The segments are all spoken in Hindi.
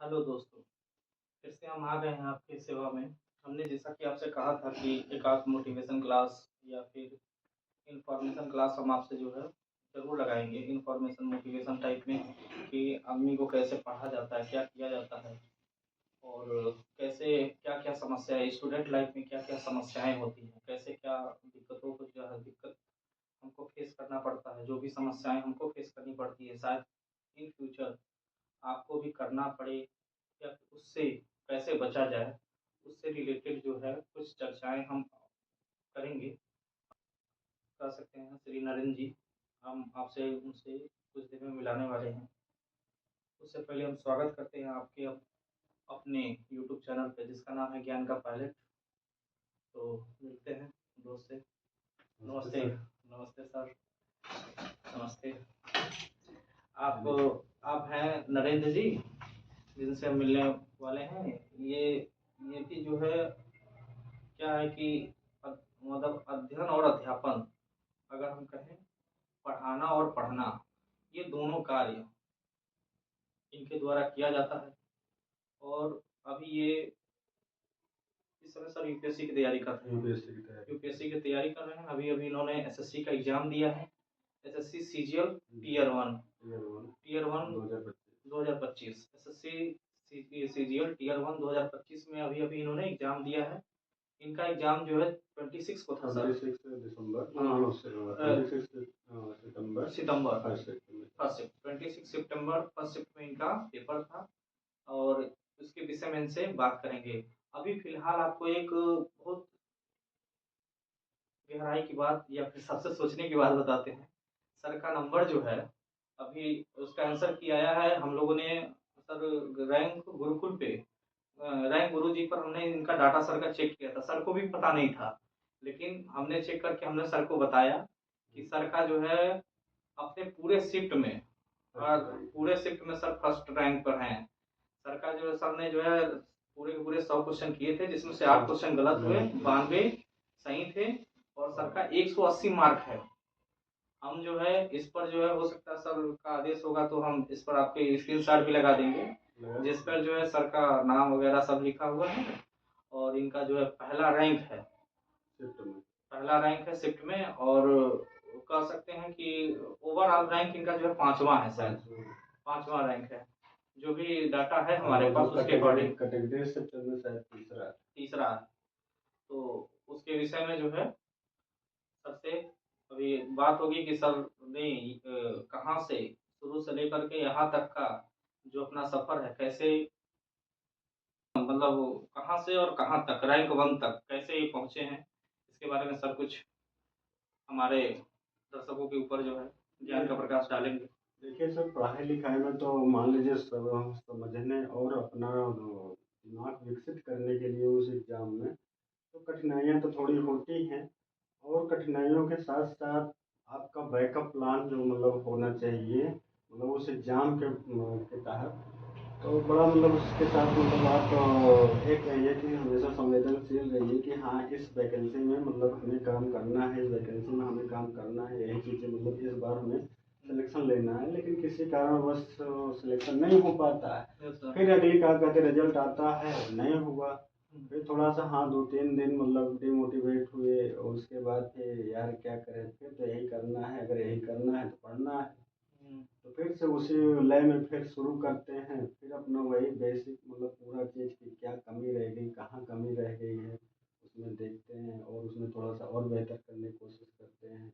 हेलो दोस्तों, फिर से हम आ गए हैं आपकी सेवा में। हमने जैसा कि आपसे कहा था कि एक आध मोटिवेशन क्लास या फिर इन्फॉर्मेशन क्लास हम आपसे जो है ज़रूर लगाएँगे। इन्फॉर्मेशन मोटिवेशन टाइप में कि आदमी को कैसे पढ़ा जाता है, क्या किया जाता है और कैसे क्या-क्या समस्याएँ स्टूडेंट लाइफ में क्या-क्या समस्याएँ होती हैं, कैसे क्या दिक्कतों को जो है दिक्कत हमको फेस करना पड़ता है, जो भी समस्याएँ हमको फेस करनी पड़ती है, शायद इन फ्यूचर आपको भी करना पड़े या फिर उससे कैसे बचा जाए, उससे रिलेटेड जो है कुछ चर्चाएँ हम करेंगे। कर सकते हैं श्री नरेंद्र जी, हम आपसे उनसे कुछ देर में मिलाने वाले हैं। उससे पहले हम स्वागत करते हैं आपके अपने यूट्यूब चैनल पे जिसका नाम है ज्ञान का पायलट। तो मिलते हैं दोस्त से। नमस्ते, नमस्ते सर, नमस्ते। आप आप हैं नरेंद्र जी, जिनसे हम मिलने वाले हैं। ये भी जो है क्या है कि मतलब अध्ययन और अध्यापन अगर हम कहें पढ़ाना और पढ़ना ये दोनों कार्य इनके द्वारा किया जाता है। और अभी ये इस समय सर यूपीएससी की तैयारी कर रहे हैं। यूपीएससी की तैयारी कर रहे हैं। अभी इन्होंने एसएससी का एग्जाम दिया है। SSC CGL tier one 2025 SSC CGL tier one 2025 में अभी इन्होंने एग्जाम दिया है। इनका एग्जाम जो है 26 को था सर, 26 सितंबर फर्स्ट शिफ्ट में इनका पेपर था और उसके विषय में इनसे बात करेंगे। अभी फिलहाल आपको एक बहुत गहराई की बात या फिर सबसे सोचने की बात बताते हैं। सर का नंबर जो है अभी उसका आंसर की आया है। हम लोगों ने सर रैंक गुरुकुल पे रैंक गुरु जी पर हमने इनका डाटा सर का चेक किया था। सर को भी पता नहीं था, लेकिन हमने चेक करके हमने सर को बताया कि सर का जो है अपने पूरे शिफ्ट में सर फर्स्ट रैंक पर हैं। सर का जो है सर ने जो है पूरे के पूरे 100 क्वेश्चन किए थे, जिसमें से 8 क्वेश्चन गलत हुए, 92 सही थे और सर का 180 मार्क है। हम जो है इस पर जो है हो सकता है सर का आदेश होगा तो हम इस पर आपके स्क्रीनशॉट भी लगा देंगे, जिस पर जो है सर का नाम वगैरह सब लिखा हुआ है और इनका जो है पहला रैंक है शिफ्ट में और कह सकते हैं कि ओवरऑल रैंक इनका जो है 5वां है, शायद 5वां रैंक है। जो भी डाटा है हमारे पास उसके अकॉर्डिंग कैटेगरी शिफ्ट में शायद तीसरा है। तो उसके विषय में जो है सर से अभी बात होगी कि सर ने कहाँ से शुरू से लेकर के यहाँ तक का जो अपना सफर है कैसे, मतलब कहाँ से और कहाँ तक रैंक वन तक कैसे ये पहुँचे हैं, इसके बारे में सर कुछ हमारे दर्शकों के ऊपर जो है ज्ञान का प्रकाश डालेंगे। देखिए सर, पढ़ाई लिखाई में तो मान लीजिए समझने और अपना दिमाग विकसित करने के लिए उस एग्ज़ाम में तो कठिनाइयाँ तो थोड़ी होती हैं और कठिनाइयों के साथ साथ आपका बैकअप प्लान जो मतलब होना चाहिए, मतलब उस एग्ज़ाम के तहत तो बड़ा मतलब उसके साथ मतलब आप एक रहिए कि हमेशा संवेदनशील रहिए कि हाँ इस वैकेंसी में मतलब हमें काम करना है, इस वैकेंसी में हमें काम करना है, यही चीज़ें मतलब इस बार हमें सिलेक्शन लेना है। लेकिन किसी कारणवश सिलेक्शन नहीं हो पाता है, फिर अगली क्या कहते रिजल्ट आता है नहीं हुआ, फिर थोड़ा सा हाँ 2-3 दिन मतलब डिमोटिवेट हुए और उसके बाद फिर यार क्या करें, फिर तो यही करना है, अगर यही करना है तो पढ़ना है। तो फिर से उसी लय में फिर शुरू करते हैं, फिर अपना वही बेसिक मतलब पूरा चीज़ की क्या कमी रह गई, कहाँ कमी रह गई है उसमें देखते हैं और उसमें थोड़ा सा और बेहतर करने की कोशिश करते हैं।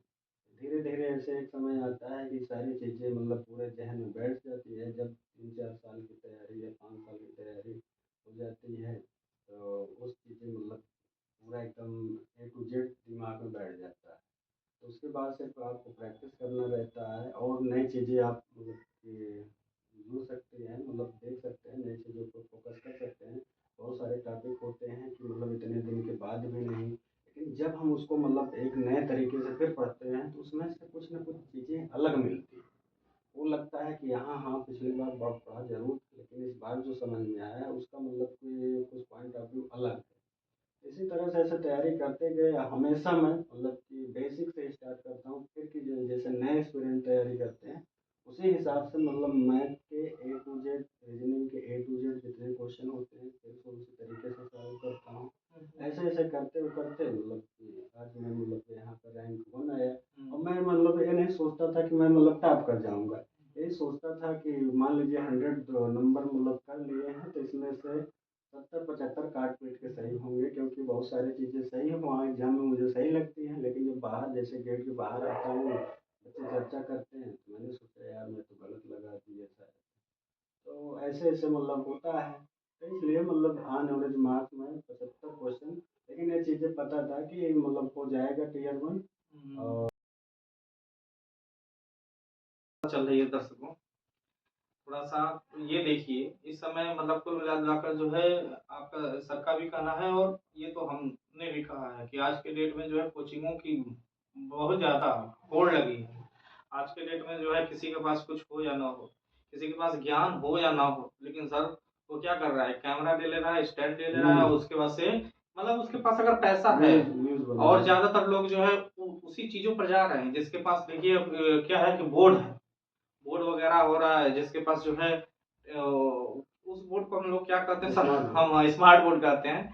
धीरे धीरे ऐसे एक समय आता है कि सारी चीज़ें मतलब पूरे जहन में बैठ जाती है। जब 3-4 साल की तैयारी या 5 साल की तैयारी हो जाती है तो उस चीज़ें मतलब पूरा एकदम ए टू जेड दिमाग में बैठ जाता है। तो उसके बाद सिर्फ आपको प्रैक्टिस करना रहता है और नई चीज़ें आप मतलब कि जुड़ सकते हैं, मतलब देख सकते हैं, नई चीज़ों पर फोकस कर सकते हैं। बहुत सारे टॉपिक होते हैं कि मतलब इतने दिन के बाद भी नहीं, लेकिन जब हम उसको मतलब एक नए तरीके से फिर पढ़ते हैं तो उसमें से कुछ ना कुछ चीज़ें अलग मिलती हैं। वो लगता है कि हाँ हाँ पिछली बार बहुत पढ़ा जरूर, लेकिन इस बार जो समझ में आया है उसका मतलब कि कुछ पॉइंट ऑफ व्यू अलग है। इसी तरह से ऐसे तैयारी करते गए हमेशा मैं मतलब कि बेसिक से स्टार्ट करता हूँ, फिर कि जैसे नए स्टूडेंट तैयारी करते हैं उसी हिसाब से मतलब मैथ के ए टू जेड, रीजनिंग के ए टू जेड नहीं सोचता था कि मैं मतलब टॉप कर जाऊँगा। यही सोचता था कि मान लीजिए 100 नंबर मतलब कर लिए हैं तो इसमें से 70-75 काट-पीट के सही होंगे, क्योंकि बहुत सारी चीज़ें सही हैं वहाँ एग्ज़ाम में मुझे सही लगती हैं, लेकिन जब बाहर जैसे गेट के बाहर आता हूँ, बच्चे चर्चा करते हैं, तो मैंने सोचा यार मैं तो गलत लगा दिया शायद। तो ऐसे-ऐसे मतलब होता है। तो इसलिए मतलब ऑन एवरेज मार्क्स में 75 क्वेश्चन, लेकिन ये चीज़ें पता था कि मतलब हो जाएगा टियर 1। और चल रही है दर्शकों, थोड़ा-सा ये देखिए, इस समय मतलब कुल मिलाकर जो है आपका सर का भी कहना है और ये तो हमने भी कहा है कि आज के डेट में जो है कोचिंगों की बहुत ज़्यादा होड़ लगी है। आज के डेट में जो है किसी के पास कुछ हो या ना हो, किसी के पास ज्ञान हो या ना हो, लेकिन सर वो क्या कर रहा है, कैमरा ले ले रहा है, स्टैंड ले ले रहा है और उसके बाद से मतलब उसके पास अगर पैसा है न्यूज़ बना और है। ज़्यादातर लोग जो है उसी चीज़ों पर जा रहे हैं, जिसके पास देखिए अब क्या है कि बोर्ड है। बोर्ड वगैरह हो रहा है, जिसके पास जो है उस बोर्ड को हम लोग क्या कहते हैं सर, हम स्मार्ट बोर्ड कहते हैं।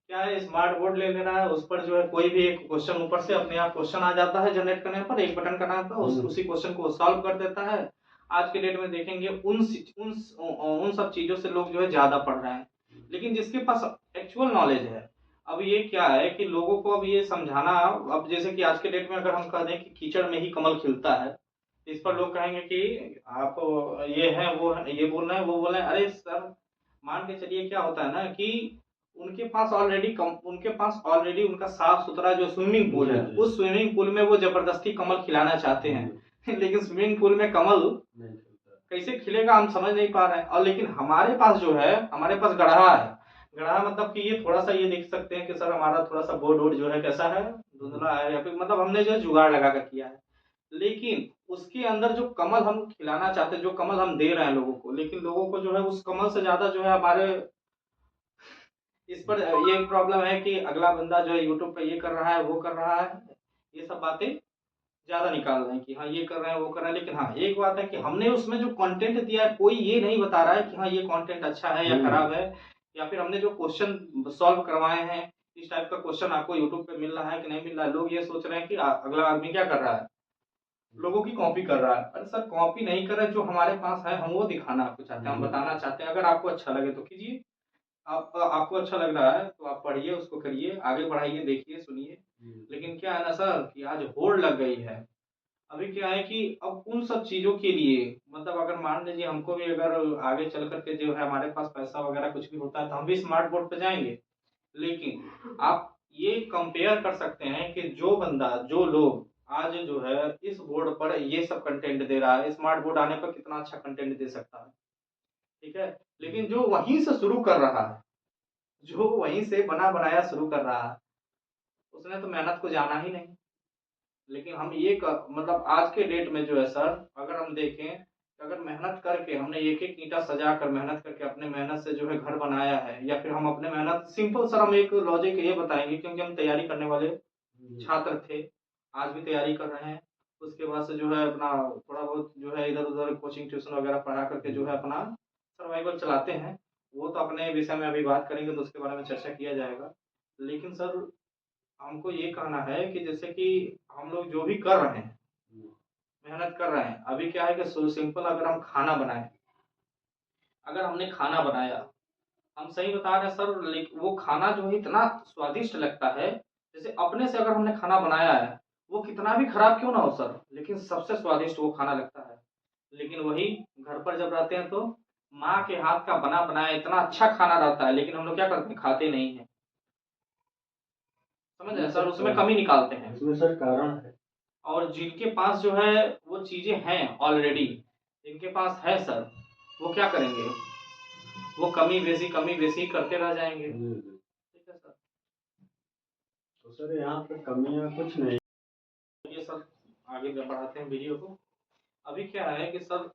क्या है, स्मार्ट बोर्ड ले ले रहा है, उस पर जो है कोई भी एक क्वेश्चन ऊपर से अपने आप क्वेश्चन आ जाता है, जनरेट करने पर एक बटन करना था, उसी क्वेश्चन को सॉल्व कर देता है। आज के डेट में देखेंगे उन सब चीजों से लोग जो है ज्यादा पढ़ रहे हैं, लेकिन जिसके पास एक्चुअल नॉलेज है, अब ये क्या है कि लोगों को अब ये समझाना, अब जैसे कि आज के डेट में अगर हम कह दें कि कीचड़ में ही कमल खिलता है, इस पर लोग कहेंगे कि आप ये है वो है, ये बोल रहे हैं वो बोल रहे हैं। अरे सर, मान के चलिए क्या होता है ना कि उनके पास ऑलरेडी उनका साफ सुथरा जो स्विमिंग पूल है, उस स्विमिंग पूल में वो जबरदस्ती कमल खिलाना चाहते हैं लेकिन स्विमिंग पूल में कमल कैसे खिलेगा हम समझ नहीं पा रहे हैं। और लेकिन हमारे पास जो है, हमारे पास गढ़ा है। गढ़ा मतलब कि ये थोड़ा सा ये देख सकते हैं कि सर हमारा थोड़ा सा बोर्ड वोर्ड जो है कैसा है, धुंधला है, या फिर मतलब हमने जो है जुगाड़ लगा कर किया है, लेकिन उसके अंदर जो कमल हम खिलाना चाहते हैं, जो कमल हम दे रहे हैं लोगों को, लेकिन लोगों को जो है उस कमल से ज्यादा जो है हमारे इस पर ये प्रॉब्लम है कि अगला बंदा जो है यूट्यूब पे ये कर रहा है वो कर रहा है, ये सब बातें ज्यादा निकाल रहे हैं कि हाँ ये कर रहे हैं वो कर रहे हैं। लेकिन हाँ एक बात है कि हमने उसमें जो कंटेंट दिया है, कोई ये नहीं बता रहा है कि हाँ ये कंटेंट अच्छा है या खराब है, या फिर हमने जो क्वेश्चन सॉल्व करवाए हैं, इस टाइप का क्वेश्चन आपको यूट्यूब पे मिल रहा है कि नहीं मिल रहा है। लोग ये सोच रहे हैं कि अगला आदमी क्या कर रहा है, लोगों की कॉपी कर रहा है। अरे सर कॉपी नहीं कर रहे, जो हमारे पास है हम वो दिखाना आपको चाहते हैं, हम बताना चाहते हैं। अगर आपको अच्छा लगे तो कीजिए, आप आपको अच्छा लग रहा है तो आप पढ़िए, उसको करिए, आगे बढ़ाइए, देखिए, सुनिए। लेकिन क्या है ना सर कि आज होड़ लग गई है। अभी क्या है कि अब उन सब चीजों के लिए मतलब अगर मान लीजिए हमको भी अगर आगे चल करके जो है हमारे पास पैसा वगैरह कुछ भी होता है तो हम भी स्मार्ट बोर्ड पे जाएंगे। लेकिन आप ये कंपेयर कर सकते हैं कि जो बंदा, जो लोग आज जो है इस बोर्ड पर ये सब कंटेंट दे रहा है, स्मार्ट बोर्ड आने पर कितना अच्छा कंटेंट दे सकता है, ठीक है। लेकिन जो वहीं से शुरू कर रहा है, जो वहीं से बना बनाया शुरू कर रहा है, उसने तो मेहनत को जाना ही नहीं। लेकिन हम ये मतलब आज के डेट में जो है सर, अगर हम देखें, अगर मेहनत करके हमने एक एक ईंटा सजा कर मेहनत करके अपने मेहनत से जो है घर बनाया है, या फिर हम अपने मेहनत सिंपल सर, हम एक लॉजिक ये बताएंगे क्योंकि हम तैयारी करने वाले छात्र थे, आज भी तैयारी कर रहे हैं। उसके बाद से जो है अपना थोड़ा बहुत जो है इधर उधर कोचिंग ट्यूशन वगैरह पढ़ा करके जो है अपना सर्वाइवल चलाते हैं। वो तो अपने विषय में अभी बात करेंगे तो उसके बारे में चर्चा किया जाएगा। लेकिन सर हमको ये कहना है कि जैसे कि हम लोग जो भी कर रहे हैं, मेहनत कर रहे हैं, अभी क्या है कि सिंपल अगर हम खाना बनाए, अगर हमने खाना बनाया, हम सही बता रहे हैं सर, लेकिन वो खाना जो है इतना स्वादिष्ट लगता है, जैसे अपने से अगर हमने खाना बनाया है, वो कितना भी खराब क्यों ना हो सर, लेकिन सबसे स्वादिष्ट वो खाना लगता है। लेकिन वही घर पर जब रहते हैं तो माँ के हाथ का बना बनाया इतना अच्छा खाना रहता है, लेकिन हम लोग क्या करते हैं, खाते नहीं है। समझ रहे हैं सर, उसमें कमी निकालते हैं। इसमें सर कारण है। और जिनके पास जो है वो चीजें हैं ऑलरेडी, जिनके पास है सर, वो क्या करेंगे, वो कमी बेसी करते रह जाएंगे। ठीक है सर। तो सर यहाँ पे कमियाँ कुछ नहीं। ये सर आगे बढ़ाते हैं वीडियो को। अभी क्या है कि सर,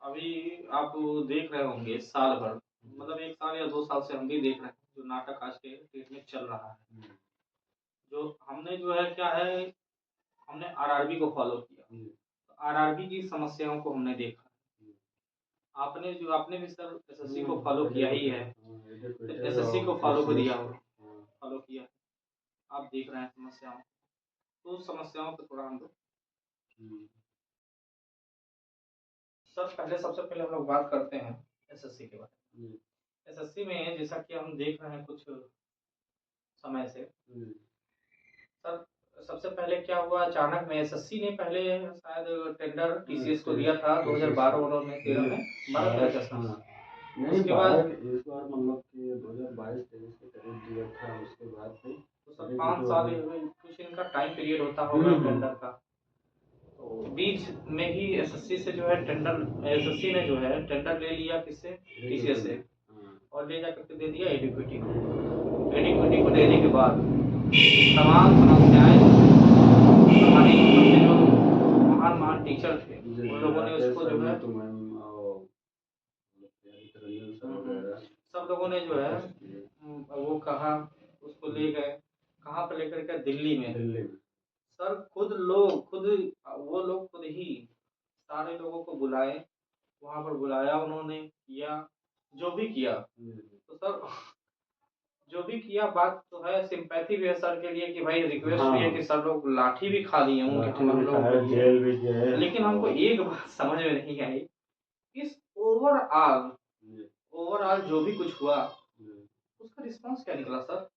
अभी आप देख रहे होंगे साल भर, मतलब एक साल या 2 साल से हम भी देख रहे हैं जो नाटक आज के डेट में चल रहा है। जो हमने जो है क्या है, हमने आरआरबी को फॉलो किया, आरआरबी की समस्याओं को हमने देखा। आपने भी सर एसएससी को फॉलो किया ही है, फिर एसएससी को फॉलो को दिया हो, फॉलो किया, आप देख रहे हैं समस्याओं, तो उस समस्याओं पर थोड़ा हम लोग सर पहले सबसे पहले हम लोग बात करते हैं एसएससी के बारे जी। में। एसएससी में जैसा कि हम देख रहे हैं कुछ समय से, जी। सर सबसे पहले क्या हुआ, अचानक में एसएससी ने पहले शायद टेंडर टीसीएस को दिया था 2012 में 13 में 12-13 के हाँ, आसपास। नहीं उसके बाद 12 इस बार मतलब कि 2022-23 के करीब दिया था, उसके बाद फिर तो सर 5 एग्जीक्यूटिव साल ऑर्डर। कुछ इनका टाइम पीरियड होता होगा हम्म। टेंडर का। तो बीच में ही एसएससी से जो है टेंडर, एसएससी ने जो है टेंडर ले लिया किससे, टीसीएस से, हाँ। और ले जा करके दे दिया एडुकेटी को। एडुकेटी को देने के बाद तमाम समस्याएं हमारी अपने जो महान महान टीचर थे जी, उन जी, लोगों ने राकेश उसको सर जो ने है तो मैम और रंजन सर वगैरह सब लोगों ने जो है रिक्वेस्ट किए। वो कहा, उसको ले गए कहाँ पर लेकर के, दिल्ली में। दिल्ली में। सर खुद वो लोग खुद ही सारे लोगों को बुलाए, वहां पर बुलाया उन्होंने, किया जो भी किया। तो सर जो भी किया, बात तो है, सिंपैथी भी है सर के लिए कि भाई रिक्वेस्ट भी है कि हाँ, सर लोग लाठी भी खा लिए हों कि लाठी हम भी लोगों खाए, के लिए। जेल भी गए। लेकिन हमको और एक बात समझ में नहीं आई, इस ओवरऑल ओवरऑल जो भी कुछ हुआ उसका रिस्पांस क्या निकला सर?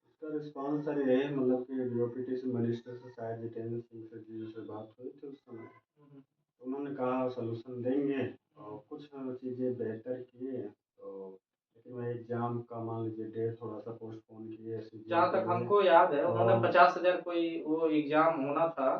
उसका रिस्पॉन्स सर ये है मतलब कि डीओपीटी से मिनिस्टर से शायद जितेंद्र सिंह सर जी से बात हुई थी उस समय। तो उन्होंने कहा सलूशन देंगे और कुछ चीज़ें बेहतर किए तो, लेकिन वह एग्जाम का मान लीजिए डेट थोड़ा सा पोस्टपोन किए जहाँ सीजीएल तक के लिए। हमको याद है उन्होंने और 50,000 कोई वो एग्जाम होना था,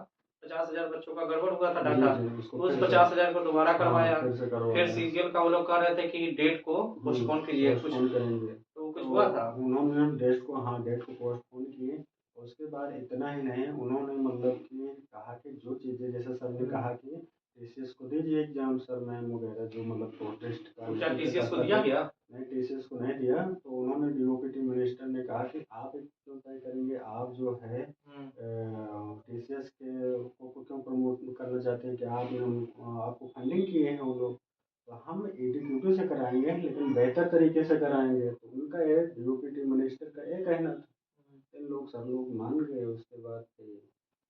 50,000 बच्चों का गड़बड़ हुआ था जी डाटा, जी उसको तो उस फिर से 50,000 को दोबारा हाँ करवाया। फिर से फिर करवाया। सीजीएल का वो लोग कह रहे थे कि डेट को पोस्टपोन कीजिए कुछ, पोस्टपोन करेंगे तो कुछ तो हुआ था। उन्होंने डेट को पोस्टपोन किए। उसके बाद इतना ही नहीं, उन्होंने मतलब कि कहा कि जो चीज़ें जैसे सर ने कहा कि टीसीएस को दीजिए एग्जाम सर मैम वगैरह जो मतलब प्रोटेस्ट का तो क्या नेतृत्व टीसीएस को करता दिया था। गया? नहीं, टीसीएस को नहीं दिया। तो उन्होंने डीओपीटी मिनिस्टर ने कहा कि आप एक क्यों तय करेंगे, आप जो है टीसीएस को क्यों प्रमोट करना चाहते हैं कि आपने आपको फंडिंग किए हैं वो लोग, तो हम एडीक्यूटी से कराएंगे लेकिन बेहतर तरीके से कराएंगे। तो उनका ये डीओपीटी मिनिस्टर का ये कहना था। इन लोग सब लोग मान गए, उसके बाद फिर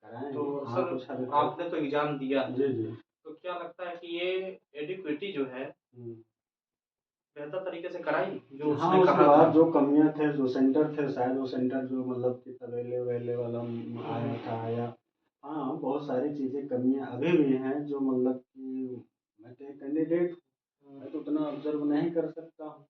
कराएं। तो हाँ सर कुछ हद तक। आपने तो एग्जाम दिया है, जी जी। तो क्या लगता है कि ये एडिक्विटी जो है बेहतर तरीके से कराई जो हाँ उसने उसके कहा था? बाद जो कमियां थे, जो सेंटर थे, शायद वो सेंटर जो मतलब कि तवेले वेले वाला आया था या हाँ बहुत सारी चीज़ें कमियां अभी भी हैं जो मतलब कि मैं तो एक कैंडिडेट मैं तो उतना ऑब्जर्व नहीं कर सकता हूँ,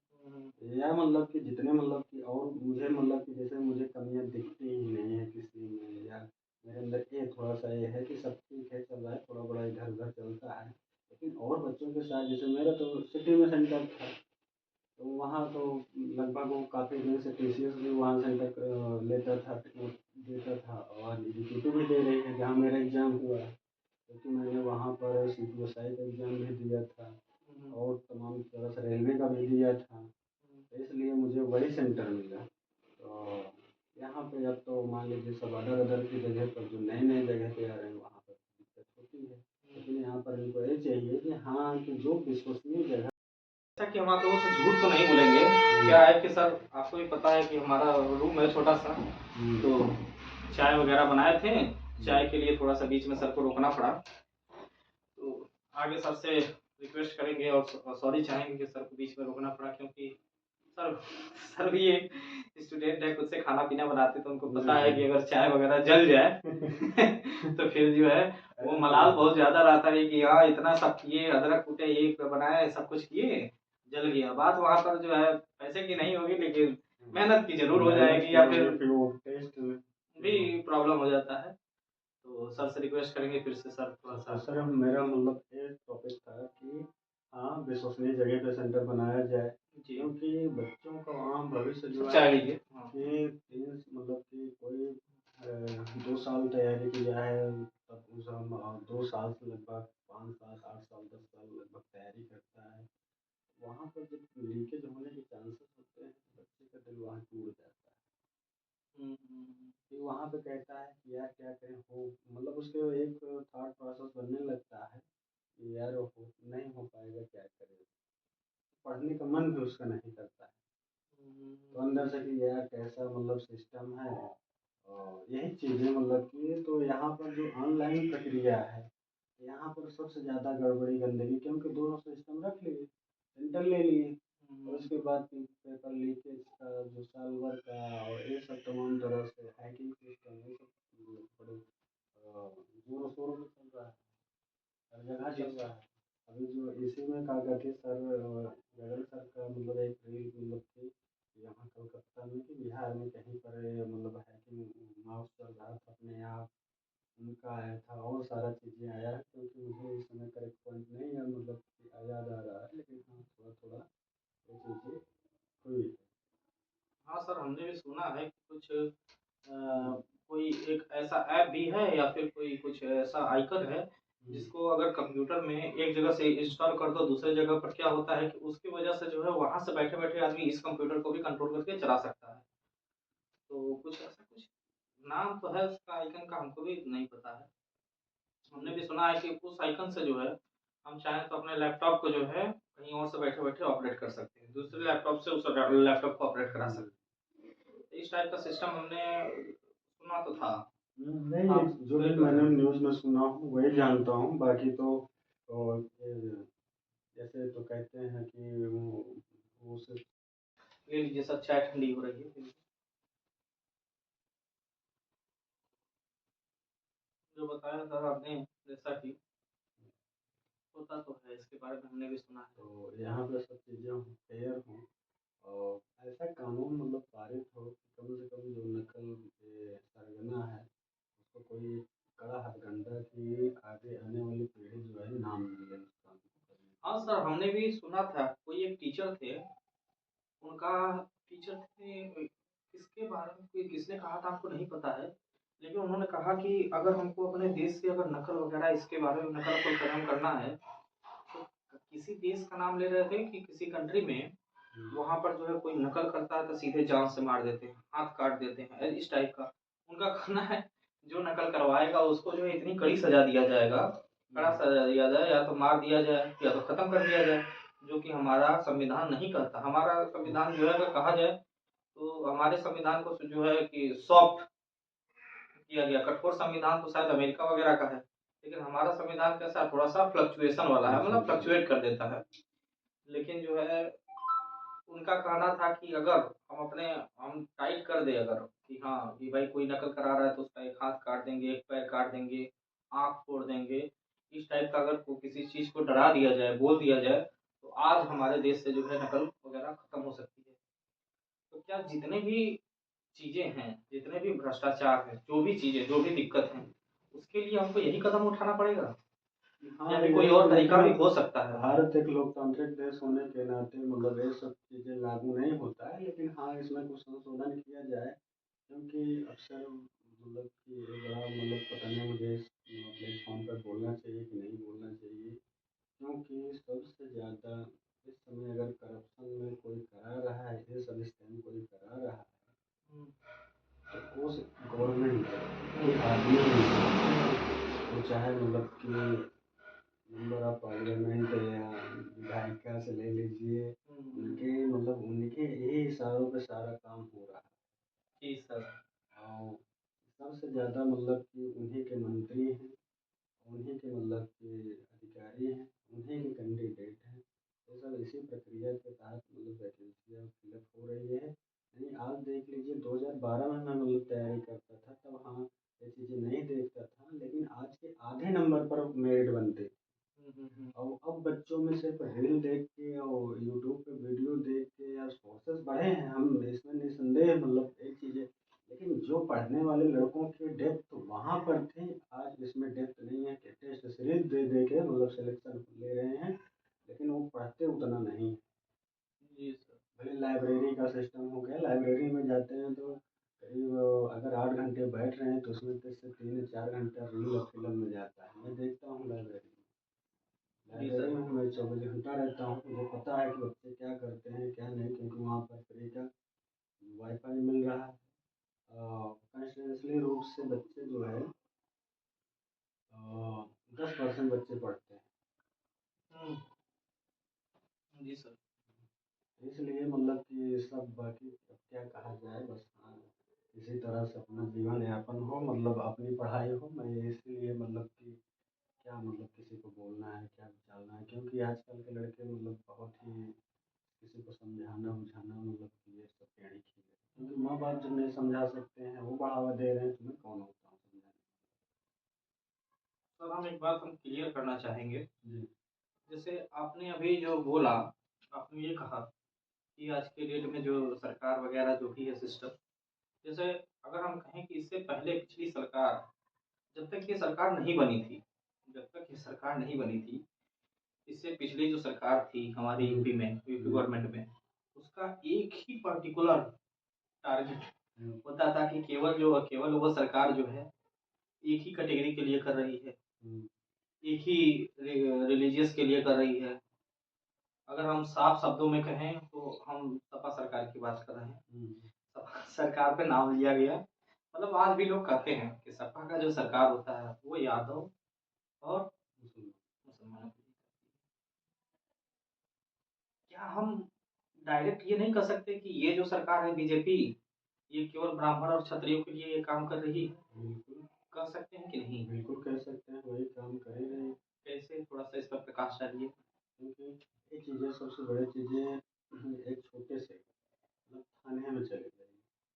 या मतलब कि जितने मतलब कि और मुझे मतलब कि जैसे मुझे कमियां दिखती ही नहीं है किसी में, या मेरे अंदर ये थोड़ा सा ये है कि सब ठीक है चल रहा है, थोड़ा बड़ा इधर उधर चलता है। लेकिन और बच्चों के साथ जैसे मेरा तो सिटी में सेंटर था, तो वहाँ तो लगभग वो काफ़ी दिन से टीसीएस भी वहाँ सेंटर लेता था, देता था और एग्जीक्यूटिव भी दे रही है जहाँ मेरा एग्ज़ाम हुआ है, क्योंकि मैंने वहाँ पर सीपीएसआई का एग्ज़ाम भी दिया था और तमाम तरह से रेलवे का भी दिया था। तो इसलिए मुझे वही सेंटर मिला। तो यहाँ पे अब तो मान लीजिए सब अदर अदर की जगह पर जो नए नए जगह पे आ रहे हैं वहाँ पर दिक्कत होती है। लेकिन यहाँ पर इनको ये चाहिए कि हाँ कि जो विश्वसनीय जगह। जैसा कि हम आप लोगों से झूठ तो नहीं बोलेंगे, क्या है कि सर आपको भी पता है कि हमारा रूम है छोटा सा, तो चाय वगैरह बनाए थे, चाय के लिए थोड़ा सा बीच में सर को रोकना पड़ा। तो आगे सर से रिक्वेस्ट करेंगे और सॉरी चाहेंगे कि सर को बीच में रोकना पड़ा, क्योंकि सर सर भी एक स्टूडेंट है, खुद से खाना पीना बनाते, तो उनको पता है कि अगर चाय वगैरह जल जाए तो फिर जो है वो मलाल बहुत ज्यादा रहता है कि हाँ इतना सब किए, अदरक कूटे, ये बनाए, सब कुछ किए, जल गया। बात वहाँ पर जो है पैसे की नहीं होगी, लेकिन मेहनत की जरूर हो जाएगी, या फिर वो टेस्ट में भी प्रॉब्लम हो जाता है। तो सर से रिक्वेस्ट करेंगे फिर से सर थोड़ा सा। सर मेरा मतलब ये टॉपिक था कि हाँ विश्वसनीय जगह पे सेंटर बनाया जाए, जी क्योंकि बच्चों का वहाँ भविष्य जो चाय है लीजिए। कि मतलब कि कोई 2 साल तैयारी किया है, तब उस हम 2 साल से लगभग 5 साल 8 साल 10 साल लगभग तैयारी करता है। वहाँ पर जब लीकेज होने के चांसेस होते हैं तो बच्चे का दिल वहाँ टूट जाता है। फिर वहाँ पे कहता है कि यार क्या करें, हो मतलब उसके एक थॉट प्रोसेस बनने लगता है कि यार हो नहीं हो पाएगा, क्या करें, पढ़ने का मन भी उसका नहीं करता है। तो अंदर से कि यार कैसा मतलब सिस्टम है और यही चीज़ें मतलब कि तो यहाँ पर जो ऑनलाइन प्रक्रिया है यहाँ पर सबसे ज़्यादा गड़बड़ी गंदगी, क्योंकि दोनों सिस्टम रख लिए, सेंटर ले लिए, और उसके बाद फिर पेपर लीकेज का जो साल भर का, और ये सब तमाम तरह से हैकिंग सिस्टम, ये सब बड़े जोरों शोरों में चल रहा है, हर जगह जी चल सर। रहा है। अभी जो इसी में क्या कहते सर, गगन सर का मतलब एक रील मतलब थी, यहाँ कलकत्ता में कि बिहार में कहीं पर मतलब हैकिंग माउस चल रहा था अपने आप, उनका आया था, और सारा चीज़ें आया है, क्योंकि मुझे इस समय करेक्ट पॉइंट नहीं है मतलब याद आ रहा है, लेकिन हाँ थोड़ा थोड़ा ये चीज़ें हुई है। हाँ सर, हमने भी सुना है कि कुछ कोई एक ऐसा ऐप भी है या फिर कोई कुछ ऐसा आइकन है जिसको अगर कंप्यूटर में एक जगह से इंस्टॉल कर दो, दूसरे जगह पर क्या होता है कि उसकी वजह से जो है वहां से बैठे बैठे आदमी इस कंप्यूटर को भी कंट्रोल करके चला सकता है। तो कुछ ऐसा कुछ नाम तो है उसका, आइकन का हमको भी नहीं पता है। हमने भी सुना है कि उस आइकन से जो है हम चाहें तो अपने लैपटॉप को जो है कहीं और से बैठे बैठे ऑपरेट कर सकते हैं, दूसरे लैपटॉप से उस लैपटॉप को ऑपरेट करा सकते हैं। इस टाइप का सिस्टम हमने सुना तो था। नहीं, आप जो भी सही कह रहे मैंने हैं। न्यूज़ में सुना हूँ वही जानता हूँ, बाकी तो जैसे तो कहते हैं कि वो सिर्फ ले लीजिए सर, चाय ठंडी हो रही है। जो बताया सर आपने, जैसा कि होता तो है, इसके बारे में हमने भी सुना है। तो यहाँ पे सब चीज़ें फेयर हों, और ऐसा कानून मतलब पारित हो कि कम से कम जो नकल सरगना है उसको कोई कड़ा हथकंडा की आगे आने वाली पीढ़ी जो है नाम मिले उस काम को करने हाँ सर, हमने भी सुना था, कोई एक टीचर थे, उनका टीचर थे, किसके बारे में कोई किसने कहा था हमको नहीं पता है, लेकिन उन्होंने कहा कि अगर हमको अपने देश से अगर नकल वगैरह इसके बारे में नकल को खत्म करना है, तो किसी देश का नाम ले रहे थे कि किसी कंट्री में, के। वहां पर जो है कोई नकल करता है तो सीधे जान से मार देते हैं, हाथ काट देते हैं, इस टाइप का उनका कहना है। जो नकल करवाएगा उसको जो है इतनी कड़ी सजा दिया जाएगा, कड़ा सजा दिया जाए, या तो मार दिया जाए या तो खत्म कर दिया जाए, जो कि हमारा संविधान नहीं कहता। हमारा संविधान जो है अगर कहा जाए तो हमारे संविधान को जो है कि सॉफ्ट किया गया, कठोर संविधान तो शायद अमेरिका वगैरह का है, लेकिन हमारा संविधान कैसा है, थोड़ा सा फ्लक्चुएशन वाला है, मतलब फ्लक्चुएट कर देता है। लेकिन जो है उनका कहना था कि अगर हम टाइट कर दे अगर, कि हाँ कि भाई कोई नकल करा रहा है तो उसका एक हाथ काट देंगे, एक पैर काट देंगे, आँख फोड़ देंगे, इस टाइप का अगर किसी चीज़ को डरा दिया जाए, बोल दिया जाए, तो आज हमारे देश से जो है नकल वगैरह खत्म हो सकती है। तो क्या जितने भी चीज़ें हैं, जितने भी भ्रष्टाचार हैं, जो भी चीज़ें, जो भी दिक्कत है, उसके लिए हमको यही कदम उठाना पड़ेगा, या हाँ, फिर कोई ये और तरीका भी लेकिन हो सकता है? भारत एक लोकतांत्रिक देश होने के नाते मतलब ये सब चीज़ें लागू नहीं होता है, लेकिन हाँ इसमें कुछ संशोधन किया जाए, क्योंकि अक्सर मतलब कि ये बड़ा मतलब पता नहीं मुझे इस प्लेटफॉर्म पर बोलना चाहिए कि नहीं बोलना चाहिए, क्योंकि सबसे ज़्यादा इस समय अगर करप्शन में कोई करा रहा है, ये सब स्कैम कोई करा रहा है, हम्म, तो उस गवर्नमेंट के आदमी को चाहे मतलब कि मेंबर ऑफ पार्लियामेंट या विधायिका से ले लीजिए, उनके मतलब उनके यही इशारों पे सारा काम हो रहा जी सर। है, और सबसे ज़्यादा मतलब कि उन्हीं के मंत्री हैं, उन्हीं के मतलब कि अधिकारी हैं, उन्हीं के कैंडिडेट हैं, ये सब इसी प्रक्रिया के तहत मतलब वैकेंसियाँ फिलअप हो रही है। नहीं, आज देख लीजिए 2012 में मैं मतलब तैयारी करता था, तब हाँ ये चीज़ें नहीं देखता था, लेकिन आज के आधे नंबर पर मेरिट बनते, और अब बच्चों में सिर्फ रील देख के और यूट्यूब पे वीडियो देख के या सोर्सेस बढ़े हैं, हम इसमें निसंदेह मतलब एक चीज़ है, लेकिन जो पढ़ने वाले लड़कों की डेप्थ वहाँ पर थी, आज इसमें डेप्थ नहीं है कि टेस्ट सीरीज दे दे के मतलब सिलेक्शन ले रहे हैं, लेकिन वो पढ़ते उतना नहीं है। जी सर। भले लाइब्रेरी का सिस्टम हो गया, लाइब्रेरी में जाते हैं तो करीब अगर 8 घंटे बैठ रहे हैं तो उसमें से 3 या 4 घंटा रील और फिल्म में जाता है। मैं देखता हूँ लाइब्रेरी में, जी लाइब्रेरी सर। में मैं 24 घंटा रहता हूँ, मुझे पता है कि बच्चे क्या करते हैं क्या नहीं, क्योंकि वहाँ पर फ्री का वाईफाई मिल रहा है। कंटिन्यूसली रूप से बच्चे जो है 10% बच्चे पढ़ते हैं, हम्म, जी सर। इसलिए मतलब कि सब बाकी अब क्या कहा जाए, बस हाँ इसी तरह से अपना जीवन यापन हो, मतलब अपनी पढ़ाई हो, मैं इसलिए मतलब कि क्या मतलब किसी को बोलना है, क्या चालना है, क्योंकि आजकल के लड़के मतलब बहुत ही किसी को समझाना बुझाना मतलब कि ये सब टेढ़ी चीज़ है, क्योंकि माँ बाप जब नहीं समझा सकते हैं, वो बढ़ावा दे रहे हैं, तो मैं कौन होता हूँ समझाने। सर हम एक बात हम क्लियर करना चाहेंगे। जी। जैसे आपने अभी जो बोला, आपने ये कहा कि आज के डेट में जो सरकार वगैरह जो भी है सिस्टम, जैसे अगर हम कहें कि इससे पहले पिछली सरकार, जब तक ये सरकार नहीं बनी थी, जब तक ये सरकार नहीं बनी थी, इससे पिछली जो सरकार थी हमारी हुँ, यूपी में, यूपी हुँ, गवर्नमेंट में, उसका एक ही पर्टिकुलर टारगेट हुँ, होता था कि केवल वो सरकार जो है एक ही कैटेगरी के लिए कर रही है, हुँ, एक ही रिलीजियस के लिए कर रही है। अगर हम साफ शब्दों में कहें तो हम सपा सरकार की बात कर रहे हैं। हुँ, सपा सरकार पे नाम लिया गया, मतलब आज भी लोग कहते हैं कि सपा का जो सरकार होता है वो यादव और मुसलमान। मुसलमानों के लिए। क्या हम डायरेक्ट ये नहीं कर सकते कि ये जो सरकार है बीजेपी, ये केवल ब्राह्मण और क्षत्रियों के लिए ये काम कर रही है? बिल्कुल, कर सकते हैं कि नहीं? बिल्कुल कह सकते हैं, वही काम कर ही रहे हैं, कैसे, थोड़ा सा इस पर प्रकाश डालिए। क्योंकि ये चीज़ें सबसे बड़ी चीज़ें एक छोटे से मतलब थाने में चली गई।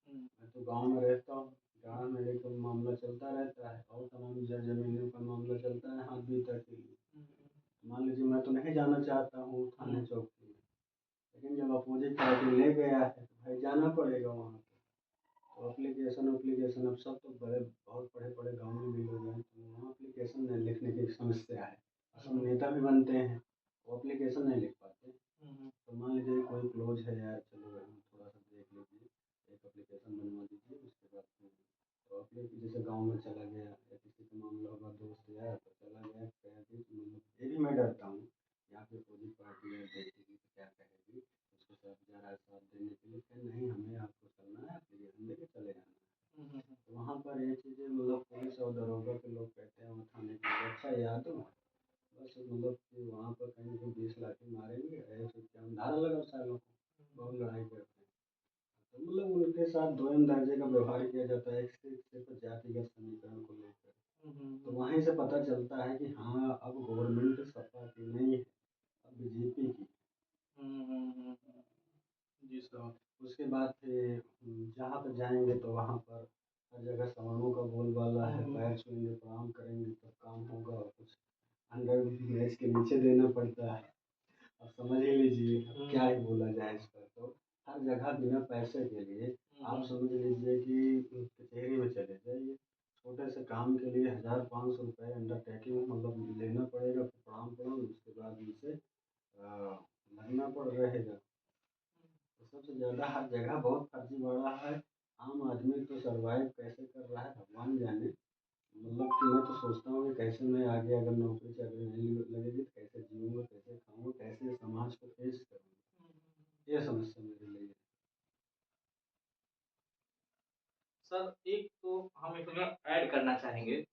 हम्म, मैं तो गाँव में रहता हूँ, गाँव में एक मामला चलता रहता है और तमाम ज़मीनों का मामला चलता है हाथ बीता के लिए। मान लीजिए मैं तो नहीं जाना चाहता हूँ थाने चौकी में, लेकिन जब अपोजिट पार्टी ले गया है तो भाई जाना पड़ेगा वहाँ पे। तो एप्लीकेशन अब सब तो बड़े बहुत बड़े-बड़े गाँव में भी लोग हैं, तो वहाँ एप्लीकेशन नहीं लिखने की समस्या है। और सब नेता भी बनते हैं, वो एप्लीकेशन नहीं लिख पाते। तो मान लीजिए कोई क्लोज़ है यार, चलो थोड़ा-सा देख लीजिए, एक एप्लीकेशन बनवा दीजिए, उसके बाद फिर तो एप्ली जैसे गाँव में चला गया या किसी का मामला होगा दोस्त यार तो चला गया, कह दी तो मतलब ये भी मैं डरता हूँ, यहाँ पे अपोजिट पार्टी है देखेगी तो क्या कहेगी, उसके साथ जा रहा है साथ देने के लिए, कहे नहीं हमें आपको चलना है, एप्लीकेशन लेके चले जाना है। तो वहाँ पर ये चीज़ें मतलब पुलिस और दरोगा के लोग कहते हैं वहाँ थाने के लोग, अच्छा यादव है, बस मतलब कि वहाँ पर कहीं भी 20 लाठी मारेंगे, ऐसे क्या धारा लगाओ सालों को, बहुत लड़ाई करते हैं। तो मतलब उनके साथ दोयम दर्जे का व्यवहार किया जाता है, सिर्फ जातिगत समीकरण को लेकर। तो वहीं से पता चलता है कि हाँ, अब गवर्नमेंट सपा की नहीं है, अब बीजेपी की। जी सर। तो उसके बाद फिर जहाँ पे जाएँगे तो वहाँ पर हर जगह सवर्णों का बोलबाला है, पैर छूएँगे, प्रणाम करेंगे तब काम होगा और कुछ अंडर मैच के नीचे देना पड़ता है। अब समझ ही लीजिए अब क्या ही बोला जाए इस पर, तो हर जगह बिना पैसे के लिए आप समझ लीजिए कि कचहरी में चले जाइए, छोटे से काम के लिए 1500 रुपये अंडरटेकिंग मतलब लेना पड़ेगा, फिर प्रणाम करो उसके बाद उनसे लगना पड़ रहेगा। तो सबसे ज़्यादा हर जगह बहुत फर्जीवाड़ा है, आम आदमी तो सर्वाइव कैसे कर रहा है भगवान जाने। मतलब कि मैं तो सोचता हूँ कि कैसे मैं आगे अगर नौकरी चाकरी नहीं लगेगी तो कैसे जीऊँगा, कैसे खाऊँगा, कैसे समाज को फेस करूँगा, ये समस्या मेरे लिए है। सर एक तो हम इसमें ऐड करना चाहेंगे,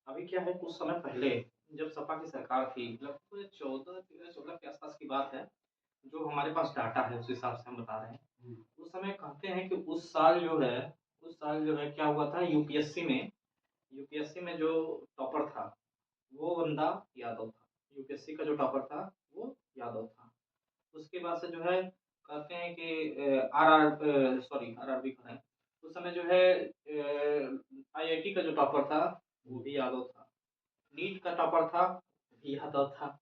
अभी क्या है कुछ समय पहले जब सपा की सरकार थी, लगभग 14 के आसपास की बात है, जो हमारे पास डाटा है उस हिसाब से हम बता रहे हैं। हुँ, उस समय कहते हैं कि उस साल जो है क्या हुआ था यूपीएससी में जो टॉपर था वो बंदा यादव था। यूपीएससी का जो टॉपर था वो यादव था। उसके बाद से जो है कहते हैं कि आरआरबी का है। उस समय जो है आईआईटी का जो टॉपर था वो भी यादव था। नीट का टॉपर था वो भी यादव था।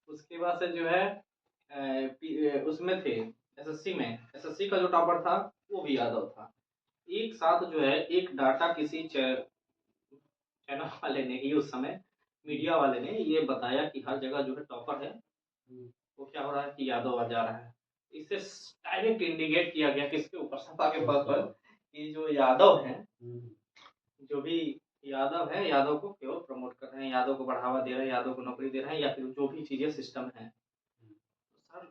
उसके बाद से जो है उसमें थे एसएससी का जो टॉपर था वो भी यादव था। एक साथ जो है एक डाटा किसी चैनल वाले ने ही उस समय हुँ, मीडिया वाले ने ये बताया कि हर जगह जो है टॉपर है हुँ, वो क्या हो रहा है कि यादव आ जा रहा है। इससे डायरेक्ट इंडिकेट किया गया किसके ऊपर, सपा के पद पर, कि जो यादव हैं, हुँ, जो भी यादव है, यादव को केवल प्रमोट कर रहे हैं, यादव को बढ़ावा दे रहे हैं, यादव को नौकरी दे रहे हैं, या फिर जो भी चीजें सिस्टम है। हुँ, सर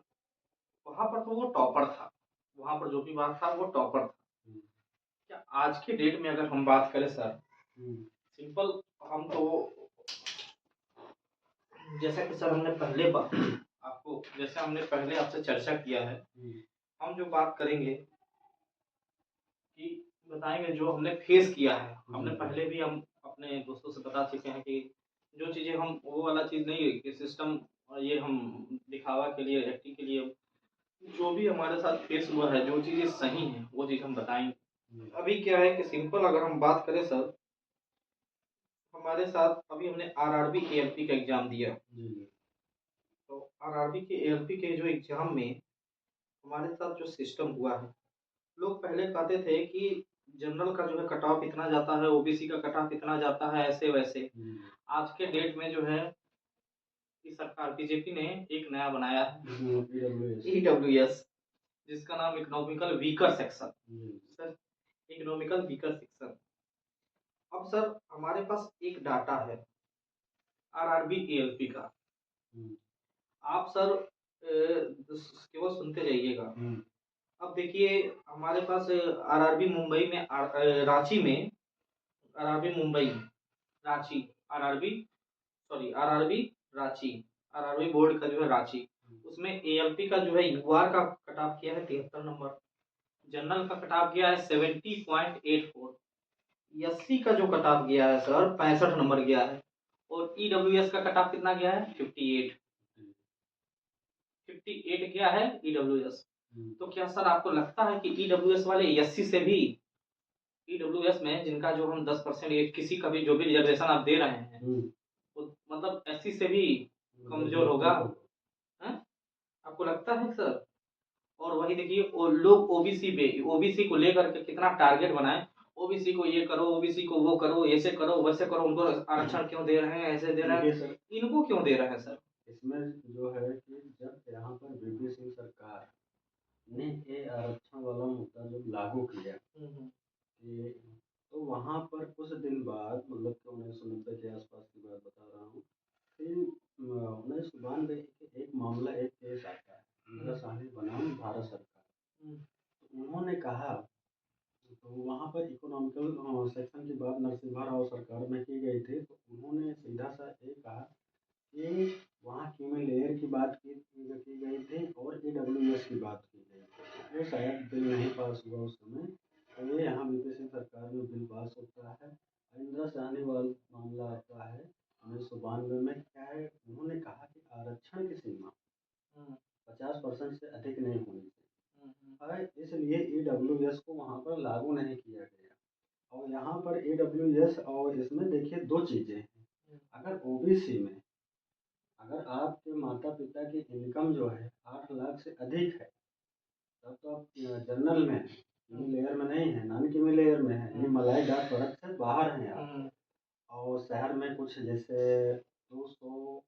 वहां पर तो वो टॉपर था, वहां पर जो भी बात था वो टॉपर था। हुँ, क्या आज के डेट में अगर हम बात करें सर, हुँ, सिंपल, हम तो जैसा कि सर हमने पहले आपसे चर्चा किया है, हुँ, हम जो बात करेंगे कि बताएंगे जो हमने फेस किया है। हमने जी, पहले भी हम अपने दोस्तों से बता चुके हैं कि जो चीज़ें हम वो वाला चीज़ नहीं है कि सिस्टम ये हम दिखावा के लिए, एक्टिंग के लिए, जो भी हमारे साथ फेस हुआ है, जो चीज़ें सही हैं, वो चीज़ हम बताएँगे। अभी क्या है कि सिंपल अगर हम बात करें सर, हमारे साथ अभी हमने आरआरबी एएलपी का एग्ज़ाम दिया। तो आरआरबी के एएलपी के जो एग्ज़ाम में हमारे साथ जो सिस्टम हुआ है, लोग पहले कहते थे कि जनरल का जो है कट ऑफ इतना जाता है, ओबीसी का कट ऑफ इतना जाता है, ऐसे-वैसे। आज के डेट में जो है कि सरकार बीजेपी ने एक नया बनाया है ईडब्ल्यूएस, जिसका नाम economical weaker section. Sir, economical weaker section. अब सर हमारे पास एक डाटा है आरआरबी एएलपी का। आप सर केवल सुनते जाइएगा। अब देखिए हमारे पास आरआरबी मुंबई में रांची में RRB Mumbai Ranchi RRB sorry RRB Ranchi RRB board का जो है रांची, उसमें एएलपी का जो है यूआर का कट ऑफ किया है 73 नंबर, जनरल का कट ऑफ गया है 70.84, एससी का जो कट ऑफ गया है सर 65 नंबर गया है, और ईडब्ल्यूएस का कट ऑफ कितना गया है 58 गया है ईडब्ल्यूएस। तो क्या सर आपको लगता है कि ईडब्ल्यूएस वाले एससी से भी ईडब्ल्यूएस में जिनका जो हम 10% किसी का भी जो भी रिजर्वेशन आप दे रहे हैं, वो मतलब एससी से भी कमजोर होगा? हैं? आपको लगता है सर? और वही देखिए वो लोग ओबीसी को लेकर के कितना टारगेट बनाए, ओबीसी को ये करो, ओबीसी को वो करो, ऐसे करो, वैसे करो, उनको आरक्षण क्यों दे रहे हैं, ऐसे दे रहे हैं, सर इनको क्यों दे रहे हैं सर? इसमें जो है कि जब यहाँ पर वीपी सिंह सरकार ने ये आरक्षण वाला मुद्दा जब लागू किया कि तो वहाँ पर कुछ दिन बाद मतलब कि 1990 के आसपास की बात बता रहा हूँ कि 1992 एक मामला एक केस आता है इंदिरा साहनी बनाम भारत सरकार। तो उन्होंने कहा तो वहाँ पर इकोनॉमिकल सेक्शन की बात नरसिम्हा राव सरकार में की गई थी, तो उन्होंने सीधा सा ये कहा कि वहाँ क्रीमी लेयर की बात की गई थी और ईडब्ल्यूएस की बात की गई थी। वो शायद बिल नहीं पास हुआ उस समय, तो ये यहाँ वीपी सिंह सरकार में बिल पास होता है। इंदिरा साहनी वाला मामला आता है 1992 में। क्या है उन्होंने कहा कि आरक्षण की सीमा 50% से अधिक नहीं होनी चाहिए, इसलिए ईडब्ल्यूएस को वहाँ पर लागू नहीं किया गया। और यहाँ पर ईडब्ल्यूएस और इसमें देखिए दो चीज़ें हैं। अगर ओबीसी में अगर आपके माता पिता की इनकम जो है 8 लाख से अधिक है, तब तो आप जनरल में है, क्रीमी लेयर में नहीं है, नॉन क्रीमी लेयर में है, यानी मलाई डार्क प्रोडक्ट से बाहर हैं आप। और शहर में कुछ जैसे 200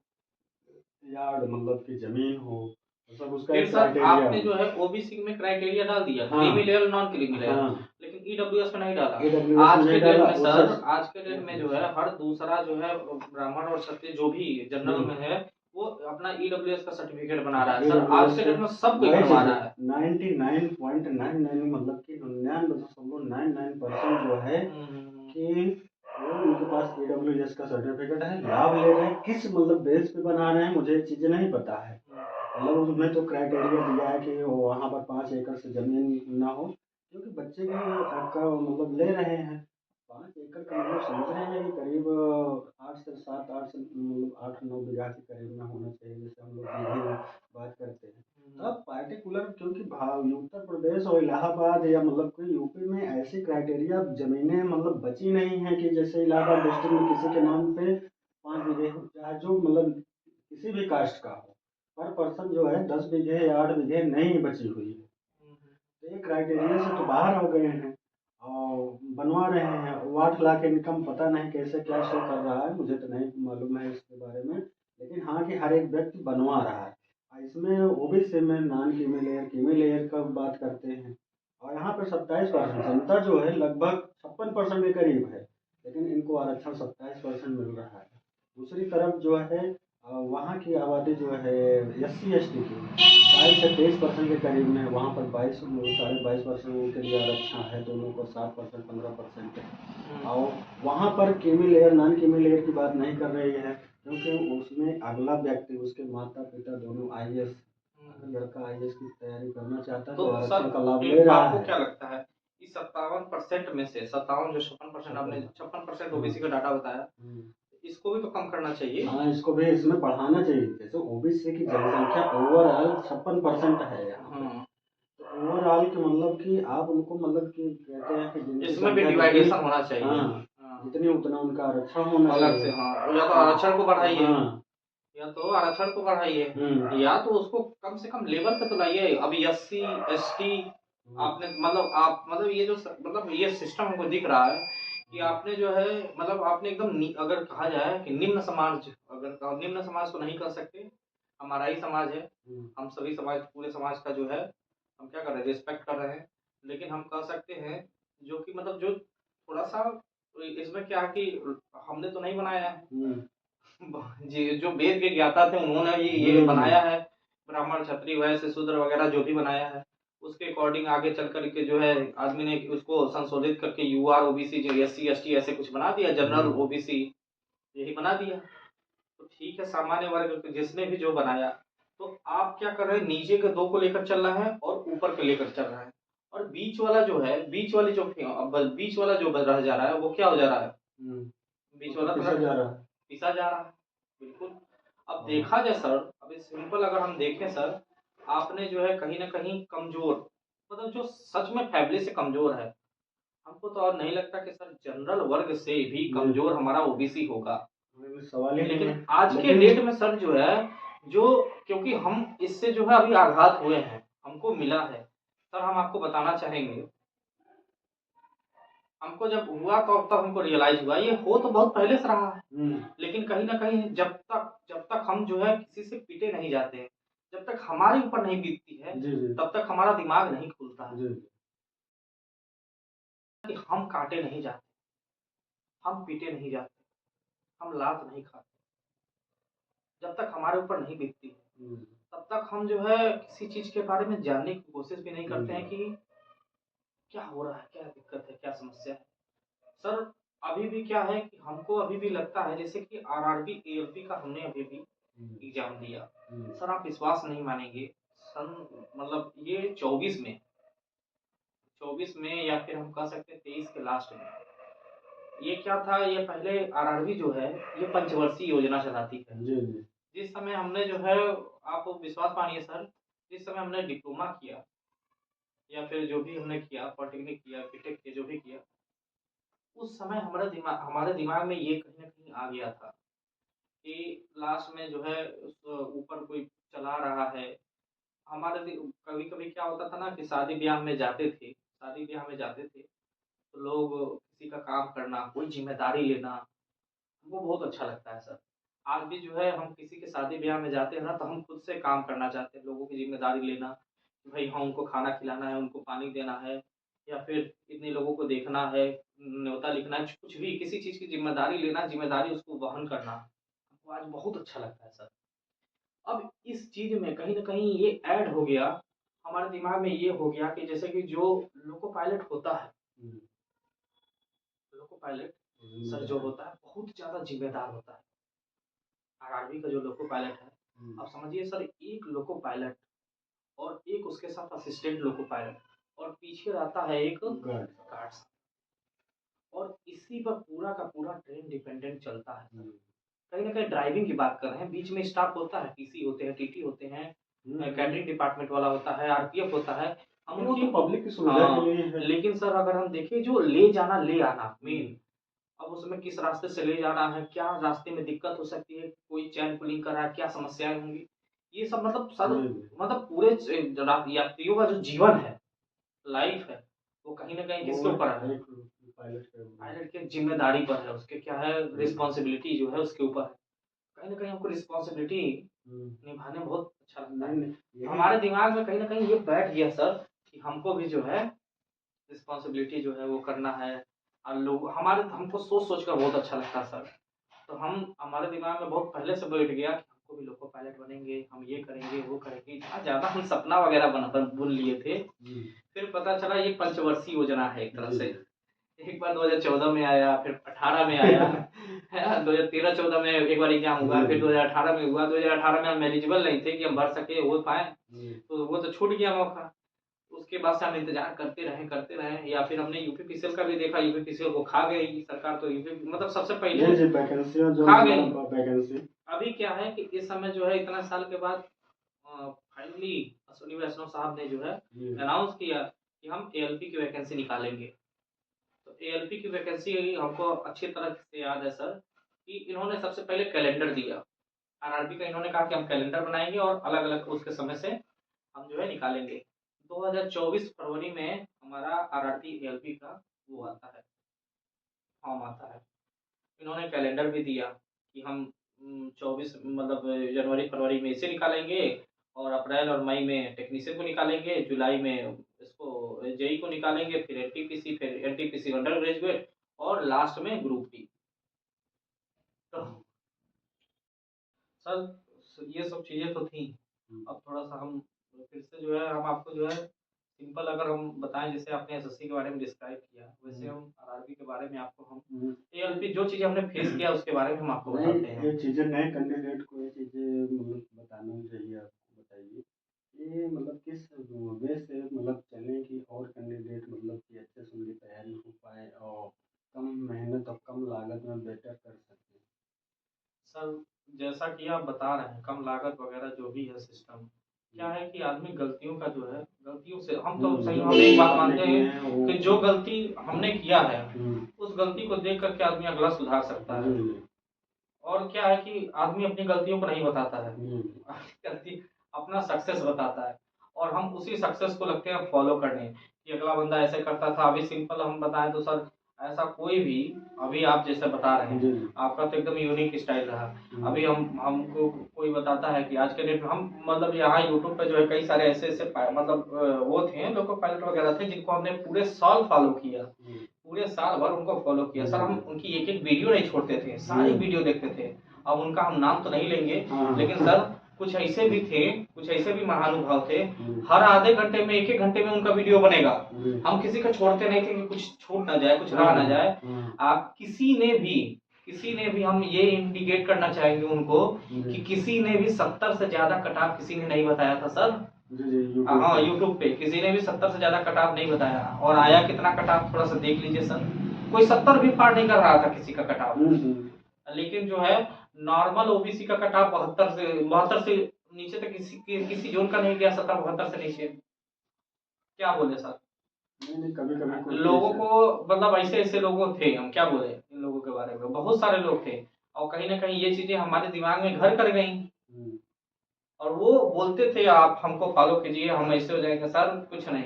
यार्ड मतलब कि जमीन हो, मतलब उसका एक फिर सर क्राइटेरिया आपने जो है ओबीसी में क्राइटेरिया डाल दिया, creamy layer non creamy layer, लेकिन ईडब्ल्यूएस में नहीं डाला। आज के डेट में सर, आज के डेट में जो है हर दूसरा जो है ब्राह्मण और क्षत्रिय जो भी जनरल में है वो अपना ईडब्ल्यूएस का सर्टिफिकेट बना रहा है। सर आज के डेट में सब कोई बनवा रहा है। 99.99 मतलब कि 99.99% जो है कि वो उनके पास ईडब्ल्यूएस का सर्टिफिकेट है, लाभ ले रहे हैं। किस मतलब बेस पे बना रहे हैं मुझे ये चीज़ें नहीं पता है। मतलब उसमें तो क्राइटेरिया दिया है कि वहाँ पर 5 एकड़ से ज़मीन ना हो, क्योंकि बच्चे की का मतलब ले रहे हैं 5 एकड़ का, मतलब समझ रहे हैं कि करीब 8 से 7 8 से मतलब 8-9 बीघा के करीब में होना चाहिए, जैसे हम लोग बीघे में बात करते हैं। तब पार्टिकुलर क्योंकि उत्तर प्रदेश और इलाहाबाद या मतलब कोई यूपी में ऐसी क्राइटेरिया ज़मीनें मतलब बची नहीं है कि जैसे इलाहाबाद डिस्ट्रिक्ट में किसी के नाम पे 5 बीघे चाहे जो मतलब किसी भी कास्ट का हो, पर पर्सन जो है 10 बीघे या 8 बीघे नहीं बची हुई है। तो ये क्राइटेरिया से तो बाहर हो गए हैं और बनवा रहे हैं। वो 8 लाख इनकम पता नहीं कैसे क्या शो कर रहा है, मुझे तो नहीं मालूम है इसके बारे में, लेकिन हाँ कि हर एक व्यक्ति बनवा रहा है। इसमें ओबीसी में नॉन क्रीमी लेयर का बात करते हैं और यहाँ पर 27% जनता जो है लगभग 56% के करीब है, लेकिन इनको आरक्षण 27% मिल रहा है। दूसरी तरफ जो है वहाँ की आबादी जो है SC ST की 22 से 23% के करीब में है, वहाँ पर 22-22.5% उनके लिए आरक्षण है, दोनों को 7% 15% है। और वहाँ पर creamy layer non creamy layer की बात नहीं कर रही है, क्योंकि उसमें अगला व्यक्ति उसके माता पिता दोनों IAS, अगर लड़का IAS की तैयारी करना चाहता है तो आरक्षण का लाभ ले रहा है। आपको क्या लगता है इस 57% में से 57 जो 56% आपने 56% ओबीसी का डाटा बताया, इसको भी तो कम करना चाहिए। हाँ, इसको भी इसमें बढ़ाना चाहिए। जैसे ओबीसी की जनसंख्या ओवरऑल 56% है यहाँ पे। हाँ, तो ओवरऑल के मतलब कि आप उनको मतलब कि कहते हैं कि जिनकी इसमें भी संख्या जितनी, डिवाइडेशन होना चाहिए। हाँ, हाँ, जितनी उतना उनका आरक्षण होना अलग से, चाहिए। हाँ, या तो आरक्षण को बढ़ाइए, हाँ। या तो आरक्षण को बढ़ाइए, या तो उसको कम से कम लेवल पे तो लाइए। अभी एससी एसटी आपने मतलब आप मतलब ये जो मतलब ये सिस्टम हमको दिख रहा है कि आपने जो है मतलब आपने एकदम अगर कहा जाए कि निम्न समाज, अगर निम्न समाज को नहीं कर सकते, हमारा ही समाज है, हम सभी समाज पूरे समाज का जो है हम क्या कर रहे हैं, रिस्पेक्ट कर रहे हैं। लेकिन हम कह सकते हैं जो कि मतलब जो थोड़ा सा इसमें क्या है कि हमने तो नहीं बनाया है जी, जो वेद के ज्ञाता थे उन्होंने ये बनाया है। ब्राह्मण क्षत्रिय वैश्य शूद्र वगैरह जो भी बनाया है उसके अकॉर्डिंग आगे चल करके जो है आदमी ने उसको संशोधित करके यूआर ओबीसी जो एससी एसटी ऐसे कुछ बना दिया, जनरल ओबीसी यही बना दिया। तो ठीक है, सामान्य वर्ग जिसने भी जो बनाया, तो आप क्या कर रहे हैं, नीचे के दो को लेकर चल रहे हैं और ऊपर को लेकर चल रहे हैं, और बीच वाला जो है बीच वाली जो बीच वाला जो रह जा रहा है वो क्या हो जा रहा है, बीच वाला पिसा जा रहा है। पिसा जा रहा है। बिल्कुल। अब देखा जाए सर, अभी सिंपल अगर हम देखें सर, आपने जो है कहीं ना कहीं कमजोर, मतलब जो सच में फैमिली से कमजोर है, हमको तो और नहीं लगता कि सर जनरल वर्ग से भी कमजोर हमारा ओबीसी होगा। सवाल ही नहीं है। लेकिन आज के डेट में सर जो है जो, क्योंकि हम इससे जो है अभी आघात हुए हैं, हमको मिला है सर, हम आपको बताना चाहेंगे। हमको जब हुआ तो अब तक हमको रियलाइज हुआ, ये हो तो बहुत पहले से रहा है, लेकिन कहीं ना कहीं जब तक हम जो है किसी से पिटे नहीं जाते हैं, जब तक हमारे ऊपर नहीं बीतती है, तब तक हमारा दिमाग नहीं खुलता है कि हम काटे नहीं जाते, हम पीटे नहीं जाते, हम लात नहीं खाते। जब तक हमारे ऊपर नहीं बीतती है तब तक हम जो है किसी चीज के बारे में जानने की कोशिश भी नहीं करते हैं कि क्या हो रहा है, क्या दिक्कत है, क्या समस्या है। सर अभी भी क्या है कि हमको अभी भी लगता है जैसे कि आरआरबी एएलपी का हमने अभी भी एग्जाम दिया। सर आप विश्वास नहीं मानेंगे, सन मतलब ये 24 में या फिर हम कह सकते हैं 23 के लास्ट में, ये क्या था, ये पहले आरआरबी जो है ये पंचवर्षीय योजना चलाती है। जिस समय हमने जो है, आप विश्वास मानिए सर, जिस समय हमने डिप्लोमा किया या फिर जो भी हमने किया, पॉलिटेक्निक किया, बीटेक किया, जो भी किया, उस समय हमारे दिमाग में ये कहीं ना कहीं आ गया था कि लास्ट में जो है ऊपर कोई चला रहा है। हमारे कभी कभी क्या होता था ना कि शादी ब्याह में जाते थे तो लोग किसी का काम करना, कोई जिम्मेदारी लेना हमको बहुत अच्छा लगता है सर। आज भी जो है हम किसी के शादी ब्याह में जाते हैं ना तो हम खुद से काम करना चाहते हैं, लोगों की जिम्मेदारी लेना कि भाई हाँ उनको खाना खिलाना है, उनको पानी देना है, या फिर इतने लोगों को देखना है, न्योता लिखना है, कुछ भी किसी चीज़ की जिम्मेदारी लेना, जिम्मेदारी उसको वहन करना हमको आज बहुत अच्छा लगता है सर। अब इस चीज़ में कहीं न कहीं ये ऐड हो गया, हमारे दिमाग में ये हो गया कि जैसे कि जो लोको पायलट होता है, लोको पायलट सर जो होता है बहुत ज़्यादा ज़िम्मेदार होता है। आरआरबी का जो लोको पायलट है, आप समझिए सर, एक लोको पायलट और एक उसके साथ असिस्टेंट लोको पायलट और पीछे रहता है एक गार्ड्स, और इसी पर पूरा का पूरा ट्रेन डिपेंडेंट चलता है सर। कहीं न कहीं ड्राइविंग की बात कर रहे हैं, बीच में स्टाफ होता है, टीसी होते हैं, टीटी होते हैं, कैटरिंग डिपार्टमेंट वाला होता है, आरपीएफ होता है। हम वो उनकी तो पब्लिक की सुविधा के लिए है। लेकिन सर अगर हम देखें जो ले जाना ले आना मेन, अब उसमें किस रास्ते से ले जाना है, क्या रास्ते में दिक्कत हो सकती है, कोई चैन पुलिंग कर रहा है, क्या समस्याएं होंगी, ये सब मतलब सर मतलब पूरे यात्रियों का जो जीवन है, लाइफ है, वो कहीं न कहीं किसके ऊपर है, पायलट की जिम्मेदारी पर है, उसके क्या है रिस्पॉन्सिबिलिटी जो है उसके ऊपर है। कहीं न कहीं हमको रिस्पॉन्सिबिलिटी निभाने में बहुत अच्छा लगता है। हमारे दिमाग में कहीं न कहीं ये बैठ गया सर कि हमको भी जो है रिस्पॉन्सिबिलिटी जो है वो करना है, और लोग हमारे हमको सोच-सोच कर बहुत अच्छा लगता है सर। तो हम हमारे दिमाग में बहुत पहले से बैठ गया कि हमको भी लोको पायलट बनेंगे, हम ये करेंगे, वो करेंगे, इतना ज़्यादा हम सपना वगैरह बुन लिए थे। फिर पता चला ये पंचवर्षीय योजना है एक तरह से। एक बार 2014 में आया, फिर 18 में आया, है ना? 2013-14 में एक बार एग्ज़ाम हुआ, फिर 2018 में हुआ। 2018 में हम एलिजिबल नहीं थे कि हम भर सके, हो पाएँ, तो वो तो छूट गया मौका। उसके उसके बाद से हम इंतजार करते रहे, या फिर हमने यूपीपीसीएल का भी देखा, यूपीपीसीएल को खा गई सरकार, तो यूपी मतलब सबसे पहले जी वैकेंसी जो खा गई। वैकेंसी अभी क्या है कि इस समय जो है इतना साल के बाद फाइनली अश्विनी वैष्णव साहब ने जो है अनाउंस किया कि हम एएलपी की वैकेंसी निकालेंगे। तो एएलपी की वैकेंसी हमको अच्छी तरह से याद है सर कि इन्होंने सबसे पहले कैलेंडर दिया, आरआरबी का इन्होंने कहा कि हम कैलेंडर बनाएंगे और अलग अलग उसके समय से हम जो है निकालेंगे। 2024 फरवरी में हमारा आरआरबी एएलपी का वो आता है, फॉर्म आता है। इन्होंने कैलेंडर भी दिया कि हम 24 मतलब जनवरी फरवरी में इसे निकालेंगे, और अप्रैल और मई में टेक्नीशियन को निकालेंगे, जुलाई में इसको जेई को निकालेंगे, फिर एनटीपीसी, फिर एनटीपीसी अंडर ग्रेजुएट, और लास्ट में ग्रुप डी। तो सर ये सब चीज़ें तो थी। अब थोड़ा सा हम फिर से जो है हम आपको जो है सिंपल अगर हम बताएं, जैसे आपने एसएससी के बारे में डिस्क्राइब किया, वैसे हम आरआरबी के बारे में आपको हम एएलपी जो चीज़ें हमने फेस किया उसके बारे में हम आपको बताते हैं। ये चीज़ें नए कैंडिडेट को ये चीज़ें मतलब बताना चाहिए, आपको बताइए ये मतलब किस वे से मतलब चलें कि और कैंडिडेट मतलब कि अच्छे से उनकी तैयारी हो पाए और कम मेहनत और कम लागत में बेटर कर सकें। सर जैसा कि आप बता रहे हैं कम लागत वगैरह जो भी है सिस्टम, क्या है कि आदमी गलतियों का जो है गलतियों से हम तो सही हम एक बात मानते हैं कि जो गलती हमने किया है उस गलती को देख करके आदमी अगला सुधार सकता है। और क्या है कि आदमी अपनी गलतियों को नहीं बताता है, गलती अपना सक्सेस बताता है, और हम उसी सक्सेस को लगते हैं फॉलो करने कि अगला बंदा ऐसे करता था। अभी सिंपल हम बताएं तो सर ऐसा कोई भी, अभी आप जैसे बता रहे हैं आपका तो एकदम यूनिक स्टाइल रहा। अभी हमको कोई बताता है कि आज के डेट में हम मतलब यहाँ यूट्यूब पे जो है कई सारे ऐसे ऐसे मतलब वो थे लोको पायलट वगैरह थे जिनको हमने पूरे साल फॉलो किया, पूरे साल भर उनको फॉलो किया सर। हम उनकी एक एक वीडियो नहीं छोड़ते थे, सारी वीडियो देखते थे। अब उनका हम नाम तो नहीं लेंगे, लेकिन सर कुछ ऐसे भी थे, कुछ ऐसे भी महानुभाव थे, हर आधे घंटे में एक एक घंटे में उनका वीडियो बनेगा। हम किसी का छोड़ते नहीं थे कि कुछ छूट ना जाए, कुछ रह ना जाए। आप किसी ने भी हम ये इंडिकेट करना चाहेंगे उनको कि किसी ने भी 70 से ज्यादा कटाव किसी ने नहीं बताया था सर। हाँ यूट्यूब पे किसी ने भी 70 से ज्यादा कटाव नहीं बताया, और आया कितना कटाव थोड़ा सा देख लीजिए सर। कोई 70 भी पार नहीं कर रहा था किसी का कटाव, लेकिन जो है नॉर्मल ओबीसी का कटाव 72 से नीचे तक किसी जोन का नहीं गया, 70-72 से नीचे। क्या बोले सर? नहीं कभी लोगों को मतलब ऐसे ऐसे लोगों थे, हम क्या बोले इन लोगों के बारे में, बहुत सारे लोग थे, और कहीं ना कहीं ये चीजें हमारे दिमाग में घर कर गई, और वो बोलते थे आप हमको फॉलो कीजिए हम ऐसे हो जाएंगे। सर कुछ नहीं,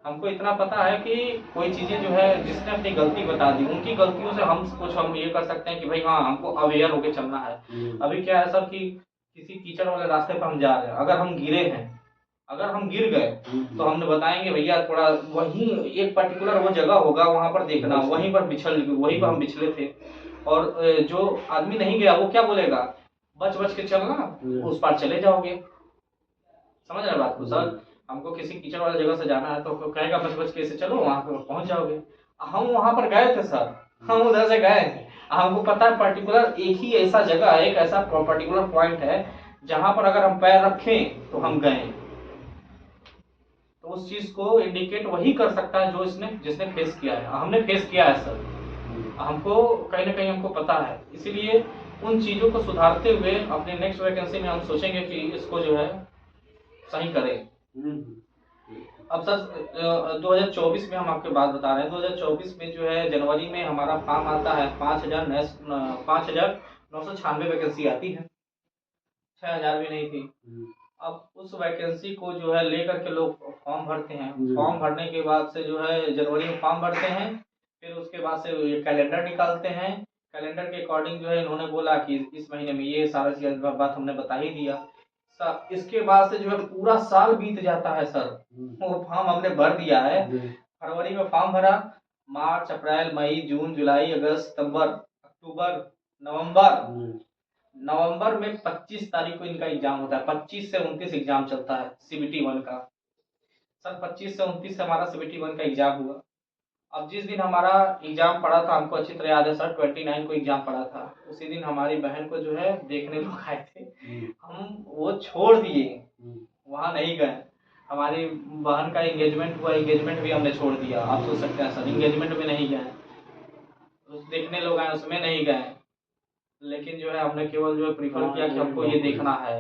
हमको इतना पता है कि कोई चीजें जो है जिसने अपनी गलती बता दी उनकी गलतियों से हम ये कर सकते हैं कि भाई हाँ हमको अवेयर होके चलना है। अभी क्या है सर कि किसी कीचड़ वाले रास्ते पर हम जा रहे हैं, अगर हम गिरे हैं, अगर हम गिर गए तो हमने बताएंगे भैया थोड़ा वहीं एक पर्टिकुलर वो जगह होगा वहां पर देखना, वहीं पर हम बिछले थे। और जो आदमी नहीं गया वो क्या बोलेगा, बच बच के चलना, उस पार चले जाओगे। समझ रहे बात को सर? हमको किसी कीचड़ वाली जगह से जाना है तो कहेगा बच बच के ऐसे चलो, वहां पर पहुंच जाओगे। हम वहां पर गए थे सर, हम उधर से गए थे, हमको पता है पर्टिकुलर एक ही ऐसा जगह है, एक ऐसा पर्टिकुलर पॉइंट है जहां पर अगर हम पैर रखें तो हम गए। तो उस चीज को इंडिकेट वही कर सकता है जो जिसने फेस किया है। हमने फेस किया है सर, हमको कहीं ना कहीं हमको पता है, इसीलिए उन चीजों को सुधारते हुए अपने नेक्स्ट वैकेंसी में हम सोचेंगे कि इसको जो है सही करें। अब सर 2024 में हम आपके बात बता रहे हैं, 2024 में जो है जनवरी में हमारा फॉर्म आता है, 5,996 वैकेंसी आती है, 6,000 भी नहीं थी। अब उस वैकेंसी को जो है लेकर के लोग फॉर्म भरते हैं, फॉर्म भरने के बाद से जो है जनवरी में फॉर्म भरते हैं, फिर उसके बाद से ये कैलेंडर निकालते हैं। कैलेंडर के अकॉर्डिंग जो है इन्होंने बोला कि इस महीने में ये सारा चीज बात हमने बता ही दिया। इसके बाद से जो है पूरा साल बीत जाता है सर, वो फॉर्म हमने भर दिया है, फरवरी में फॉर्म भरा, मार्च अप्रैल मई जून जुलाई अगस्त सितंबर अक्टूबर नवंबर में 25 तारीख को इनका एग्जाम होता है। 25 से 29 एग्जाम चलता है सीबीटी 1 का। सर 25 से 29 से हमारा सीबीटी 1 का एग्जाम हुआ। अब जिस दिन हमारा एग्जाम पड़ा था हमको अच्छी तरह याद है सर, 29 को एग्जाम पड़ा था। उसी दिन हमारी बहन को जो है देखने लोग आए थे, हम वो छोड़ दिए, वहां नहीं गए। हमारी बहन का एंगेजमेंट हुआ, एंगेजमेंट भी हमने छोड़ दिया। आप सोच सकते हैं सर, एंगेजमेंट में नहीं गए, उस देखने लोग आए उसमें नहीं गए, लेकिन जो है हमने केवल जो है प्रीफर किया कि हमको ये देखना है।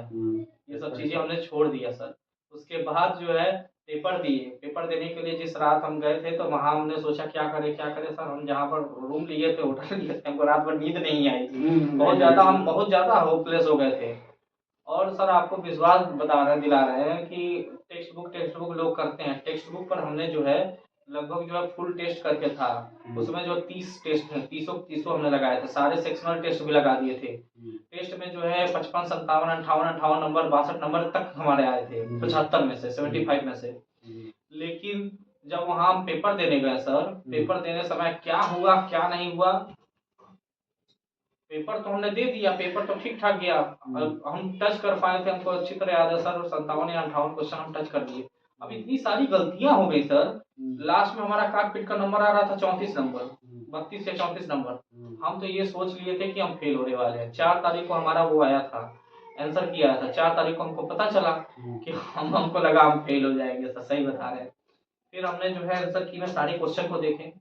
ये सब चीज़ें हमने छोड़ दिया सर। उसके बाद जो है पेपर दिए, पेपर देने के लिए जिस रात हम गए थे तो वहाँ हमने सोचा क्या करें सर। हम जहाँ पर रूम लिए थे, होटल लिए थे, हमको रात भर नींद नहीं आई थी। हम बहुत ज़्यादा होपलेस हो गए थे। और सर आपको विश्वास दिला रहे हैं कि टेक्स्ट बुक लोग करते हैं, टेक्स्ट बुक पर हमने जो है लगभग जो है फुल टेस्ट करके था। उसमें जो 30 टेस्ट है, तीसों हमने लगाए थे, सारे सेक्शनल टेस्ट भी लगा दिए थे। टेस्ट में जो है 55, 57, 58 नंबर, 62 नंबर तक हमारे आए थे 75 में से, 75 में से। लेकिन जब वहां हम पेपर देने गए सर, पेपर देने समय क्या हुआ क्या नहीं हुआ, पेपर तो हमने दे दिया, पेपर तो ठीक ठाक गया। हम टच कर पाए थे, हमको अच्छी तरह याद है सर, 57 या 58 क्वेश्चन हम टच कर दिए। अब इतनी सारी गलतियां हो गई सर, लास्ट में हमारा काट पीट का नंबर आ रहा था 34 नंबर, 32 या 34 नंबर। हम तो ये सोच लिए थे कि हम फेल होने वाले हैं। 4 तारीख को हमारा वो आया था, आंसर किया था। 4 तारीख को हमको पता चला कि हमको लगा हम फेल हो जाएंगे सर, सही बता रहे हैं। फिर हमने जो है आंसर की में सारे क्वेश्चन को देखे,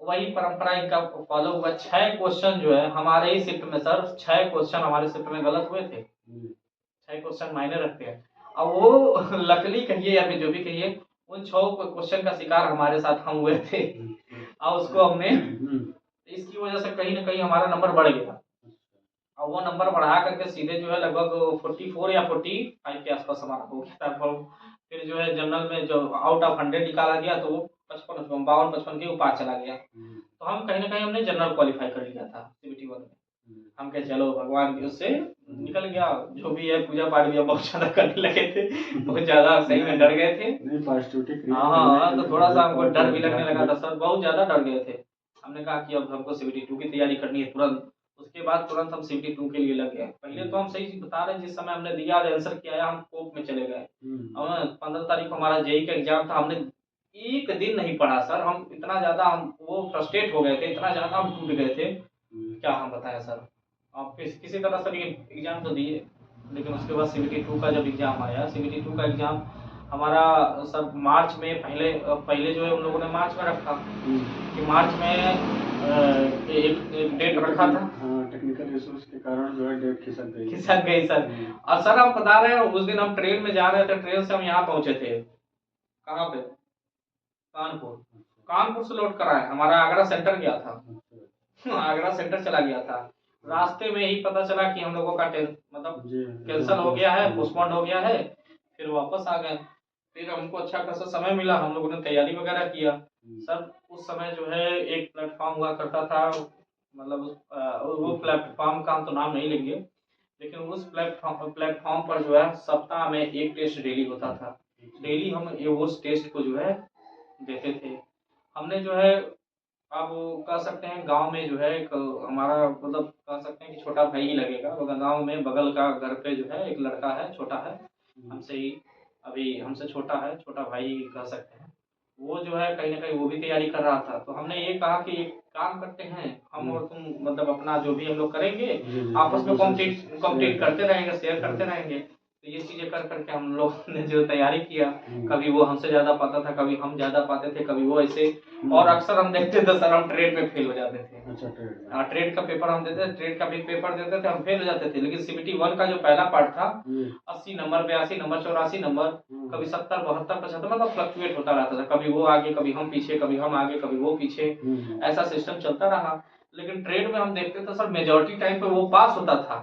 वही परंपरा इनका फॉलो हुआ। 6 क्वेश्चन जो है हमारे ही शिफ्ट में सर, 6 क्वेश्चन हमारे शिफ्ट में गलत हुए थे। 6 क्वेश्चन मायने रखते हैं। अब वो लकली कहिए या फिर जो भी कहिए, उन 6 क्वेश्चन का शिकार हमारे साथ हम हुए थे। और उसको हमने, इसकी वजह से कहीं ना कहीं हमारा नंबर बढ़ गया। और वो नंबर बढ़ा करके सीधे जो है लगभग 44 या 45 के आसपास हमारा हो गया था। फिर जो है जनरल में जो आउट ऑफ 100 निकाला गया तो वो 55, 52, 55 के ऊपर चला गया। तो हम कहीं ना कहीं हमने जनरल क्वालिफाई कर लिया था सीबीटी 1 में। हम कहे चलो भगवान की उससे निकल गया, जो भी है पूजा पाठ भी हम बहुत ज्यादा करने लगे थे, बहुत ज्यादा सही में डर गए थे। हाँ, तो थोड़ा सा हमको डर भी लगने लगा था सर, बहुत ज्यादा डर गए थे। हमने कहा कि अब हमको सीबीटी 2 की तैयारी करनी है तुरंत। उसके बाद तुरंत हम सीबीटी 2 के लिए लग गए। पहले तो हम सही चीज बता रहे हैं, जिस समय हमने दिया आंसर किया हम कोप में चले गए। 15 तारीख को हमारा जेई का एग्जाम था, हमने एक दिन नहीं पढ़ा सर। हम इतना ज्यादा हम वो फ्रस्ट्रेट हो गए थे, इतना ज्यादा हम टूट गए थे, क्या हम बताएं सर। आप किसी तरह सर ये एग्जाम तो दिए, लेकिन उसके बाद सीबीटी 2 का जब एग्जाम आया, सीबीटी 2 का एग्जाम हमारा सर मार्च में, पहले जो है उन लोगों ने मार्च में रखा कि मार्च में एक डेट रखा था। टेक्निकल इश्यूज के कारण जो है डेट खिसक गई सर। और सर आप बता रहे हैं, उस दिन हम ट्रेन में जा रहे थे, ट्रेन से हम यहाँ पहुंचे थे, कहाँ पे, कानपुर। कानपुर से लौट कर आए, हमारा आगरा सेंटर गया था। आगरा सेंटर चला गया था। रास्ते में ही पता चला कि हम लोगों का मतलब कैंसिल हो गया है, पोस्टपोन्ड हो गया है। फिर वापस आ गए। फिर हमको अच्छा खासा समय मिला, हम लोगों ने तैयारी वगैरह किया। सर उस समय जो है एक प्लेटफॉर्म हुआ करता था, मतलब वो प्लेटफॉर्म का हम तो नाम नहीं लेंगे, लेकिन उस प्लेटफॉर्म पर जो है सप्ताह में एक टेस्ट डेली होता था। डेली हम ये उस टेस्ट को जो है देते थे। हमने जो है, आप कह सकते हैं गांव में जो है एक हमारा, मतलब कह सकते हैं कि छोटा भाई ही लगेगा। गांव में बगल का घर पे जो है एक लड़का है, छोटा है, हमसे ही अभी हमसे छोटा है, छोटा भाई कह सकते हैं। वो जो है कहीं ना कहीं वो भी तैयारी कर रहा था। तो हमने ये कहा कि एक काम करते हैं, हम और तुम मतलब अपना जो भी हम लोग करेंगे आपस में कॉम्पिटिट करते रहेंगे, शेयर करते रहेंगे। तो ये चीजें कर करके हम लोग ने जो तैयारी किया, कभी वो हमसे ज्यादा पाता था, कभी हम ज्यादा पाते थे, कभी वो ऐसे। और अक्सर हम देखते थे सर, हम ट्रेड में फेल हो जाते थे। अच्छा, ट्रेड का पेपर हम देते थे, ट्रेड का भी पेपर देते थे, हम फेल हो जाते थे। लेकिन सीबीटी 1 का जो पहला पार्ट था, 80 नंबर, 82 नंबर, 84 नंबर, कभी 70, 72, 75, मतलब फ्लक्चुएट होता रहता था। कभी वो आगे, कभी हम पीछे, कभी हम आगे, कभी वो पीछे, ऐसा सिस्टम चलता रहा। लेकिन ट्रेड में हम देखते थे सर, मेजोरिटी टाइम पे वो पास होता था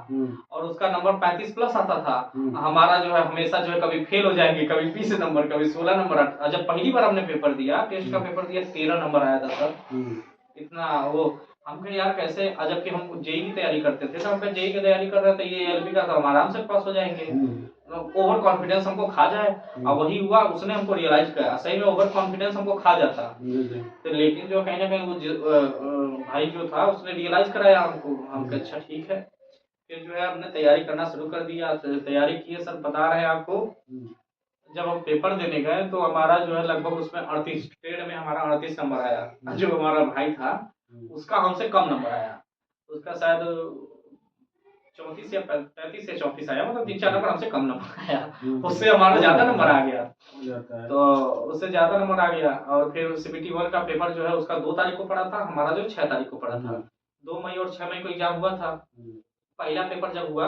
और उसका नंबर 35 प्लस आता था। हमारा जो है हमेशा जो है कभी फेल हो जाएंगे, कभी 20 नंबर, कभी 16 नंबर। जब पहली बार हमने पेपर दिया, टेस्ट का पेपर दिया, 13 नंबर आया था सर। इतना वो हम कहे यार कैसे, जबकि हम जेई की तैयारी करते थे, तो हम कहे जेई की तैयारी कर रहे थे, ये एलपी का तो हम आराम से पास हो जाएंगे। ओवर कॉन्फिडेंस हमको खा जाए, और वही हुआ। उसने हमको रियलाइज किया, सही में ओवर कॉन्फिडेंस हमको खा जाता। तो लेकिन जो कहीं ना कहीं वो भाई जो था उसने रियलाइज कराया हमको। हम कहे अच्छा ठीक है। फिर जो है हमने तैयारी करना शुरू कर दिया, तैयारी किए सर, बता रहे हैं आपको। जब हम पेपर देने गए तो हमारा जो है लगभग उसमें 38, ट्रेड में हमारा 38 नंबर आया। जो हमारा भाई था उसका हमसे कम नंबर आया, उसका शायद 34 या 35 या 34 आया, मतलब 3-4 नंबर हमसे कम नंबर आया। उससे हमारा ज़्यादा नंबर आ गया। हो जाता है। तो उससे ज़्यादा नंबर आ गया और फिर सीबीटी 1 का पेपर जो है उसका 2 तारीख को पड़ा था, हमारा जो 6 तारीख को पड़ा था। 2 मई और 6 मई को एग्ज़ाम हुआ था। पहला पेपर जब हुआ,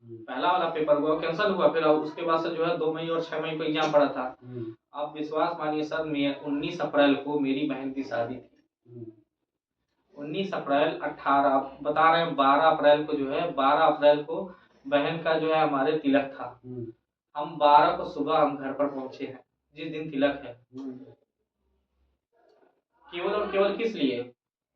पहला वाला पेपर हुआ कैंसिल हुआ, फिर उसके बाद से जो है 2 मई और 6 मई को एग्ज़ाम पड़ा था। आप विश्वास मानिए सर, 19 अप्रैल को मेरी बहन की शादी थी। 19 अप्रैल 18 बता रहे हैं, 12 अप्रैल को जो है 12 अप्रैल को बहन का जो है हमारे तिलक था। हम 12 को सुबह हम घर पर पहुंचे हैं, जिस दिन तिलक है। केवल और केवल किस लिए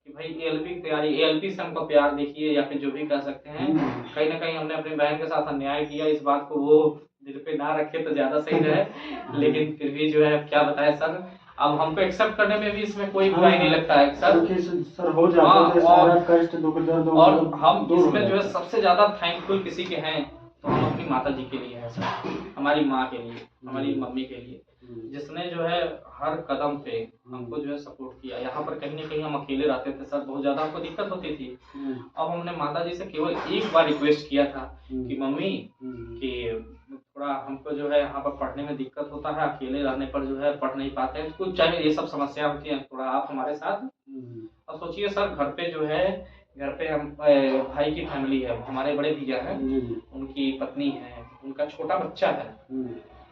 कि भाई एएलपी की तैयारी, एएलपी से हमको प्यार देखिए या फिर जो भी कह सकते हैं, कहीं ना कहीं हमने अपनी बहन के साथ अन्याय किया। इस बात को वो दिल पे ना रखे तो ज्यादा सही रहे। लेकिन फिर भी जो है क्या बताएं सर, अब हमको एक्सेप्ट करने में भी इसमें कोई बुराई नहीं लगता है सर। सर हो जाता है सारा कष्ट दुख दर्द और हम इसमें जो है सबसे ज्यादा थैंकफुल किसी के हैं तो हम अपनी माता जी के लिए हैं सर, हमारी माँ के लिए, हमारी मम्मी के लिए, जिसने जो है हर कदम पे हमको जो है सपोर्ट किया। यहाँ पर कहीं ना कहीं हम अकेले रहते थे सर, बहुत ज्यादा हमको दिक्कत होती थी। अब हमने माता जी से केवल एक बार रिक्वेस्ट किया था कि मम्मी कि थोड़ा हमको जो है यहाँ पर पढ़ने में दिक्कत होता है, अकेले रहने पर जो है पढ़ नहीं पाते हैं, कुछ चाहे ये सब समस्या होती है, थोड़ा आप हमारे साथ। अब सोचिए सर, घर पे जो है, घर पे हम भाई की फैमिली है, हमारे बड़े भैया हैं, उनकी पत्नी है, उनका छोटा बच्चा है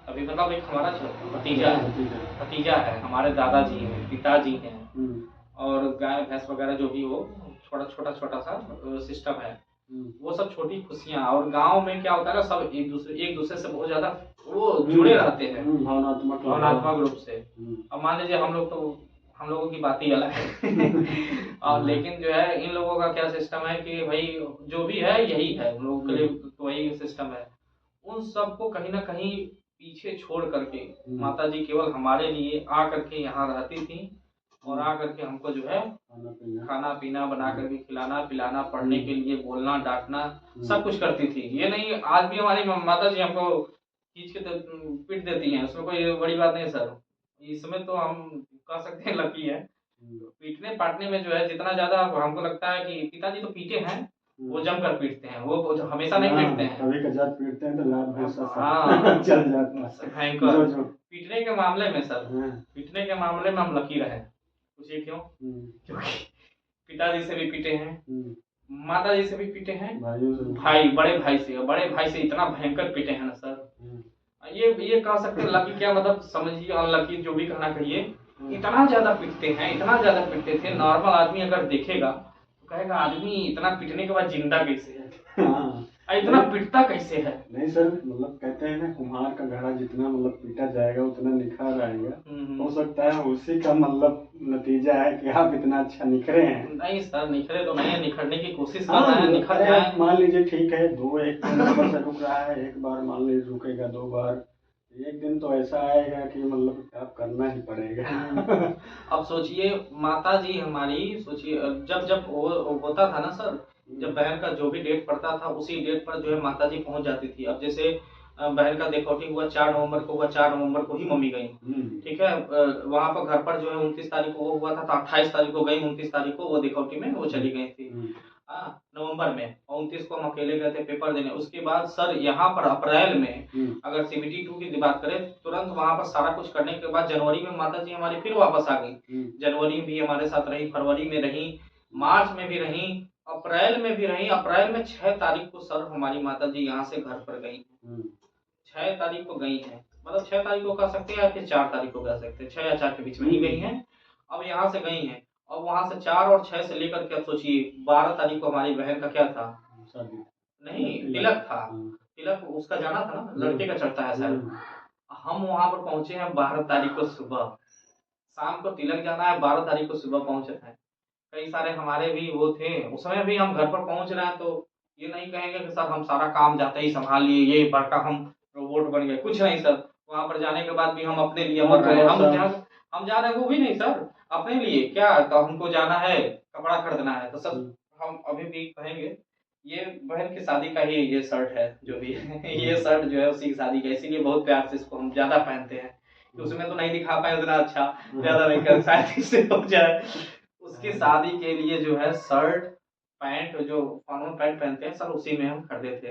अभी, मतलब एक हमारा भतीजा है, हमारे दादाजी हैं, पिताजी हैं, और गाय भैंस वगैरह जो भी हो, छोटा सा सिस्टम है। वो सब छोटी खुशियाँ, और गांव में क्या होता है ना, सब एक दूसरे से बहुत ज्यादा वो जुड़े रहते हैं भावनात्मक रूप से। अब मान लीजिए हम लोगों की बात ही अलग है। और लेकिन जो है इन लोगों का क्या सिस्टम है कि भाई जो भी है यही है, उन लोगों के लिए तो वही सिस्टम है। उन सबको कहीं ना कहीं पीछे छोड़ करके माता जी केवल हमारे लिए आ करके यहाँ रहती थी, और आ करके हमको जो है खाना पीना बना करके खिलाना पिलाना, पढ़ने के लिए बोलना डांटना, सब कुछ करती थी। ये नहीं, आज भी हमारी माता जी हमको खींच के पीट देती हैं, उसमें कोई बड़ी बात नहीं सर। इसमें तो हम कह सकते हैं लकी है। पीटने पाटने में जो है जितना ज्यादा हमको लगता है कि पिताजी तो पीटे हैं, वो जमकर पीटते हैं, वो हमेशा नहीं पीटते हैं, कभी कभार पीटते हैं तो लात भैंसा हाँ चल जाता है भयंकर। पीटने के मामले में सर, पीटने के मामले में हम लकी रहे। पूछिए क्यों? क्योंकि पिताजी से भी पीटे हैं, माता जी से भी पीटे हैं, भाई बड़े भाई से इतना भयंकर पीटे हैं ना सर। ये कह सकते हैं लकी, क्या मतलब समझिए अनलकी, जो भी कहना चाहिए। इतना ज्यादा पीटते हैं, इतना ज्यादा पीटते थे, नॉर्मल आदमी अगर देखेगा तो कहेगा आदमी इतना पीटने के बाद जिंदा कैसे है, इतना पिटता कैसे है। नहीं सर, मतलब कहते हैं ना, कुम्हार का घड़ा जितना मतलब पीटा जाएगा उतना निखार आएगा। हो सकता है उसी का मतलब नतीजा है कि आप इतना अच्छा निखरे हैं। नहीं सर, निखरे तो नहीं है, निखरने की कोशिश कर रहे हैं, निखर जाए। मान लीजिए ठीक है, एक नंबर से रुक रहा है, एक बार मान लीजिए रुकेगा, 2 बार, एक दिन तो ऐसा आएगा कि मतलब आप करना ही पड़ेगा। अब सोचिए माता जी हमारी, सोचिए जब वो होता था ना सर, जब बहन का जो भी डेट पड़ता था उसी डेट पर जो है माता जी पहुंच जाती थी। अब जैसे बहन का देखौटी हुआ 4 नवंबर को हुआ, 4 नवंबर को ही मम्मी गई, ठीक है। वहां पर घर पर जो है 29 तारीख को वो हुआ था, तो 28 तारीख को गई, 29 तारीख को वो देखौटी में वो चली गई थी नवंबर में, और 29 को हम अकेले गए थे पेपर देने। उसके बाद सर यहाँ पर अप्रैल में अगर सीबीटी 2 की बात करें, तुरंत वहां पर सारा कुछ करने के बाद जनवरी में माता जी हमारी फिर वापस आ गई। जनवरी में भी हमारे साथ रही, फरवरी में रही, मार्च में भी रही, अप्रैल में भी रही। अप्रैल में 6 तारीख को सर हमारी माता जी यहाँ से घर पर गई, 6 तारीख को गई है, मतलब 6 तारीख को कह सकते हैं या फिर 4 तारीख को कह सकते हैं, 6 या 4 के बीच में ही गई है। अब यहाँ से गई है, अब वहां से 4 और 6 से लेकर के अब सोचिए 12 तारीख को हमारी बहन का क्या था, नहीं तिलक था, तिलक उसका जाना था ना, लड़के का चढ़ता है सर। हम वहां पर पहुंचे हैं 12 तारीख को सुबह, शाम को तिलक जाना है, 12 तारीख को सुबह पहुंचे हैं। कई सारे हमारे भी वो थे, उस समय भी हम घर पर पहुंच रहे हैं, तो ये नहीं कहेंगे कि सर हम सारा काम जाते ही संभाल लिए, ये बड़का हम रोबोट बन गए, कुछ नहीं सर। वहां पर जाने के बाद भी हम अपने लिए मर रहे हैं, हम जा रहे हैं वो भी नहीं सर, अपने लिए क्या, तो हमको जाना है कपड़ा खरीदना है, तो सर हम अभी भी कहेंगे ये बहन की शादी का ही ये शर्ट है जो भी है। ये शर्ट जो है उसी की शादी का, इसीलिए बहुत प्यार से इसको हम ज्यादा पहनते हैं। तो उसमें तो नहीं दिखा पाए उतना अच्छा, ज्यादा नहीं कर शायद इससे हो जाए। उसकी शादी के लिए जो है शर्ट पैंट जो फॉर्मल पैंट पहनते हैं सर, उसी में हम खरीदे थे।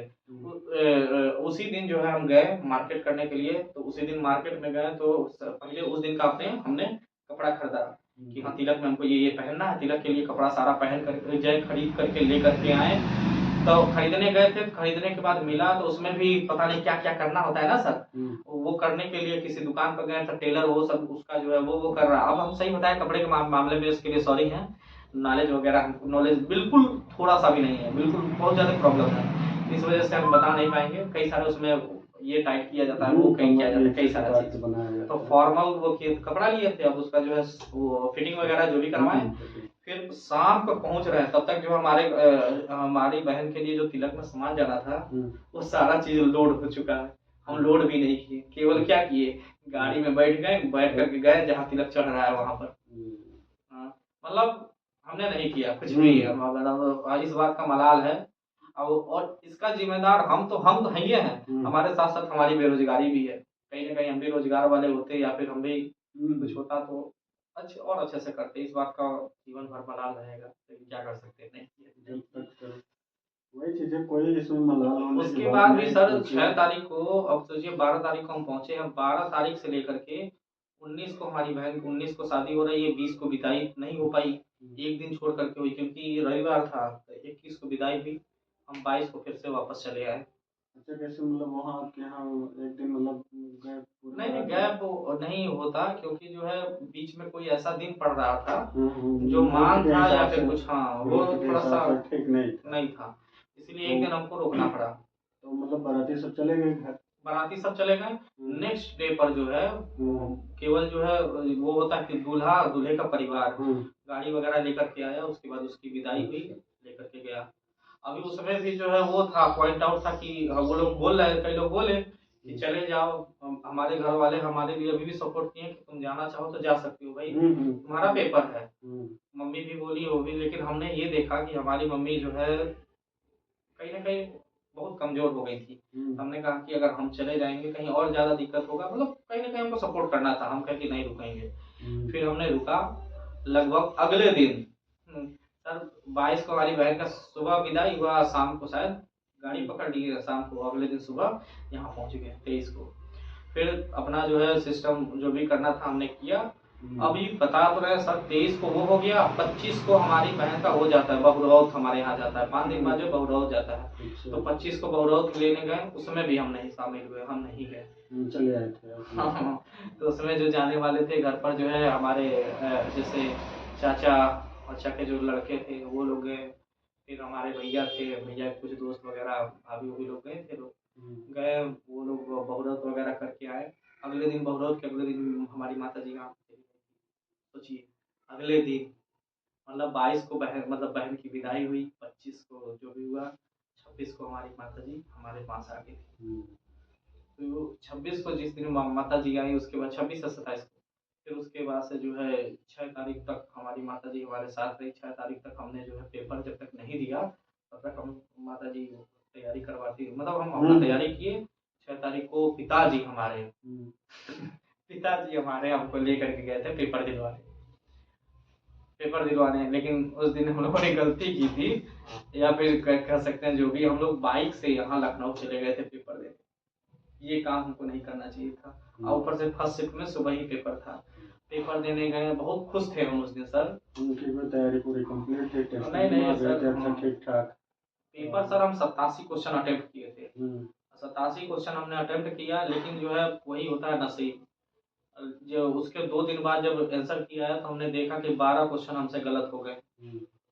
उसी दिन जो है हम गए मार्केट करने के लिए, तो उसी दिन मार्केट में गए तो पहले उस दिन का अपने हमने कपड़ा खरीदा कि हाँ तिलक में हमको ये पहनना है, तिलक के लिए कपड़ा सारा पहन कर जाए, खरीद करके ले करके आए। तो खरीदने गए थे, खरीदने के बाद मिला तो उसमें भी पता नहीं क्या क्या करना होता है ना सर, वो करने के लिए किसी दुकान पर गए तो टेलर वो सब उसका जो है वो कर रहा। अब हम सही बताएं कपड़े के मामले में, इसके लिए सॉरी है, नॉलेज वगैरह नॉलेज बिल्कुल थोड़ा सा भी नहीं है, बिल्कुल बहुत ज़्यादा प्रॉब्लम है, इस वजह से हम बता नहीं पाएंगे। कई सारे उसमें ये टाइट किया जाता है, वो कहीं किया जाता है, कई सारा चीज़। तो फॉर्मल वो कपड़ा लिए थे, अब उसका जो है वो फिटिंग वगैरह जो भी करवाए। फिर शाम को पहुंच रहे हैं, तब तक जो हमारी बहन के लिए जो तिलक में सामान जाना था वो सारा चीज लोड हो चुका है। हम लोड भी नहीं किए, केवल क्या किए, गाड़ी में बैठ गए, बैठ करके गए जहाँ तिलक चढ़ रहा है वहां पर। हाँ, मतलब हमने नहीं किया कुछ भी, मतलब इस बात का मलाल है। और इसका जिम्मेदार हम तो हैं ही हैं, हमारे साथ साथ हमारी बेरोजगारी भी है, कहीं ना कहीं हम भी रोजगार वाले होते या फिर हम भी कुछ होता तो अच्छे और अच्छे से करते, इस बात का जीवन भर मलाल रहेगा, लेकिन क्या कर सकते हैं, नहीं किया। वही चीजें कोई इसमें मलाल होने की उसके बात बाद भी नहीं, सर क्योंकि 6 तारीख को, अब सोचिए 12 तारीख को हम पहुंचे हैं, 12 तारीख से लेकर के 19 को हमारी बहन 19 को शादी हो रही है, 20 को विदाई नहीं हो पाई, एक दिन छोड़ करके हुई क्योंकि रविवार था, तो 21 को विदाई हुई, हम 22 को फिर से वापस चले आए। अच्छा, कैसे मतलब वहाँ आपके यहाँ एक दिन मतलब गैप नहीं नहीं गैप नहीं होता, क्योंकि जो है बीच में कोई ऐसा दिन पड़ रहा था जो मान था या फिर कुछ, हाँ वो थोड़ा सा ठीक नहीं था, इसलिए एक दिन हमको रोकना पड़ा। तो मतलब बाराती सब चले गए घर, बाराती सब चले गए, नेक्स्ट डे पर जो है केवल जो है वो होता है कि दूल्हा दूल्हे का परिवार गाड़ी वगैरह लेकर के आया, उसके बाद उसकी विदाई हुई, लेकर के गया। अभी उसमें भी जो है वो था, पॉइंट आउट था कि वो लोग बोल रहे, कई लोग बोले कि चले जाओ, हमारे घर वाले हमारे लिए अभी भी सपोर्ट किए कि तुम जाना चाहो तो जा सकते हो भाई, तुम्हारा पेपर है। मम्मी भी बोली वो भी, लेकिन हमने ये देखा कि हमारी मम्मी जो है कहीं ना कहीं बहुत कमजोर हो गई थी। हमने कहा कि अगर हम चले जाएंगे कहीं और ज्यादा दिक्कत होगा, मतलब कहीं ना कहीं हमको सपोर्ट करना था, हम कहे कि नहीं रुकेंगे। फिर हमने रुका, लगभग अगले दिन सर 22 को हमारी बहन का सुबह विदाई हुआ, शाम को शायद गाड़ी पकड़ लिए, शाम को अगले दिन सुबह यहाँ पहुंच गए 23 को। फिर अपना जो है सिस्टम जो भी करना था हमने किया। अभी बता तो रहे सर 23 को वो हो गया, 25 को हमारी बहन का हो जाता है बहुरौत, हमारे यहाँ जाता है 5 दिन बाद जो बहुरौत जाता है, तो 25 को बहुरौत लेने गए, उसमें भी हम नहीं शामिल हुए, हम नहीं गए, चले आए थे। हाँ, तो उसमें जो जाने वाले थे घर पर जो है हमारे जैसे चाचा के जो लड़के थे वो लोग गए, फिर हमारे भैया थे, भैया के कुछ दोस्त वगैरह भाभी भी लोग गए थे, लोग गए, वो लोग बहुरौत वगैरह करके आए। अगले दिन बहुरौत के अगले दिन हमारी माता जी यहाँ सोचिए, अगले दिन मतलब 22 को बहन की विदाई हुई, 25 को जो भी हुआ, 26 को हमारी माता जी हमारे पास आ गई थी। तो 26 को जिस दिन माता जी आई, उसके बाद 26 से 27 को, फिर उसके बाद से जो है 6 तारीख तक हमारी माता जी हमारे साथ रही। 6 तारीख तक हमने जो है पेपर जब तक नहीं दिया तब तक हम माता जी तैयारी करवाती, मतलब हम अपना तैयारी किए। 6 तारीख को पिताजी हमारे हमको लेकर के गए थे पेपर दिलवाने, लेकिन उस दिन हम लोगों ने गलती की थी, या फिर कह सकते हैं जो भी, हम लोग बाइक से यहाँ लखनऊ चले गए थे पेपर देने, ये काम हमको नहीं करना चाहिए था। और ऊपर से फर्स्ट शिफ्ट में सुबह ही पेपर था, पेपर देने गए, बहुत खुश थे हम उस दिन सर, उनकी तैयारी पूरी कंप्लीट थी, टेस्ट नहीं सर, ठीक ठाक पेपर सर हम 87 क्वेश्चन अटेम्प्ट किए थे, 87 क्वेश्चन हमने अटेम्प्ट किया, लेकिन जो है वही होता है नसीब। जो उसके 2 दिन बाद जब आंसर किया है तो हमने देखा कि 12 क्वेश्चन हमसे गलत हो गए,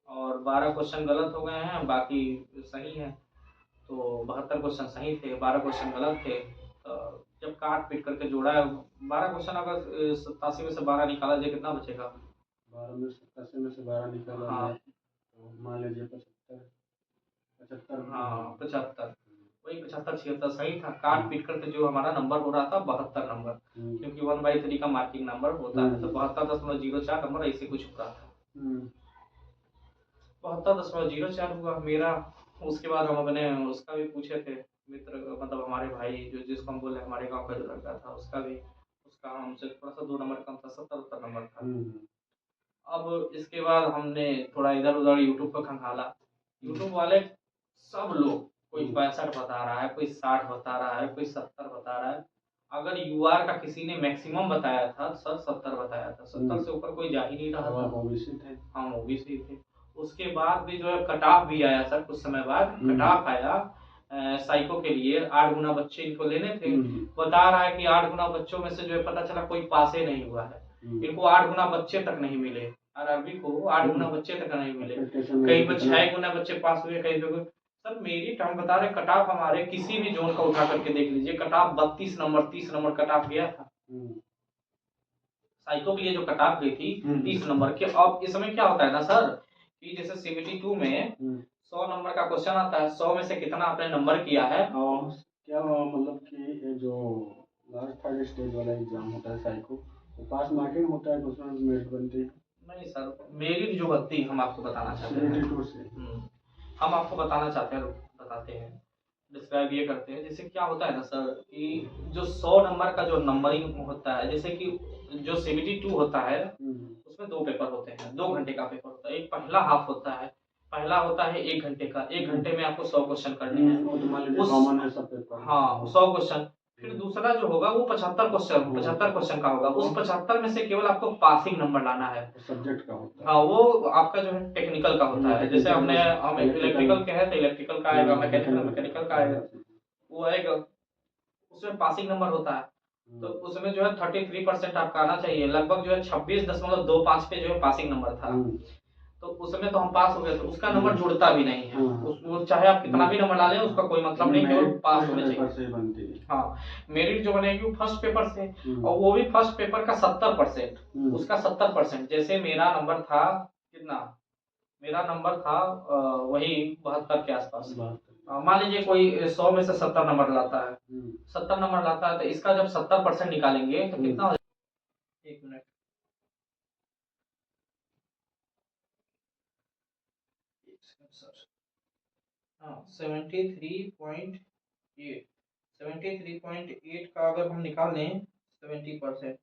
और 12 क्वेश्चन गलत हो गए हैं, बाकी सही है, तो 72 क्वेश्चन सही थे, 12 क्वेश्चन गलत थे। तो जब काट पीट करके जोड़ा है 12 क्वेश्चन, अगर 87 में से 12 निकाला जाए कितना बचेगा? 12 में 87 में से 12 निकाला हाँ, तो मान लीजिए 75, हाँ 75, वही 75 76 सही था, काट पीट करके जो हमारा नंबर हो रहा था 72 नंबर, क्योंकि 1/3 का मार्किंग नंबर होता है, तो 72.04 नंबर ऐसे कुछ हो रहा था, 72.04 हुआ मेरा। उसके बाद हम अपने उसका भी पूछे थे मित्र, मतलब हमारे भाई जो जिसको हम बोले हमारे गांव का जो लड़का था, उसका हमसे थोड़ा सा 2 नंबर कम था, 70 नंबर था। अब इसके बाद हमने थोड़ा इधर उधर यूट्यूब पर खंगाला, यूट्यूब वाले सब लोग, कोई 65 बता रहा है, कोई 60 बता रहा है, कोई 70 बता रहा है। अगर यूआर का किसी ने मैक्सिमम बताया था सर, 70 बताया था, 70 से ऊपर कोई जा ही नहीं रहा था। ओबीसी थे। हम ओबीसी थे। उसके बाद भी जो है कट ऑफ भी आया सर, कुछ समय बाद कट ऑफ आया साइको के लिए। 8 गुना बच्चे इनको लेने थे। बता रहा है कि 8 गुना बच्चों में से जो है पता चला कोई पास ही नहीं हुआ है। इनको 8 गुना बच्चे तक नहीं मिले, आरआरबी को 8 गुना बच्चे तक नहीं मिले। कहीं पर 6 गुना बच्चे पास हुए, कहीं पे सर मेरी हम बता रहे कट ऑफ हमारे किसी भी जोन का उठा करके देख लीजिए, cut off 32 number 30 number cut off गया था। साइको के लिए जो कट ऑफ गई थी 30 नंबर की। अब इसमें क्या होता है ना सर कि जैसे सीबीटी 2 में 100 नंबर का क्वेश्चन आता है, 100 में से कितना आपने नंबर किया है। क्या मतलब कि ये जो लास्ट थर्ड स्टेज वाला एग्जाम होता है साइको, तो पास मार्किंग होता है, उसमें मेरिट बनती है? नहीं सर, मेरिट जो बनती है हम आपको बताना चाहते हैं, हम आपको बताना चाहते हैं, बताते हैं, डिस्क्राइब ये करते हैं। जैसे क्या होता है ना सर कि जो 100 नंबर का जो नंबरिंग होता है, जैसे कि जो सीबीटी 2 होता है उसमें 2 पेपर होते हैं, 2 घंटे का पेपर होता है। एक पहला हाफ होता है, पहला होता है 1 घंटे का, 1 घंटे में आपको 100 क्वेश्चन करने हैं उस, हाँ 100 क्वेश्चन। फिर दूसरा जो होगा वो 75 क्वेश्चन का होगा। उस 75 में से केवल आपको पासिंग नंबर लाना है, सब्जेक्ट का होता है। हाँ वो आपका जो है हम जैसे हम इलेक्ट्रिकल के है तो इलेक्ट्रिकल का आएगा, मैकेनिकल का आएगा, वो आएगा, उसमें पासिंग नंबर होता है। तो उसमें जो है 33% आपका आना चाहिए, लगभग जो है 26.25 पे जो है पासिंग नंबर था। तो उसमें तो हम पास हो गए, तो उसका नंबर जुड़ता भी नहीं है। वो चाहे आप कितना भी नंबर डालें उसका कोई मतलब नहीं, केवल पास होने चाहिए। हाँ, मेरिट जो बनेगी वो फर्स्ट पेपर से, और वो भी फर्स्ट पेपर का 70%, उसका 70%। जैसे मेरा नंबर था कितना, मेरा नंबर था वही 72 के आसपास। मान लीजिए कोई 100 में से 70 नंबर लाता है, 70 नंबर लाता है, तो इसका जब 70% निकालेंगे तो कितना हो जाएगा, 1 मिनट, हाँ 73.8 का अगर हम निकाल लें 70%,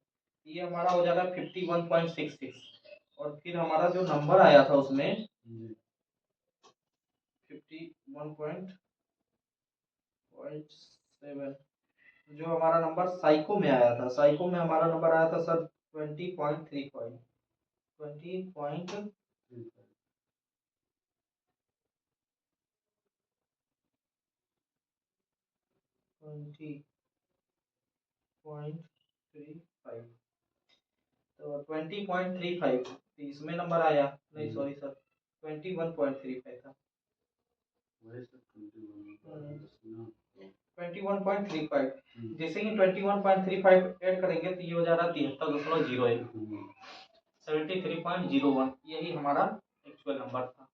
ये हमारा हो जाएगा 51.66। और फिर हमारा जो नंबर आया था उसमें 51.7, जो हमारा नंबर साइको में आया था, साइको में हमारा नंबर आया था सर 20.35, 20.35। तो 20.35 इसमें नंबर आया, नहीं सॉरी सर 21.35 था, 21.35। जैसे ही 21.35 ऐड करेंगे तो ये हो जा रहा है 73.01, 73.01, यही हमारा एक्चुअल नंबर था।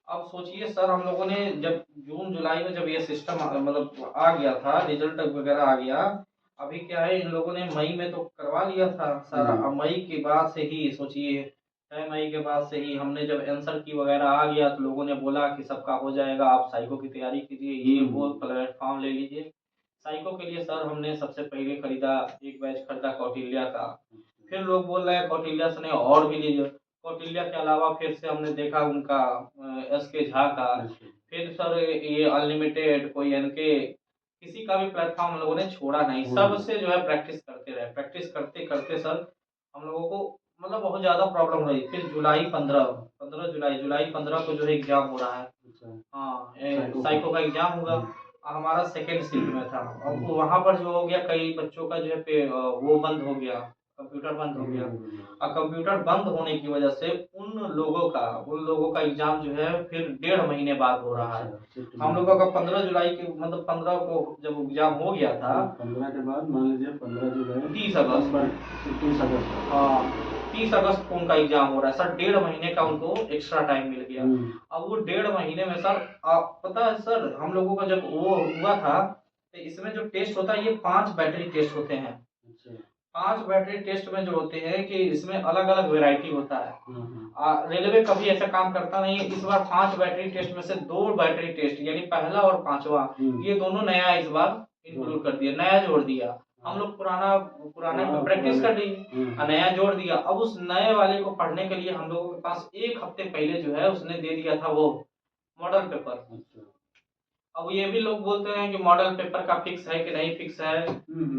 अब सोचिए सर, हम लोगों ने जब जून जुलाई में जब ये सिस्टम मतलब आ गया था, रिजल्ट वगैरह आ गया, अभी क्या है इन लोगों ने मई में तो करवा लिया था सारा। अब मई के बाद से ही सोचिए, 6 मई के बाद से ही हमने जब आंसर की वगैरह आ गया तो लोगों ने बोला कि सबका हो जाएगा, आप साइको की तैयारी कीजिए, ये वो प्लेटफॉर्म ले लीजिए। साइको के लिए सर हमने सबसे पहले खरीदा, एक बैच खरीदा कौटिल्या का। फिर लोग बोल रहे हैं कौटिल्या से नहीं और भी लीजिए। कौटिल्या के अलावा फिर से हमने देखा उनका SK झा का, फिर सर ये अनलिमिटेड, कोई एनके, किसी का भी प्लेटफॉर्म हम लोगों ने छोड़ा नहीं, सबसे जो है प्रैक्टिस करते रहे। प्रैक्टिस करते करते सर हम लोगों को मतलब बहुत ज़्यादा प्रॉब्लम रही। फिर जुलाई 15 को जो है एग्जाम हो रहा है, हाँ साइको का एग्जाम होगा। हमारा सेकेंड शिफ्ट में था। अब वहाँ पर जो हो गया, कई बच्चों का जो है वो बंद हो गया, कंप्यूटर बंद हो गया। और कंप्यूटर बंद होने की वजह से उन लोगों का एग्जाम जो है फिर 1.5 महीने बाद हो रहा है। हम लोगों का 15 जुलाई के मतलब 15 को जब एग्जाम हो गया था, 15 के बाद मान लीजिए 15 जुलाई 30 अगस्त, हाँ 30 अगस्त को उनका एग्जाम हो रहा है सर। 1.5 महीने का उनको एक्स्ट्रा टाइम मिल गया। अब वो 1.5 महीने में सर, आप पता है सर, हम लोगों का जब वो हुआ था तो इसमें जो टेस्ट होता है ये 5 बैटरी टेस्ट होते हैं। 5 बैटरी टेस्ट में जो होते हैं कि इसमें अलग अलग वेराइटी होता है। रेलवे कभी ऐसा काम करता नहीं है। इस बार 5 बैटरी टेस्ट में से 2 बैटरी टेस्ट यानी पहला और 5वां, ये दोनों नया इस बार इंक्लूड कर दिया, नया जोड़ दिया। हम लोग पुराना प्रैक्टिस कर लिए, नया जोड़ दिया। अब उस नए वाले को पढ़ने के लिए हम लोगों के पास 1 हफ्ते पहले जो है उसने दे दिया था वो मॉडल पेपर। अच्छा। अब ये भी लोग बोलते हैं कि मॉडल पेपर का फिक्स है कि नहीं फिक्स है।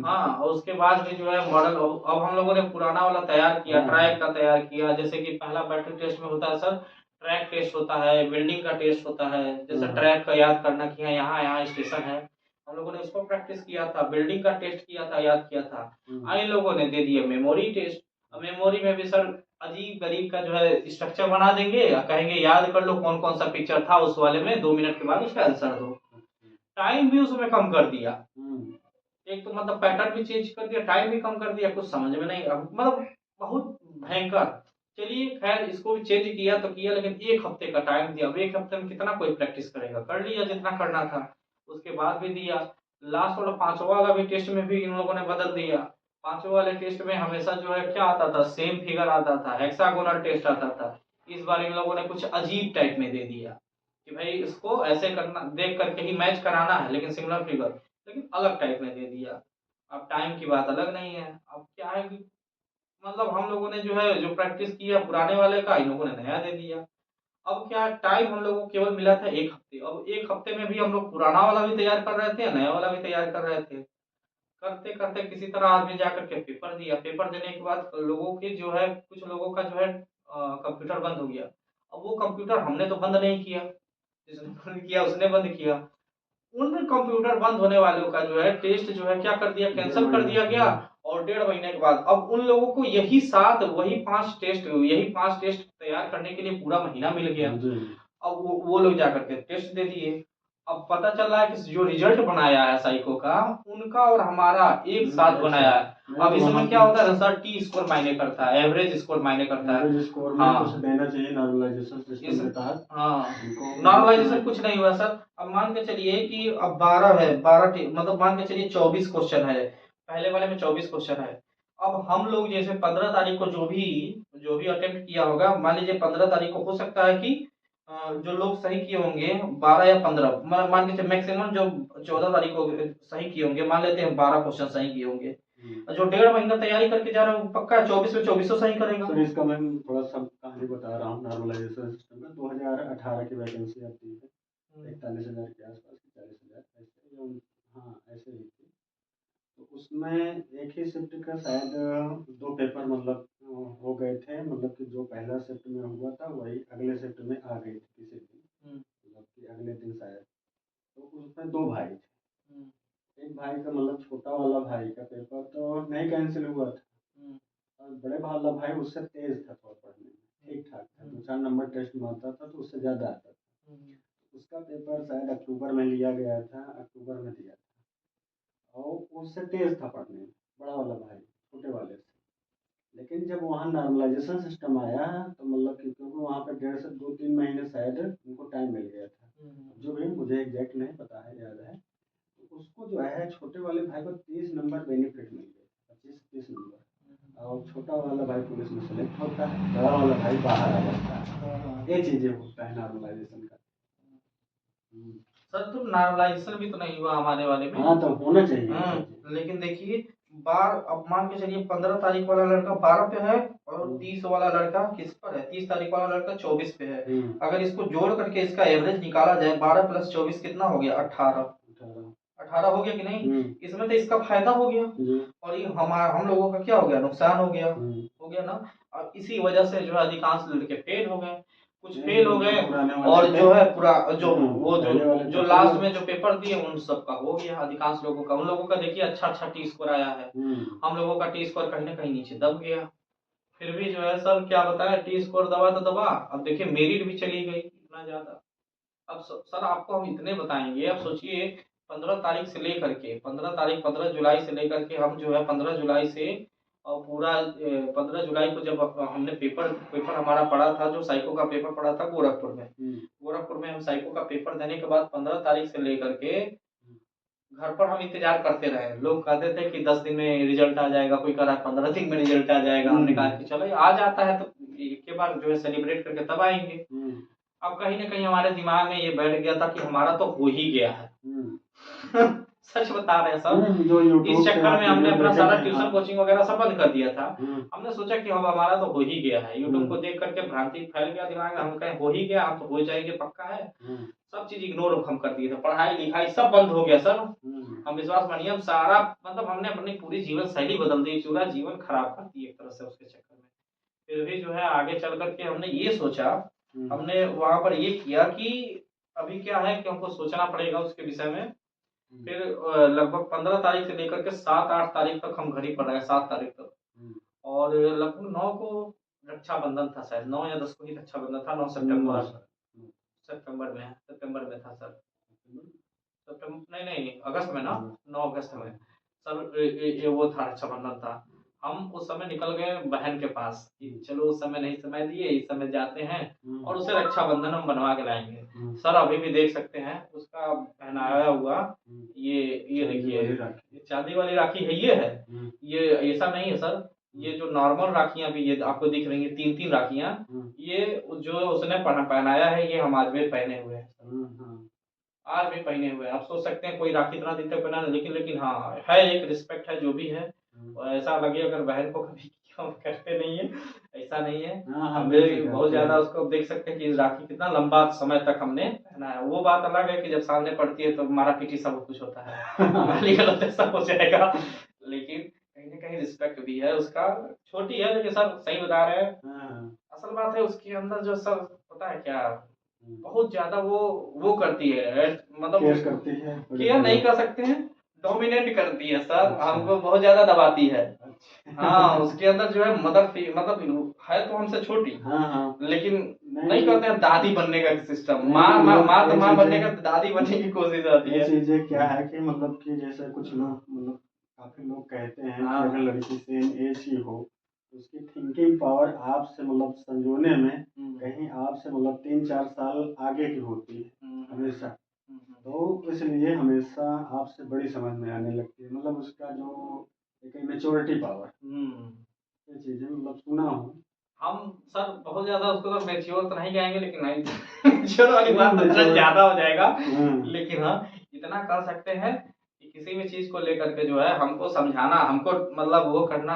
हाँ, और उसके बाद भी जो है मॉडल, अब हम लोगों ने पुराना वाला तैयार किया, हाँ। ट्रैक का तैयार किया। जैसे कि पहला बैटरी टेस्ट में होता है सर, ट्रैक टेस्ट होता है, बिल्डिंग का टेस्ट होता है। जैसे हाँ। ट्रैक का याद करना कि हाँ यहाँ यहाँ स्टेशन है, हम लोगों ने उसको प्रैक्टिस किया था। बिल्डिंग का टेस्ट किया था, याद किया था। इन लोगों ने दे दिया मेमोरी टेस्ट। अब मेमोरी में भी सर अजीब गरीब का जो है स्ट्रक्चर बना देंगे और कहेंगे याद कर लो कौन कौन सा पिक्चर था उस वाले में, 2 मिनट के बाद उसका आंसर दो। टाइम भी उसमें कम कर दिया। एक तो मतलब पैटर्न भी चेंज कर दिया, टाइम भी कम कर दिया, कुछ समझ में नहीं, मतलब बहुत भयंकर। चलिए खैर, इसको भी चेंज किया तो किया, लेकिन 1 हफ्ते का टाइम दिया। अब 1 हफ्ते में कितना कोई प्रैक्टिस करेगा, कर लिया जितना करना था। उसके बाद भी दिया, लास्ट वाला 5वां वाला भी टेस्ट में भी इन लोगों ने बदल दिया। 5वें वाले टेस्ट में हमेशा जो है क्या आता था, सेम फिगर आता था, हेक्सागोनल टेस्ट आता था। इस बार इन लोगों ने कुछ अजीब टाइप में दे दिया कि भाई इसको ऐसे करना, देख करके ही मैच कराना है, लेकिन सिमिलर फिगर, लेकिन अलग टाइप में दे दिया। अब टाइम की बात अलग नहीं है। अब क्या है कि मतलब हम लोगों ने जो है जो प्रैक्टिस किया पुराने वाले का, इन लोगों ने नया दे दिया। अब क्या टाइम हम लोगों को केवल मिला था 1 हफ्ते। अब 1 हफ्ते में भी हम लोग पुराना वाला भी तैयार कर रहे थे, नया वाला भी तैयार कर रहे थे। करते करते किसी तरह आदमी जा करके पेपर दिया। पेपर देने के बाद लोगों के जो है, कुछ लोगों का जो है कंप्यूटर बंद हो गया। अब वो कंप्यूटर हमने तो बंद नहीं किया, जिसने बंद किया उसने बंद किया। उन कंप्यूटर बंद होने वालों का जो है टेस्ट जो है क्या कर दिया, कैंसिल कर दिया गया। और 1.5 महीने के बाद अब उन लोगों को यही 5 टेस्ट तैयार करने के लिए पूरा महीना मिल गया। अब वो लोग जाकर के टेस्ट दे दिए। अब पता चल रहा है कि जो रिजल्ट बनाया है साइको का, उनका और हमारा एक साथ बनाया है। अब इसमें क्या होता है सर, टी स्कोर मायने करता है, एवरेज स्कोर मायने करता है। एवरेज स्कोर में कुछ देना चाहिए नॉर्मलाइजेशन सिस्टम के तहत। हाँ, नॉर्मलाइजेशन कुछ नहीं हुआ सर। अब मान के चलिए कि अब 12 है, मतलब मान के चलिए 24 क्वेश्चन है, पहले वाले में 24 क्वेश्चन है। अब हम लोग जैसे 15 तारीख को जो भी अटेम्प्ट किया होगा, मान लीजिए 15 तारीख को हो सकता है कि जो लोग सही किए होंगे 12 या 15, मान के चलिए मैक्सिमम जो 14 तारीख को सही किए होंगे, मान लेते हैं 12 क्वेश्चन सही किए होंगे। जो 1.5 महीना तैयारी करके जा रहा हूँ, पक्का 24 में 24 सही करेगा। सर इसका मैं थोड़ा सा कहानी बता रहा हूँ। नॉर्मलाइजेशन सिस्टम में 2018 की वैकेंसी आती है, 41,000 के आसपास, 40,000 ऐसे। हाँ ऐसे ही थी। तो उसमें एक ही शिफ्ट का शायद 2 पेपर मतलब हो गए थे, मतलब कि जो पहला शिफ्ट में हुआ था वही अगले शिफ्ट में आ गई थी किसी दिन, मतलब कि अगले दिन शायद। तो उसमें 2 भाई थे। एक भाई का मतलब छोटा वाला भाई का पेपर तो नहीं कैंसिल हुआ था, और बड़े वाला भाई उससे तेज था थोड़ा पढ़ने में, ठीक ठाक था, 2-4 नंबर टेस्ट मारता था तो उससे ज़्यादा आता था। उसका पेपर शायद अक्टूबर में लिया गया था, अक्टूबर में दिया था, और उससे तेज था पढ़ने में, बड़ा वाला भाई छोटे वाले से। लेकिन जब वहाँ नॉर्मलाइजेशन सिस्टम आया तो मतलब कि क्योंकि वहाँ पे 1.5 से 2-3 महीने शायद उनको टाइम मिल गया था, जो भी मुझे एग्जैक्ट नहीं पता है, याद है। तो उसको जो है छोटे वाले भाई को 30 नंबर बेनिफिट मिल गए, 25-30 नंबर। और छोटा वाला भाई पुलिस में सेलेक्ट होता है, बड़ा वाला भाई बाहर आ जाता है। ये चीज़ें होता है नॉर्मलाइजेशन का। सर तो नॉर्मलाइजेशन भी तो नहीं हुआ हमारे वाले में। हाँ तो होना चाहिए। लेकिन देखिए अब मान के चलिए 15 तारीख वाला लड़का 12 पे है, और 30 वाला लड़का किस पर है, 30 तारीख वाला लड़का 24 पे है। अगर इसको जोड़ करके इसका एवरेज निकाला जाए, 12 प्लस 24 कितना हो गया, 18 हो गया कि नहीं। इसमें तो इसका फायदा हो गया, और ये हम लोगों का क्या हो गया, नुकसान हो गया ना। अब इसी वजह से जो है अधिकांश लड़के फेल हो गए, कुछ फेल हो गए, और जो है पूरा जो लास्ट में जो पेपर दिए उन सबका हो गया, अधिकांश लोगों का। उन लोगों का देखिए अच्छा टी स्कोर आया है, हम लोगों का टी स्कोर कहीं ना कहीं नीचे दब गया। फिर भी जो है सर क्या बताएं, टी स्कोर दबा तो दबा, अब देखिए मेरिट भी चली गई इतना ज्यादा। अब सर आपको हम इतने बताएंगे, अब सोचिए 15 जुलाई से लेकर के हम जो है 15 जुलाई से, और पूरा 15 जुलाई को जब हमने पेपर हमारा पड़ा था, जो साइको का पेपर पड़ा था गोरखपुर में हम साइको का पेपर देने के बाद 15 तारीख से लेकर के घर पर हम इंतजार करते रहे। लोग कहते थे कि 10 दिन में रिजल्ट आ जाएगा, कोई कह रहा है 15 दिन में रिजल्ट आ जाएगा। हमने कहा कि चलो आ जाता है तो एक के बाद जो है सेलिब्रेट करके तब आएंगे। अब कहीं ना कहीं हमारे दिमाग में ये बैठ गया था कि हमारा तो हो ही गया है। सच बता रहे हैं सब। जो यूट्यूब इस से चक्कर में आप हमने वीडियो अपना देखे सारा थे, ट्यूशन हाँ। कोचिंग वगैरह सब बंद कर दिया था। हम्म, हमने सोचा कि हम हमारा तो हो ही गया है, यूट्यूब को हम्म, देख करके भ्रांति फैल गया दिमाग में, हम कहें हो ही गया, हम तो हो जाएंगे पक्का है। हम्म, सब चीज इग्नोर हम कर दिए थे, पढ़ाई लिखाई सब बंद हो गया सर। हम्म, हम विश्वास मानिए, हम सारा मतलब हमने अपनी पूरी जीवन शैली बदल दी, पूरा जीवन खराब कर दी एक तरह से उसके चक्कर में। फिर भी जो है आगे चल करके हमने ये सोचा, हम्म, हमने वहां पर ये किया कि अभी क्या है कि हमको सोचना पड़ेगा उसके विषय में। फिर लगभग 15 तारीख से लेकर के 7-8 तारीख तक हम घर ही पर रहे, 7 तारीख तक। हम्म, और लगभग 9 को रक्षाबंधन था, शायद 9 या 10 को ही रक्षाबंधन था, 9 सितंबर। हम्म, सितंबर में था सर। सितंबर नहीं नहीं अगस्त में ना, 9 अगस्त में सर। ये वो था, रक्षाबंधन था। हम उस समय निकल गए बहन के पास कि चलो उस समय नहीं समय दिए, इस समय जाते हैं और उसे रक्षाबंधन हम बनवा के लाएंगे। सर अभी भी देख सकते हैं उसका पहनाया हुआ, ये देखिए, ये चांदी वाली राखी है, ये है। ये ऐसा नहीं है सर, ये जो नॉर्मल राखियां भी ये आपको दिख रही है, 3-3 राखियां, ये जो उसने पहनाया है, ये हम आज भी पहने हुए हैं। आज भी पहने हुए हैं। आप सोच सकते हैं कोई राखी इतना दिन तक पहना नहीं, लेकिन हाँ है, एक रिस्पेक्ट है जो भी है। और ऐसा लगे अगर बहन को कभी हम करते नहीं है, ऐसा नहीं है। हमें बहुत ज्यादा उसको देख सकते हैं कि राखी कितना लंबा समय तक हमने पहना है। वो बात अलग है कि जब सामने पड़ती है तो मारा पीटी सब कुछ होता है, गाली गलौज सब हो जाएगा, लेकिन कहीं ना कहीं रिस्पेक्ट भी है उसका। छोटी है लेकिन सर सही बता रहे हैं। असल बात है उसके अंदर जो सर पता है क्या, बहुत ज्यादा वो करती है, मतलब केयर करती है, केयर नहीं कर सकते हैं, डोमिनेट करती है सर। अच्छा। हमको बहुत ज्यादा दबाती है। अच्छा। हाँ उसके अंदर जो है मतलब है तो हमसे छोटी, हाँ, लेकिन नहीं नहीं करते हैं दादी बनने का सिस्टम। नहीं, माँ तो ये माँ बनने चीजें का, दादी बनने की कोशिश आती ये है। चीजें क्या है कि मतलब कि जैसे कुछ लोग मतलब काफी लोग कहते हैं कि हाँ। अगर लड़की सेम एज की हो तो उसकी थिंकिंग पावर आपसे मतलब संजोने में कहीं आपसे मतलब 3-4 साल आगे की होती है हमेशा। तो इसलिए हमेशा आपसे बड़ी समझ में आने लगती है, मतलब उसका जो एक मेच्योरिटी पावर, ये चीजें मतलब सुना हूँ। हम सर बहुत ज्यादा उसको तो मैच्योर तो नहीं कहेंगे, लेकिन नहीं मैच्योर वाली बात तो थोड़ा mature- ज्यादा हो जाएगा। हम्म, लेकिन हाँ इतना कर सकते हैं कि किसी भी चीज को लेकर के जो है हमको समझाना, हमको मतलब वो करना।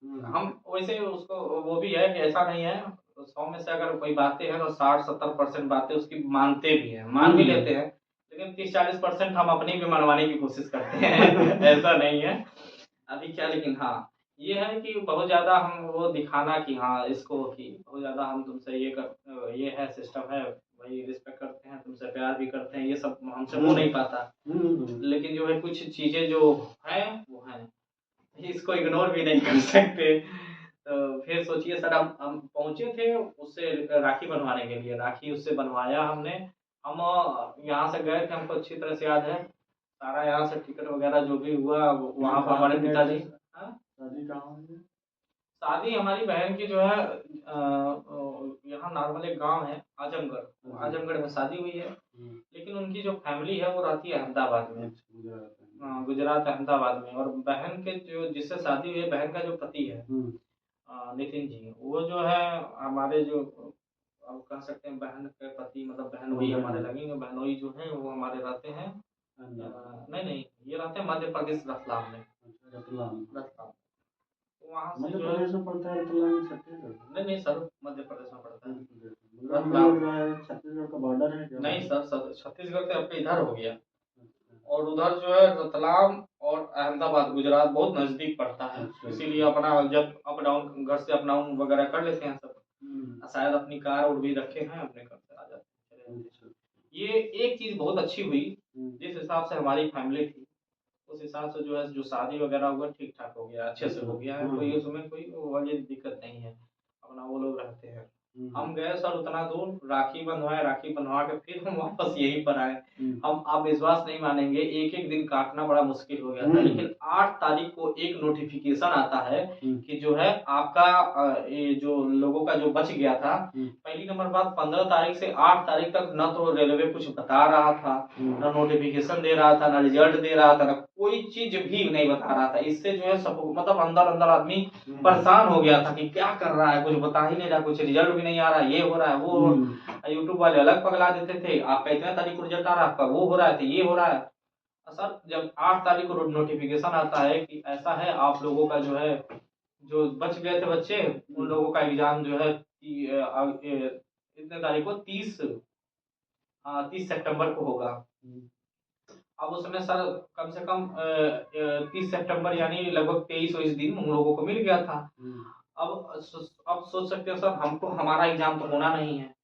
हम वैसे उसको वो भी है कि ऐसा नहीं है, 100 में से अगर कोई बातें हैं तो 60-70% बातें उसकी मानते भी हैं, मान भी लेते हैं। लेकिन 30-40% हम अपनी भी मनवाने की कोशिश करते हैं ऐसा नहीं है अभी क्या। लेकिन हाँ ये है कि बहुत ज्यादा हम वो दिखाना कि हाँ इसको कि बहुत ज्यादा हम तुमसे ये है सिस्टम है, वही रिस्पेक्ट करते हैं, तुमसे प्यार भी करते हैं, ये सब हमसे हो नहीं पाता। लेकिन जो है कुछ चीजें जो है वो है, इसको इग्नोर भी नहीं कर सकते। तो फिर सोचिए सर, हम पहुंचे थे उससे राखी बनवाने के लिए, राखी उससे बनवाया हमने। हम यहाँ से गए थे, हमको अच्छी तरह से याद है, सारा यहाँ से टिकट वगैरह जो भी हुआ वहाँ पर हमारे पिताजी। शादी कहाँ हुई है? शादी हमारी बहन की जो है यहाँ नॉर्मल एक गांव है आजमगढ़, आजमगढ़ में शादी हुई है। लेकिन उनकी जो फैमिली है वो रहती है अहमदाबाद में, गुजरात अहमदाबाद में। और बहन के जो जिससे शादी हुई है, बहन का जो पति है नितिन जी, वो जो है हमारे जो अब कह सकते हैं बहन के पति, मतलब बहनोई हमारे लगेंगे, बहनोई जो है वो हमारे रहते हैं नहीं नहीं ये रहते हैं मध्य प्रदेश रतलाम में। रतलाम वहाँ से मध्य जो है, प्रदेश में पड़ता है रतलाम, छत्तीसगढ़? नहीं नहीं सर मध्य प्रदेश में पड़ता है। मतलब हमें लग रहा है छत्तीसगढ़ का बॉर्डर है क्या? नहीं सर, छत्तीसगढ़ से आपके इधर हो गया, और उधर जो है रतलाम और अहमदाबाद गुजरात बहुत नजदीक पड़ता है। इसीलिए अपना जब अप डाउन घर से अप डाउन वगैरह कर लेते हैं सब, शायद अपनी कार और भी रखे हैं, अपने घर से आ जाते हैं। ये एक चीज बहुत अच्छी हुई, जिस हिसाब से हमारी फैमिली थी उस हिसाब से जो है जो शादी वगैरह हुआ ठीक ठाक हो गया, अच्छे से हो गया है, कोई उसमें कोई वाली दिक्कत नहीं है, अपना वो लोग रहते हैं। हम गए सर उतना दूर, राखी बंधवाए, राखी बंधवा के फिर हम वापस यहीं पर आए। हम आप विश्वास नहीं मानेंगे, एक एक दिन काटना बड़ा मुश्किल हो गया था। लेकिन 8 तारीख को एक नोटिफिकेशन आता है कि जो है आपका ये जो लोगों का जो बच गया था। पहली नंबर बात, 15 तारीख से 8 तारीख तक न तो रेलवे कुछ बता रहा था, न नोटिफिकेशन दे रहा था, न रिजल्ट दे रहा था, न कोई चीज भी नहीं बता रहा था। इससे जो है सब मतलब अंदर अंदर आदमी परेशान हो गया था कि क्या कर रहा है, कुछ बता ही नहीं रहा, कुछ रिजल्ट भी नहीं आ रहा, ये हो रहा है वो हो यूट्यूब वाले अलग पगला देते थे, आपका इतने तारीख को रिजल्ट आ रहा है, आपका वो हो रहा है, तो ये हो रहा है। सर जब 8 तारीख को नोटिफिकेशन आता है कि ऐसा है आप लोगों का जो है, जो बच गए थे बच्चे उन लोगों का एग्जाम जो है इतने तारीख को 30 सितंबर को होगा। अब उसमें सर कम से कम 30 सितंबर यानी लगभग 23 दिन उन लोगों को मिल गया था। अब सोच सकते हैं सर हमको हमारा एग्जाम तो होना नहीं है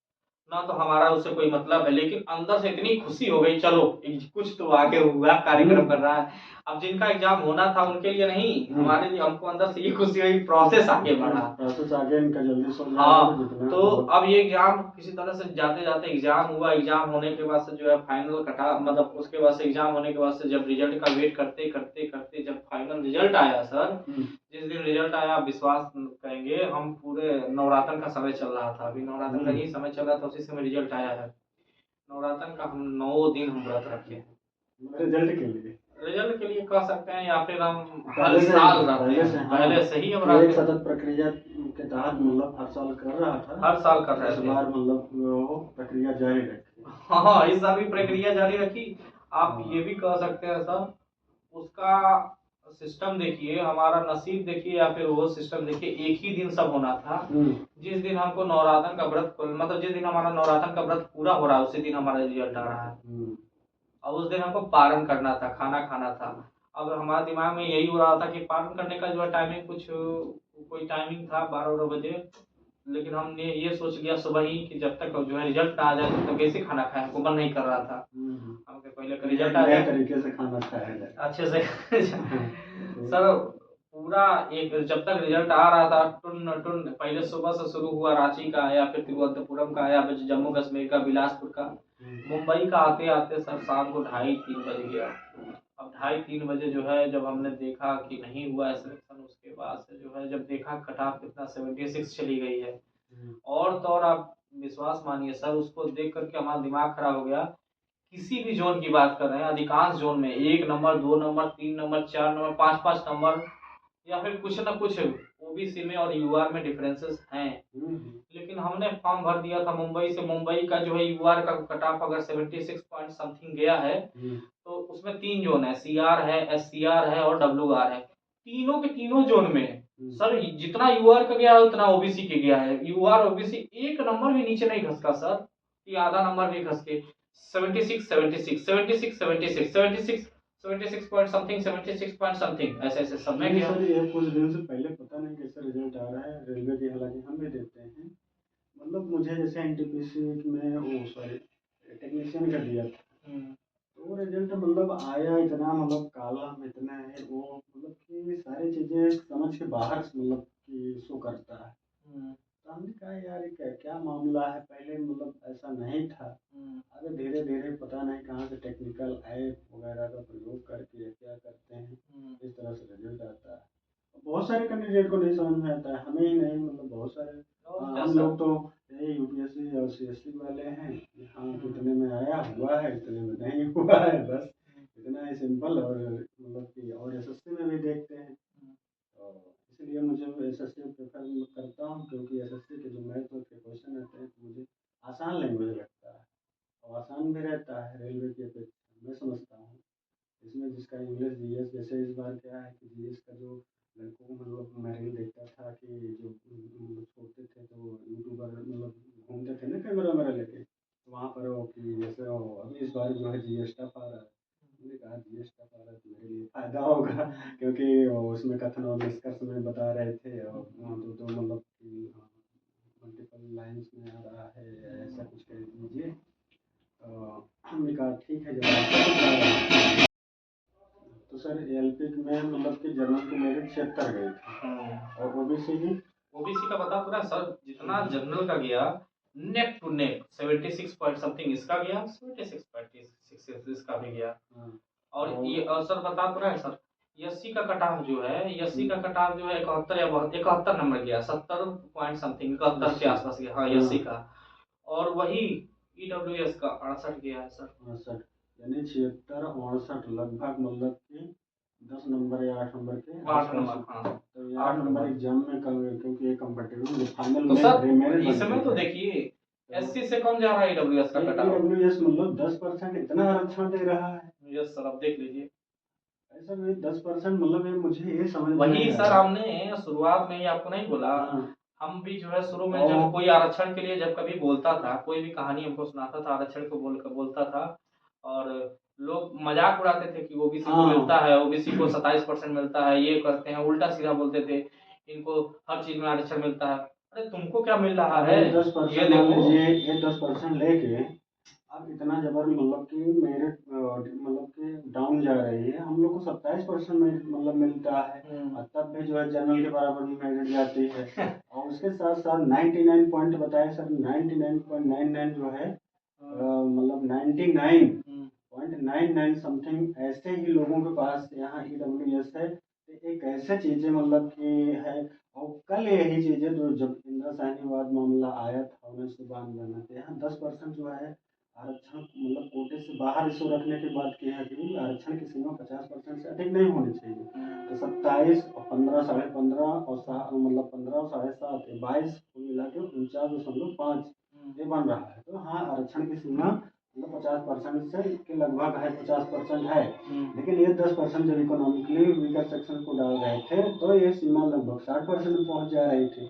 ना, तो हमारा उससे कोई मतलब है, लेकिन अंदर से इतनी खुशी हो गई चलो कुछ तो आगे हुआ, कार्यक्रम कर रहा है। अब जिनका एग्जाम होना था उनके लिए नहीं, हमारे लिए, हमको अंदर से ये खुशी हुई, प्रोसेस आगे बढ़ा, प्रोसेस आगे इनका जल्दी सो जाएगा। हाँ तो अब ये एग्जाम किसी तरह से जाते जाते एग्जाम हुआ, एग्जाम होने के बाद से जो है फाइनल कटा, मतलब उसके बाद से एग्जाम होने के बाद से जब रिजल्ट का वेट करते करते करते जब फाइनल रिजल्ट आया सर, जिस दिन रिजल्ट आया विश्वास करेंगे हम पूरे नवरात्र का समय चल रहा था, अभी नवरात्र का ही समय चल रहा था, उसी समय रिजल्ट आया है। नवरात्र का हम 9 दिन हम व्रत रखे हैं रिजल्ट के लिए, रिजल्ट के लिए कह सकते हैं, या फिर हम हर साल रहते हैं पहले से ही हम एक सतत प्रक्रिया के तहत मतलब हर साल कर रहा था, हर साल कर रहे थे, बार मतलब वो प्रक्रिया जारी रखी। हाँ इस साल भी प्रक्रिया जारी रखी। आप ये भी कह सकते हैं सर, उसका सिस्टम देखिए, हमारा नसीब देखिए, या फिर वो सिस्टम देखिए, एक ही दिन सब होना था। जिस दिन हमको नवरात्र का व्रत, मतलब जिस दिन हमारा नवरात्र का व्रत पूरा हो रहा है उसी दिन हमारा रिजल्ट आ रहा है। और उस दिन हमको पारण करना था, खाना खाना था। अब हमारे दिमाग में यही हो रहा था कि पारण करने का जो है टाइमिंग कोई टाइमिंग था 12 बजे, लेकिन हमने ये सोच लिया सुबह ही कि जब तक जो है रिजल्ट ना आ जाए तब तक कैसे खाना खाएं, हमको मन नहीं कर रहा था। हमके पहले का रिजल्ट आ जाए तरीके से खाना खाया जाए अच्छे से सर पूरा एक जब तक रिजल्ट आ रहा था टुन टुन, पहले सुबह से शुरू हुआ, रांची का आया, फिर तिरुवनंतपुरम का आया, फिर जम्मू कश्मीर का, बिलासपुर का, मुंबई का आते आते सर शाम को 2:30-3 बज गया। अब 2:30-3 बजे जो है जब हमने देखा कि नहीं हुआ है सिलेक्शन, उसके बाद से जो है जब देखा कट ऑफ कितना 76 चली गई है, और तो और आप विश्वास मानिए सर उसको देख करके हमारा दिमाग खराब हो गया। किसी भी जोन की बात कर रहे हैं, अधिकांश जोन में 1 number 2 number 3 number 4 number 5-5 number या फिर कुछ ना कुछ ओबीसी में और यूआर में डिफरेंसेस हैं। लेकिन हमने फॉर्म भर दिया था मुंबई से, मुंबई का जो है यूआर का कट ऑफ अगर 76 पॉइंट समथिंग गया है तो उसमें 3 जोन है, सीआर है, एससीआर है और डब्ल्यूआर है। तीनों के तीनों जोन में सर जितना यूआर का गया है उतना ओबीसी के गया है। यूआर ओबीसी एक नंबर भी नीचे नहीं घसका सर, ये आधा नंबर भी घस के 76 76 76 76 76 76 पॉइंट समथिंग 76 पॉइंट समथिंग ऐसे ऐसे सब में गया। सर ये कुछ दिन से पहले पता नहीं कैसे रिजल्ट आ रहा है रेलवे की, हालांकि हम भी देते हैं, मतलब मुझे जैसे एनटीपीसी में वो सॉरी टेक्नीशियन का दिया था, तो वो रिजल्ट मतलब आया इतना, मतलब काला में इतना है वो, मतलब कि सारी चीज़ें समझ के बाहर मतलब कि शो करता है। तो हमने कहा यार ये क्या मामला है, पहले मतलब ऐसा नहीं था। अगर धीरे धीरे पता नहीं कहाँ से टेक्निकल ऐप वगैरह का प्रयोग करके क्या करते हैं, इस तरह से रिजल्ट आता है। बहुत सारे कैंडिडेट को नहीं समझ में आता है, हमें ही नहीं, मतलब बहुत सारे हम लोग तो यही यूपीएससी और सीएससी वाले हैं, हाँ कितने में आया हुआ है, इतने में नहीं हुआ है, बस इतना ही सिंपल। और मतलब कि और एसएससी में भी देखते हैं, तो इसलिए मुझे एसएससी प्रेफर करता हूँ, क्योंकि एसएससी के जो मैथ के क्वेश्चन आते हैं तो मुझे आसान लैंग्वेज लगता है और आसान भी रहता है रेलवे की अपेक्षा, मैं समझता हूँ। इसमें जिसका इंग्लिश जीएस, जैसे इस बार क्या है कि जीएस का जो लड़कों को, मतलब मैं रील देखता था कि जो मतलब छोड़ते थे तो यूट्यूबर मतलब घूमते थे ना कैमरा वैमरा लेके, तो वहाँ पर वो कि जैसे वो अभी इस बार जो है जीएस टफ आ रहा है, मैंने कहा जीएस टफ आ रहा है तो मेरे लिए फ़ायदा होगा, क्योंकि उसमें कथन और निष्कर्ष में बता रहे थे, और तो मतलब कि मल्टीपल लाइन्स में आ रहा है, ऐसा कुछ कह दीजिए। तो हमने कहा ठीक है, जब तो सर एलपी में मतलब कि जनरल की मेरिट 76 गई थी, और ओबीसी का बता पूरा सर, जितना जनरल का गया neck to neck 76 point something इसका गया, 76.6 इसका भी गया। और ये और सर बता पूरा है सर, एससी का कट ऑफ जो है, एससी का कट ऑफ जो है 71 या 71 नंबर गया, 70 पॉइंट समथिंग 71 के आसपास गया, हाँ एससी का। और वही ईडब्ल्यूएस का 68 गया है सर, 68 यानी 76 68 लगभग, मतलब कि 10 नंबर या 8 नंबर के 8 नंबर, हाँ तो 8 नंबर एग्जाम में क्योंकि ये कंपटीटिव फाइनल तो में सर इसमें तो देखिए एससी से कम जा रहा है ईडब्ल्यूएस का कट ऑफ, ईडब्ल्यूएस मतलब 10% इतना आरक्षण दे रहा है, यस सर, अब देख लीजिए। ऐसा भी 10% मतलब ये मुझे ये समझ में वही नहीं सर, आया। हमने शुरुआत में ही आपको नहीं बोला। हाँ। हम भी जो है शुरू में जब और कोई आरक्षण के लिए जब कभी बोलता था, कोई भी कहानी हमको सुनाता था आरक्षण को बोलता था, और लोग मजाक उड़ाते थे कि ओबीसी को मिलता हाँ है, ओबीसी को 27% मिलता है, ये करते हैं, उल्टा सीधा बोलते थे, इनको हर चीज में आरक्षण मिलता है। अरे तुमको क्या मिल रहा अब है, ये ये 10% मान देखो। लीजिए, ये 10% लेके अब इतना जबर मतलब कि मेरिट मतलब कि डाउन जा रही है। हम लोग को 27% मेरिट मतलब मिलता है, और तब भी जो है जनरल के बराबर भी मेरिट जाती है। और उसके साथ साथ 99 पॉइंट बताए सर, 99.99 जो है मतलब 99.99 समथिंग ऐसे ही लोगों के पास यहाँ EWS है। तो एक ऐसे चीजें मतलब कि है। और कल यही चीजें जो जब इंदिरा साहनीवाद मामला आया था 1992 में, तो यहाँ 10% जो है आरक्षण मतलब कोटे से बाहर इसको रखने की बात की है कि आरक्षण की सीमा 50% से अधिक नहीं होनी चाहिए। तो 27 और 15 15.5 और मतलब 15 और 7.5 22 कुल मिला के 49.5 ये बन रहा है। तो हाँ, आरक्षण की सीमा मतलब 50% से के लगभग है, 50% है। लेकिन ये 10% जब इकोनॉमिकली वीकर सेक्शन को डाल रहे थे तो ये सीमा लगभग 60% में पहुंच जा रही थी।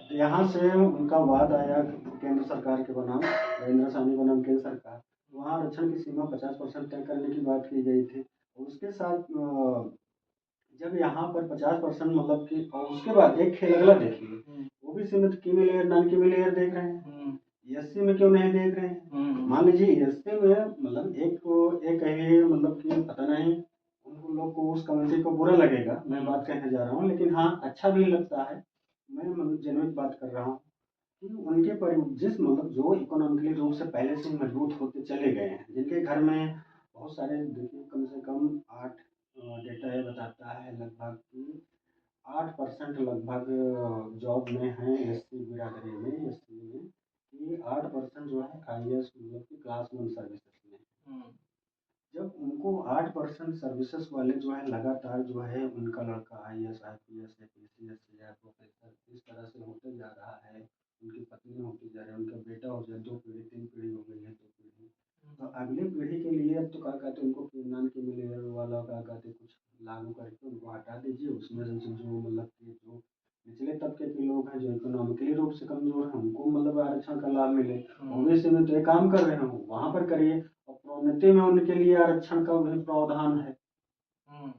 तो यहाँ से उनका वाद आया केंद्र सरकार के बनाम, इंदिरा साहनी बनाम केंद्र सरकार, वहाँ आरक्षण की सीमा 50% तय करने की बात की गई थी। और उसके साथ जब यहाँ पर 50% मतलब कि, और उसके बाद एक खेल अगला देखिए, ओबीसी में तो कीमी लेयर नॉन कीमी लेयर देख रहे हैं, एससी में क्यों नहीं देख रहे हैं। मान लीजिए एससी में मतलब एक ही मतलब कि पता नहीं उन लोग को उस कम्युनिटी को बुरा लगेगा मैं बात कहने जा रहा हूँ, लेकिन हाँ अच्छा भी लगता है। मैं मतलब जेन्युइन बात कर रहा हूँ कि उनके पर जिस मतलब जो इकोनॉमिकली रूप से पहले से ही मजबूत होते चले गए हैं, जिनके घर में बहुत सारे देखिए कम से कम 8 डेटा ये बताता है लगभग कि 8% लगभग जॉब में हैं एससी बिरादरी में, एससी में कि 8% जो है आईएएस मतलब कि क्लास 1 सर्विसेज में। जब उनको 8% सर्विसेज वाले जो है लगातार जो है उनका लड़का आईएएस आईपीएस या पीसीएस या प्रोफेसर इस तरह से होते जा रहा है, उनकी पत्नी होती जा रही है, उनका बेटा हो जाए, 2 पीढ़ी 3 पीढ़ी हो गई है, 2 पीढ़ी, तो अगली पीढ़ी के लिए अब तो क्या कहते हैं उनको नॉन क्रीमी वाला क्या कहते हैं कुछ लागू करके उनको हटा दीजिए। उसमें से जो मतलब कि जो निचले तबके के लोग हैं जो इकोनॉमिकली रूप से कमजोर हैं उनको मतलब आरक्षण का लाभ मिले। ओबीसी में तो ये काम कर रहे हो वहां पर करिए, और प्रोन्नति में उनके लिए आरक्षण का भी प्रावधान है।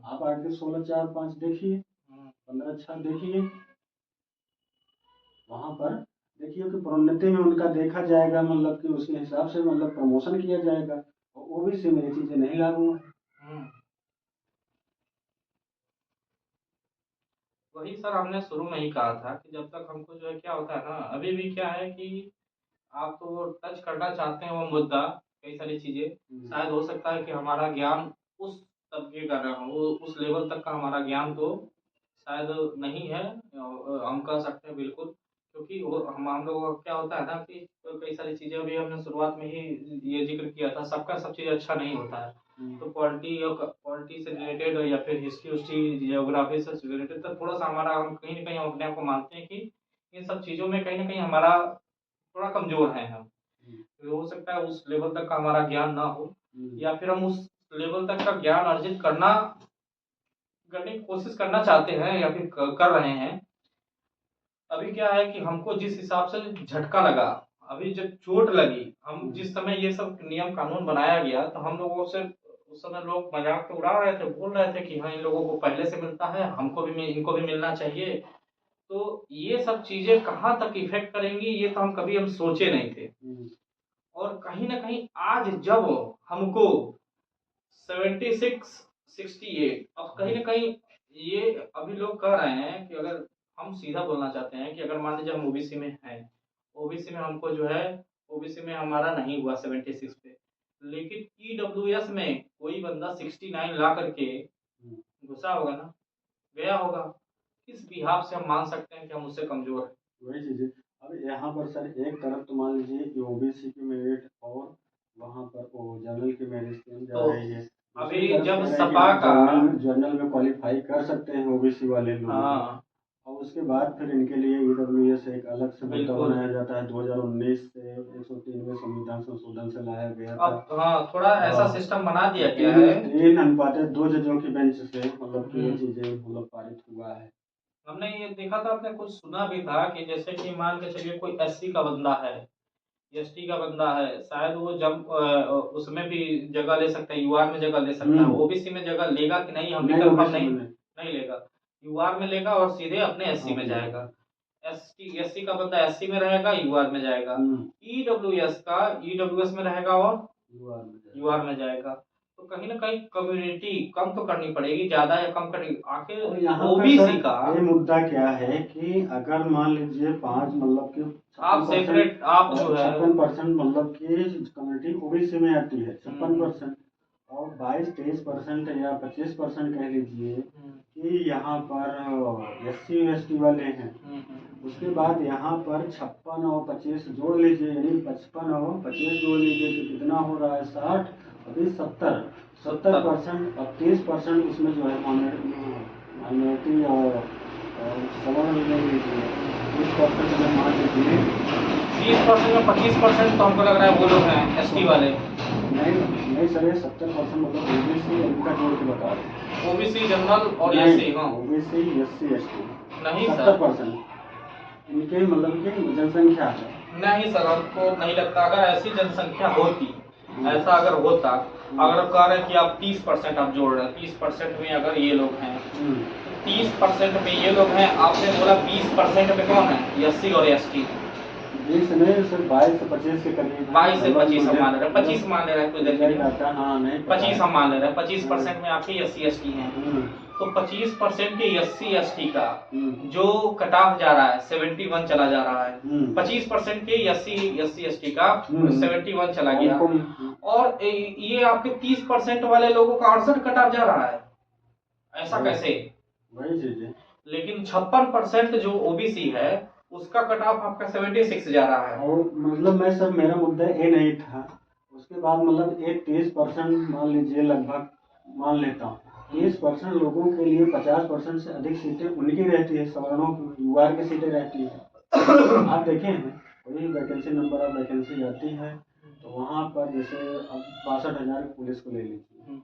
आप आर्टिकल 16(4)(5) देखिए, 15(4) देखिए, वहां पर देखिए कि प्रोन्नति में उनका देखा जाएगा मतलब कि उसके हिसाब से मतलब प्रमोशन किया जाएगा। और ओबीसी में ये चीजें नहीं लागू है। वही सर, हमने शुरू में ही कहा था कि जब तक हमको जो है क्या होता है ना, अभी भी क्या है कि आप तो टच करना चाहते हैं वो मुद्दा, कई सारी चीजें शायद हो सकता है कि हमारा ज्ञान उस तबके का ना हो, उस लेवल तक का हमारा ज्ञान तो शायद नहीं है, हम कह सकते हैं बिल्कुल। क्योंकि वो हम लोगों का क्या होता है ना कि कई सारी चीजें अभी हमने शुरुआत में ही ये जिक्र किया था, सबका सब चीज अच्छा नहीं होता है। तो पॉलिटी से रिलेटेड या फिर हिस्ट्री उस्ट्री जियोग्राफी से रिलेटेड तो थोड़ा सा हमारा, हम कहीं ना कहीं अपने आप को मानते हैं कि इन सब चीजों में कहीं ना कहीं हमारा थोड़ा कमजोर है हम। तो हो सकता है उस लेवल तक का हमारा ज्ञान ना हो, या फिर हम उस लेवल तक का ज्ञान अर्जित करने की कोशिश करना चाहते हैं या फिर कर रहे हैं। अभी क्या है कि हमको जिस हिसाब से झटका लगा, अभी जब चोट लगी, हम जिस समय ये सब नियम कानून बनाया गया तो हम लोगों से उस समय लोग मजाक तो उड़ा रहे थे, बोल रहे थे कि हाँ इन लोगों को पहले से मिलता है, हमको भी इनको भी मिलना चाहिए। तो ये सब चीजें कहाँ तक इफेक्ट करेंगी ये तो हम कभी हम सोचे नहीं थे। और कहीं ना कहीं आज जब हमको 76 68, अब कहीं ना कहीं ये अभी लोग कह रहे हैं कि अगर हम सीधा बोलना चाहते हैं कि अगर मान लीजिए हम ओबीसी में हैं, ओबीसी में हमको जो है, ओबीसी में हमारा नहीं हुआ 76 पे, लेकिन ईडब्ल्यूएस में कोई बंदा 69 ला करके घुसा होगा ना, गया होगा, इस बिहाफ से हम मान सकते हैं कि हम उससे कमजोर हैं। वही चीजें अब यहाँ पर सर एक तरफ तो मान लीजिए कि ओबीसी की मेरिट और वहाँ पर वो जनरल की मेरिट सेम जा तो रही है। अभी दूसरी तरफ जब कह रहे हैं कि सपा हाँ का, जनरल में क्वालिफाई कर सकते हैं ओबीसी वाले लोग। हाँ और और उसके बाद फिर इनके लिए ईडब्ल्यूएस एक अलग से मुद्दा बिल्कुल। बनाया जाता है। 2019 से 103 में संविधान संशोधन से लाया गया था। अब हाँ, थोड़ा ऐसा हाँ, सिस्टम बना दिया तो गया है। 3:2 जजों की बेंच से मतलब कि ये चीजें मतलब पारित हुआ है। हमने ये देखा था, आपने कुछ सुना भी था कि जैसे कि मान के चलिए कोई एससी का बंदा है, एसटी का बंदा है, शायद वो जब उसमें भी जगह ले सकता है, यूआर में जगह ले सकता है। ओबीसी में जगह लेगा कि नहीं, हम भी नहीं, कंफर्म ओबीसी नहीं में नहीं। नहीं लेगा। यूआर में लेगा और सीधे अपने एससी में जाएगा। एससी का बंदा एससी में रहेगा, यूआर में जाएगा। ईडब्ल्यूएस का ईडब्ल्यूएस में रहेगा और यूआर में जाएगा। तो कहीं ना कहीं कम्युनिटी कम तो करनी पड़ेगी, ज्यादा या कम करनी आखिर यहाँ ओबीसी का। ये मुद्दा क्या है कि अगर मान लीजिए 5 मतलब कि आप सेपरेट आप जो है 56% मतलब कि कम्युनिटी ओबीसी में आती है, 56%, और 22-23% या 25% कह लीजिए कि यहाँ पर एससी एसटी वाले हैं। उसके बाद यहाँ पर 56 और 25 जोड़ लीजिए, यानी 55 और 25 जोड़ लीजिए तो कितना हो रहा है, 60, अभी 70% और 30% उसमें जो है माइनॉरिटी और सवर्ण ले लीजिए, 30% में मान लीजिए 30% में 25% तो हमको लग रहा है वो लोग हैं एसटी वाले। नहीं सर, ये 70% मतलब ओबीसी इनका जोड़ के बता रहे हैं। ओबीसी जनरल और एससी। हाँ, ओबीसी एससी एसटी नहीं सर, 70% इनके मतलब की जनसंख्या है। नहीं सर, हमको नहीं लगता। अगर ऐसी जनसंख्या होती, ऐसा अगर होता, अगर आप कह रहे हैं कि आप 30% आप जोड़ रहे हैं, 30% में अगर ये लोग हैं, 30% में ये लोग हैं, आपने बोला 20% में कौन है, एससी और एसटी। 20 नहीं सर, 22 से 25 के करीब। 22 से 25 हम मान ले रहे हैं, 25 मान ले रहे हैं, कोई देर के लिए हाँ नहीं 25 हम मान ले रहे हैं। 25% में आपके एससी एसटी हैं, तो 25% के एससी एसटी का जो कट ऑफ जा रहा है 71 चला जा रहा है। 25% के एससी एसटी का 71 चला गया, और ये आपके 30% वाले लोगों का 68 कट ऑफ जा रहा है। ऐसा कैसे? वही चीज है। लेकिन 56% जो ओबीसी है उसका कट ऑफ आपका 76 जा रहा है। और मतलब मैं सर, मेरा मुद्दा ये नहीं था। उसके बाद मतलब एक 30% मान लीजिए, लगभग मान लेता हूँ 30% लोगों के लिए 50% से अधिक सीटें उनकी रहती है, सवर्णों की यूआर की सीटें रहती है। आप देखें हैं वही वैकेंसी नंबर ऑफ वैकेंसी आती है, तो वहाँ पर जैसे अब 62,000 पुलिस को ले लीजिए,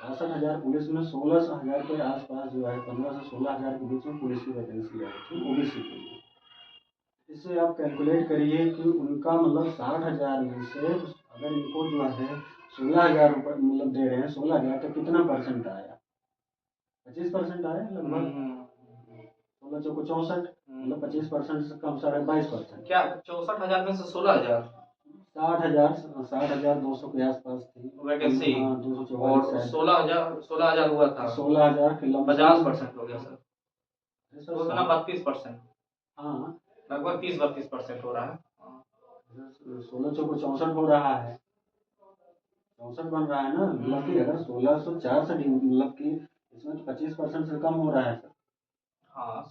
62,000 पुलिस में 16,000 के आसपास जो है, 15 से 16,000 के बीच में पुलिस की वैकेंसी आई थी ओबीसी के लिए। इससे आप कैलकुलेट करिए कि उनका मतलब 60,000 में से अगर इनको जो है 16,000 रुपये मतलब दे रहे हैं, 16,000 तो कितना परसेंट आया, 25% आया लगभग। 16 चौको 64, मतलब 25% से कम 22.5%। क्या 64,000 में से 16,000? 60,200 के आसपास थी वैकेंसी। हाँ, 244 और 16,000 हुआ था। 16,000 के लगभग 50% हो गया सर, ऐसा वो ना 32%, हाँ, लगभग 30-32% हो रहा है। 16 चौको 64 हो रहा है, 64 बन रहा है ना, मतलब कि अगर 1604 से मतलब कि इसमें तो 25% से कम हो रहा है सर। हाँ,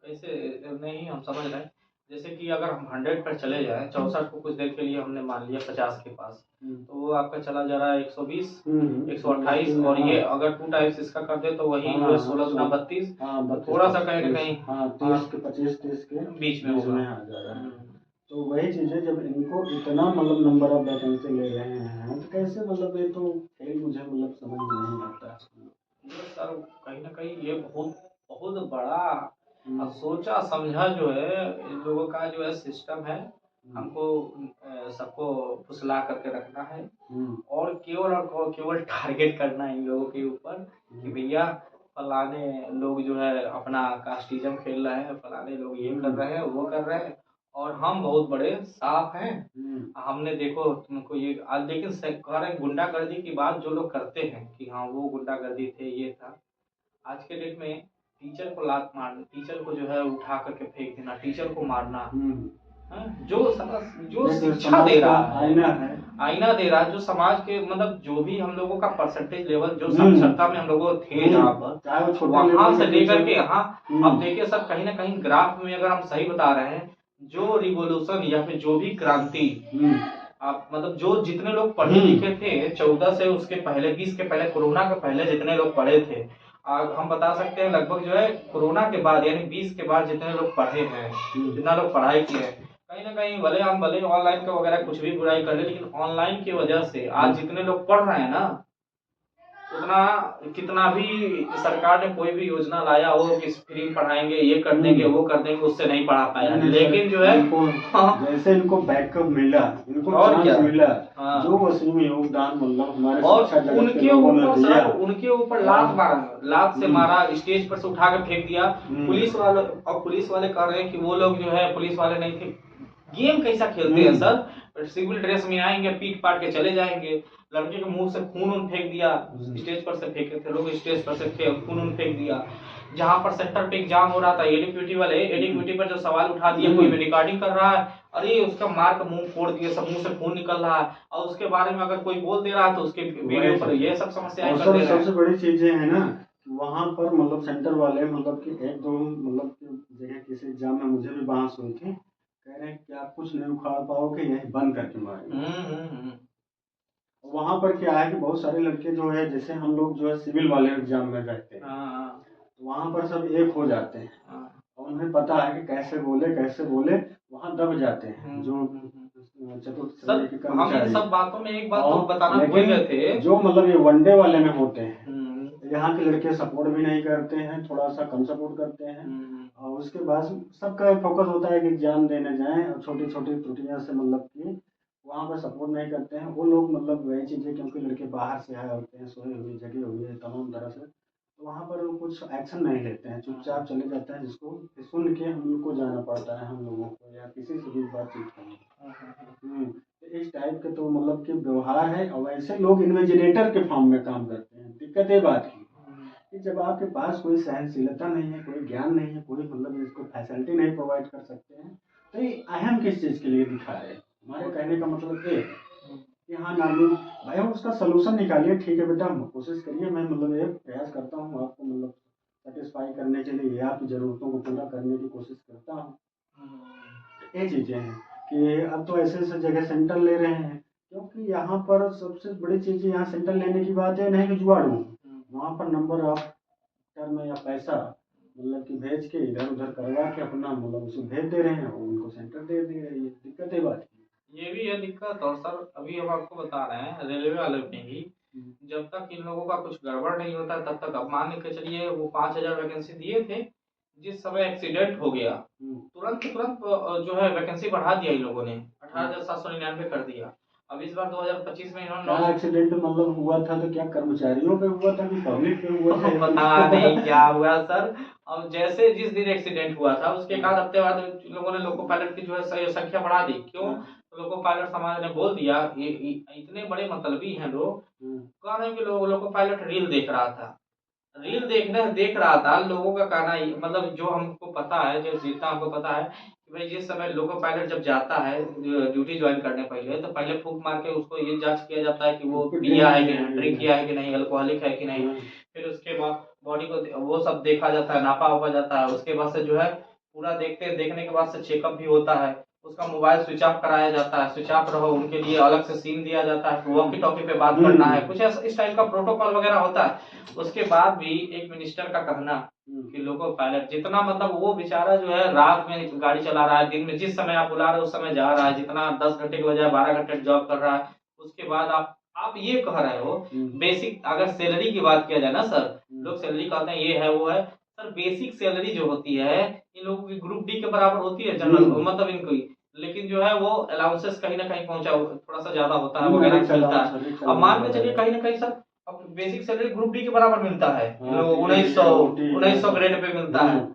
कैसे नहीं, हम समझ रहे हैं। जैसे कि अगर हम 100 पर चले जाएं, 64 को कुछ देर के लिए हमने मान लिया 50 के पास, तो वो आपका चला जा रहा है 120, 128, और ये अगर 2 टाइम्स इसका कर दे तो वही 16 गुना 32, थोड़ा सा कहीं ना कहीं 30 के 25-30 के बीच में होगा। आ जा रहा है। तो वही चीज़ है, जब इनको इतना मतलब नंबर ऑफ वैकेंसी ले रहे हैं तो कैसे, मतलब ये तो खेल मुझे मतलब समझ में नहीं आता। ये सर कहीं ना कहीं ये बहुत बहुत बड़ा सोचा समझा जो है इन लोगों का जो है सिस्टम है। हमको सबको फुसला करके रखना है, और केवल टारगेट करना है इन लोगों के ऊपर कि भैया फलाने लोग जो है अपना कास्टिज्म खेल रहे हैं, फलाने लोग ये कर रहे हैं, वो कर रहे हैं, और हम बहुत बड़े साफ हैं। हमने देखो तुमको ये आज, लेकिन कह रहे गुंडागर्दी की बात जो लोग करते हैं कि हाँ वो गुंडागर्दी थे, ये था। आज के डेट में टीचर को लात मारना, टीचर को जो है उठा करके फेंक देना, टीचर को मारना, जो शिक्षा दे रहा है, आईना दे रहा है, जो समाज के मतलब जो भी हम लोगों का परसेंटेज लेवल जो साक्षरता में हम लोग थे जहाँ पर, वहां से लेकर के यहाँ अब देखिए सर, कहीं ना कहीं ग्राफ में अगर हम सही बता रहे हैं, जो रिवोल्यूशन या फिर जो भी क्रांति, आप मतलब जो जितने लोग पढ़े लिखे थे 14 से उसके पहले 20 के पहले कोरोना के पहले जितने लोग पढ़े थे, हम बता सकते हैं लगभग जो है कोरोना के बाद यानी 20 के बाद जितने लोग पढ़े हैं, जितना लोग पढ़ाई किए हैं, कहीं ना कहीं भले ऑनलाइन का वगैरह कुछ भी बुराई कर ले, लेकिन ऑनलाइन की वजह से आज जितने लोग पढ़ रहे हैं ना, उतना कितना भी सरकार ने कोई भी योजना लाया हो कि फ्री पढ़ाएंगे, ये कर देंगे, वो कर देंगे, उससे नहीं पढ़ा पाया। लेकिन जो है जैसे इनको बैकअप मिला, इनको और चांस क्या मिला, हाँ। जो उसमें योगदान मतलब हमारे और शिक्षा जगत के उनके लोगों ने ऊपर दिया, सर, उनके ऊपर लात मारा, लात से मारा, स्टेज पर से उठा के फेंक दिया पुलिस वालों। और पुलिस वाले कह रहे हैं कि वो लोग जो है पुलिस वाले नहीं थे। गेम कैसा खेलते हैं सर, सिविल ड्रेस में आएंगे, पीट पाट के चले जाएंगे। लड़के के मुंह से खून फेंक दिया, स्टेज पर से फेंके थे लोग, स्टेज पर से खून फेंक दिया। जहां पर सेंटर पे एग्जाम हो रहा था, एडीक्यूटी पर जो सवाल उठा दिया, कोई रिकॉर्डिंग कर रहा है, अरे उसका मार का मुंह फोड़ दिया, सब मुंह से खून निकल रहा है, और उसके बारे में अगर कोई बोल दे रहा है तो उसके वीडियो पर ये सब समस्याएं कर दे रहे हैं। सबसे बड़ी चीजें है ना, वहाँ पर मतलब सेंटर वाले मतलब कि एक दो मतलब जगह किसी एग्जाम में मुझे भी बहस हुई थी, कह रहे हैं कि आप कुछ नहीं उखाड़ पाओगे, यही बंद करके मारेंगे। वहाँ पर क्या है कि बहुत सारे लड़के जो है, जैसे हम लोग जो है सिविल वाले एग्जाम में रहते हैं, तो वहाँ पर सब एक हो जाते हैं, और उन्हें पता है कि कैसे बोले वहाँ दब जाते हैं जो चतुर्थ श्रेणी के कर्मचारी। हम इन सब बातों में एक बात तो बताना भूल गए थे, जो मतलब ये वनडे वाले में होते हैं, यहाँ के लड़के सपोर्ट भी नहीं करते हैं, थोड़ा सा कम सपोर्ट करते हैं, और उसके बाद सबका फोकस होता है कि एग्जाम देने जाएं, और छोटी छोटी त्रुटियां से मतलब कि वहाँ पर सपोर्ट नहीं करते हैं वो लोग। मतलब वही चीज़ें, क्योंकि लड़के बाहर से आए होते हैं, सोए हुए जगह हुई है तमाम तरह से, तो वहाँ पर वो कुछ एक्शन नहीं लेते हैं, चुपचाप चले जाते हैं, जिसको सुन के हम लोग को जाना पड़ता है, हम लोगों को, या किसी से भी बातचीत करनी। तो इस टाइप के तो मतलब कि व्यवहार है, और वैसे लोग इन्विजिलेटर के फॉर्म में काम करते हैं। दिक्कत ये बात की कि जब आपके पास कोई सहनशीलता नहीं है, कोई ज्ञान नहीं है, कोई मतलब इसको फैसिलिटी नहीं प्रोवाइड कर सकते हैं, तो ये अहम किस चीज़ के लिए दिखा रहे हैं। हमारे कहने का मतलब ये है कि हाँ नॉर्मल भाई, हम उसका सोल्यूशन निकालिए, ठीक है बेटा, कोशिश करिए, मैं मतलब ये प्रयास करता हूँ आपको मतलब सेटिस्फाई करने के लिए, आपकी ज़रूरतों को पूरा करने की कोशिश करता हूँ। ये चीज़ें हैं कि अब तो ऐसे ऐसे जगह सेंटर ले रहे हैं, क्योंकि यहाँ पर सबसे बड़ी चीज़ यहाँ सेंटर लेने की बात है नहीं कि जुगाड़ू, वहाँ पर नंबर ऑफ में या पैसा मतलब कि भेज के इधर उधर करवा के अपना मतलब उसे भेज दे रहे हैं, और उनको सेंटर दे रहे हैं। ये दिक्कत है बात की। ये भी है दिक्कत। और सर अभी हम आपको बता रहे हैं रेलवे वाले में ही, जब तक इन लोगों का कुछ गड़बड़ नहीं होता तब तक, अब मान के चलिए वो 5,000 वैकेंसी दिए थे, जिस समय एक्सीडेंट हो गया तुरंत जो है वैकेंसी बढ़ा दिया इन लोगों ने, 18,799 कर दिया। अब इस बार 2025 में इन्होंने एक्सीडेंट मतलब हुआ था तो क्या कर्मचारियों पे हुआ था कि पब्लिक पे हुआ था? पता नहीं क्या हुआ सर। अब जैसे जिस दिन एक्सीडेंट हुआ था उसके एक आध हफ्ते बाद लोगों ने लोको पायलट की जो है संख्या बढ़ा दी। क्यों? लोको पायलट समाज ने बोल दिया, ये इतने बड़े मतलबी हैं लोग, कह रहे हैं कि लोको पायलट रील देख रहा था, रील देख रहा था। लोगों का कहना मतलब जो हमको पता है, जो जितना हमको पता है कि भाई जिस समय लोको पायलट जब जाता है ड्यूटी ज्वाइन करने पहले, तो पहले फूंक मार के उसको ये जांच किया जाता है कि वो पिया है कि नहीं, ड्रिंक किया है कि नहीं, अल्कोहलिक है कि नहीं। फिर उसके बाद बॉडी को वो सब देखा जाता है, नापा हुआ जाता है। उसके बाद से जो है पूरा देखने के बाद से चेकअप भी होता है। उसका मोबाइल स्विच ऑफ कराया जाता है, स्विच ऑफ रहो, उनके लिए अलग से सीम दिया जाता है, वॉकी टॉकी पे बात करना है, कुछ इस टाइप का प्रोटोकॉल वगैरह होता है। उसके बाद भी एक मिनिस्टर का कहना कि लोको पायलट जितना मतलब वो बेचारा जो है रात में गाड़ी चला रहा है, दिन में जिस समय आप बुला रहे हो उस समय जा रहा है, जितना 10 घंटे के बजाय 12 घंटे जॉब कर रहा है। उसके बाद आप ये कह रहे हो बेसिक, अगर सैलरी की बात किया जाए ना सर, लोग सैलरी कहते हैं ये है वो है, सर बेसिक सैलरी जो होती है इन लोगों की ग्रुप डी के बराबर होती है जनरल, मतलब इनकी, लेकिन जो है वो अलाउंसेस कहीं ना कहीं पहुंचा थोड़ा सा ज्यादा होता है वगैरह मिलता है। अब मान के चलिए कहीं ना कहीं सर अब बेसिक सैलरी ग्रुप डी के बराबर मिलता है, 1900 ग्रेड पे मिलता है।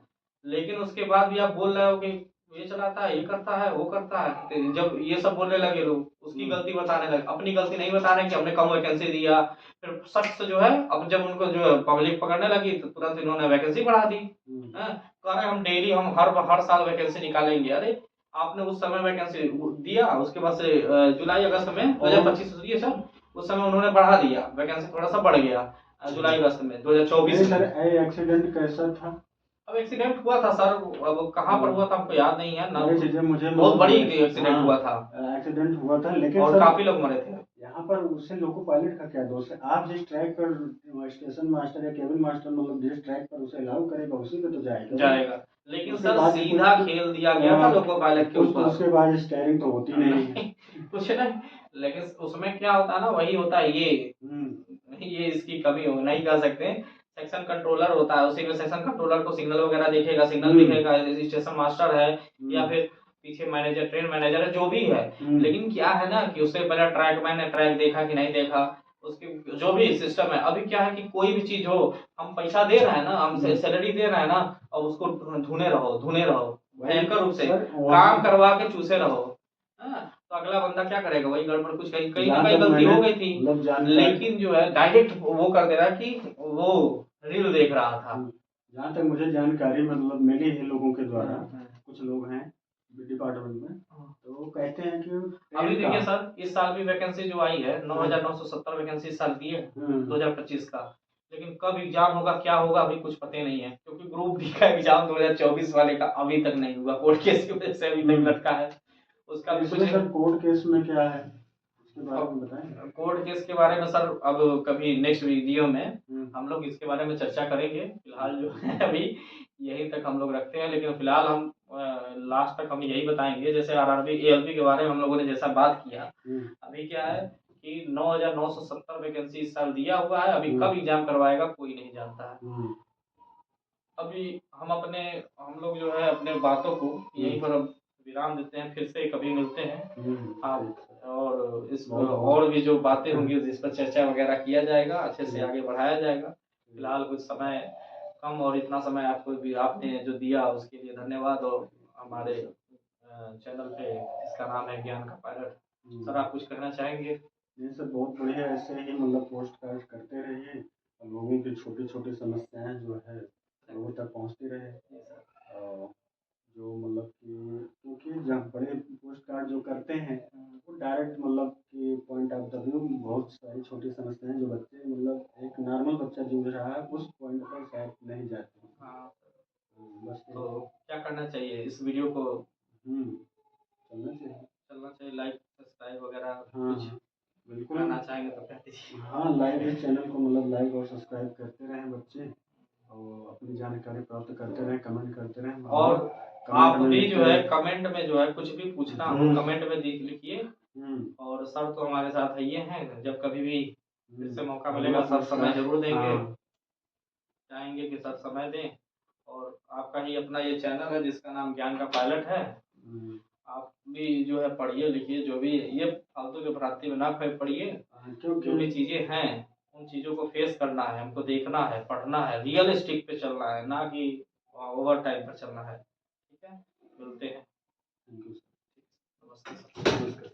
लेकिन उसके बाद भी आप बोल रहे हो कि ये चलाता है, ये करता है, वो करता है। तो जब ये सब बोलने लगे लोग उसकी गलती बताने लगे, अपनी गलती नहीं बता रहे कि हमने कम वैकेंसी दिया। फिर सख्त जो है अब जब उनको जो है पब्लिक पकड़ने लगी तो तुरंत इन्होंने वैकेंसी बढ़ा दी। कह रहे हम डेली हम हर साल वैकेंसी निकालेंगे। अरे आपने उस समय वैकेंसी दिया, उसके बाद से जुलाई अगस्त में 2025 दिए सर, उस समय उन्होंने बढ़ा दिया, वैकेंसी थोड़ा सा बढ़ गया जुलाई अगस्त में 2024 में। एक्सीडेंट कैसा था? अब एक्सीडेंट हुआ था सर, अब कहाँ पर हुआ था हमको याद नहीं है ना, मुझे बहुत बड़ी एक्सीडेंट हुआ था, एक्सीडेंट हुआ था, लेकिन और काफी लोग मरे थे। यहाँ पर उससे लोको पायलट का क्या दोष है? आप जिस ट्रैक पर स्टेशन मास्टर या केबिन मास्टर मतलब जिस ट्रैक पर उसे अलाउ करेगा उसी पे तो जाएगा। जाएगा, लेकिन उसके सर बाद सीधा कुछ खेल दिया गया था लोको पायलट के ऊपर। उसके बाद स्टेयरिंग तो होती नहीं है। कुछ नहीं, लेकिन उसमें क्या होता है ना, वही होता है ये इसकी कमी हो नहीं कह सकते। सेक्शन कंट्रोलर होता है, उसी में सेक्शन कंट्रोलर को सिग्नल वगैरह दिखेगा, सिग्नल दिखेगा, स्टेशन मास्टर है या फिर पीछे मैनेजर, ट्रेन मैनेजर है, जो भी है। लेकिन क्या है ना कि उससे पहले ट्रैक मैन ने ट्रैक देखा कि नहीं देखा, उसकी जो भी सिस्टम है। अभी क्या है कि कोई भी चीज हो, हम पैसा दे रहे हैं ना, हम सैलरी दे रहे हैं ना, और उसको धुने रहो भयंकर रूप से काम करवा के चूसे रहो। तो अगला बंदा क्या करेगा, वही गड़बड़, कुछ कहीं कहीं ना कहीं गलती हो गई थी, लेकिन जो है डायरेक्ट वो कर दे रहा है कि वो रील देख रहा था। जहाँ तक मुझे जानकारी मतलब मिली है लोगों के द्वारा, कुछ लोग हैं डिपार्टमेंट में, तो वो कहते हैं कि अभी देखिए सर, इस साल भी वैकेंसी जो आई है 9,970 वैकेंसी इस साल की है 2025 का। लेकिन कब एग्जाम होगा, क्या होगा, अभी कुछ पता नहीं है, क्योंकि ग्रुप डी का एग्जाम 2024 वाले का अभी तक नहीं हुआ, कोर्ट केस की वजह से अभी तक लटका है। उसका भी कुछ सर कोर्ट केस में क्या है उसके बारे में बताएं। कोर्ट केस के बारे में सर अब कभी नेक्स्ट वीडियो में हम लोग इसके बारे में चर्चा करेंगे। फिलहाल जो है अभी यही तक हम लोग रखते हैं, लेकिन फिलहाल हम लास्ट तक हम यही बताएंगे, जैसे आरआरबी एएलपी के बारे में हम लोगों ने जैसा बात किया। अभी क्या है कि 9,970 वैकेंसी इस साल दिया हुआ है, अभी कब एग्जाम करवाएगा कोई नहीं जानता है। अभी हम लोग जो है अपने बातों को यहीं पर अब विराम देते हैं, फिर से कभी मिलते हैं आप, और इस और भी जो बातें होंगी जिस पर चर्चा वगैरह किया जाएगा, अच्छे से आगे बढ़ाया जाएगा। फिलहाल कुछ समय कम, और इतना समय आपको भी आपने जो दिया उसके लिए धन्यवाद। और हमारे चैनल पे इसका नाम है ज्ञान का पायलट। सर आप कुछ कहना चाहेंगे? ये सब बहुत बढ़िया, ऐसे ही मतलब पोस्ट कार्ड करते रहिए, लोगों की छोटी छोटी समस्याएं जो है लोगों तक पहुंचती रहे। जो मतलब कि क्योंकि जब बड़े पोस्ट कार्ड जो करते हैं वो डायरेक्ट मतलब कि पॉइंट ऑफ द व्यू बहुत सारी छोटी समस्याएं जो बच्चे मतलब एक नॉर्मल बच्चा जूझ रहा है उस पॉइंट पर शायद नहीं जाते हैं। हाँ, बस तो क्या करना चाहिए, इस वीडियो को चलना चाहिए लाइक सब्सक्राइब वगैरह कुछ बिल्कुल करना चाहेंगे तो कह दीजिए। हाँ, लाइक इस चैनल को मतलब लाइक और सब्सक्राइब करते रहें बच्चे, और अपनी जानकारी प्राप्त करते रहें, कमेंट करते रहें। और आप भी जो है कमेंट में जो है कुछ भी पूछना हो कमेंट में लिखिए, और सर तो हमारे साथ है ये हैं, जब कभी भी फिर से मौका मिलेगा सर समय जरूर देंगे, चाहेंगे कि सर समय दें। और आपका ही अपना ये चैनल है जिसका नाम ज्ञान का पायलट है, आप भी जो है पढ़िए लिखिए, जो भी ये फालतू के भ्रांति में ना पढ़िए, जो भी चीजें हैं उन चीजों को फेस करना है, हमको देखना है, पढ़ना है, रियलिस्टिक पे चलना है, ना कि ओवर टाइम पर चलना है। ठीक है, मिलते हैं। नमस्ते सर।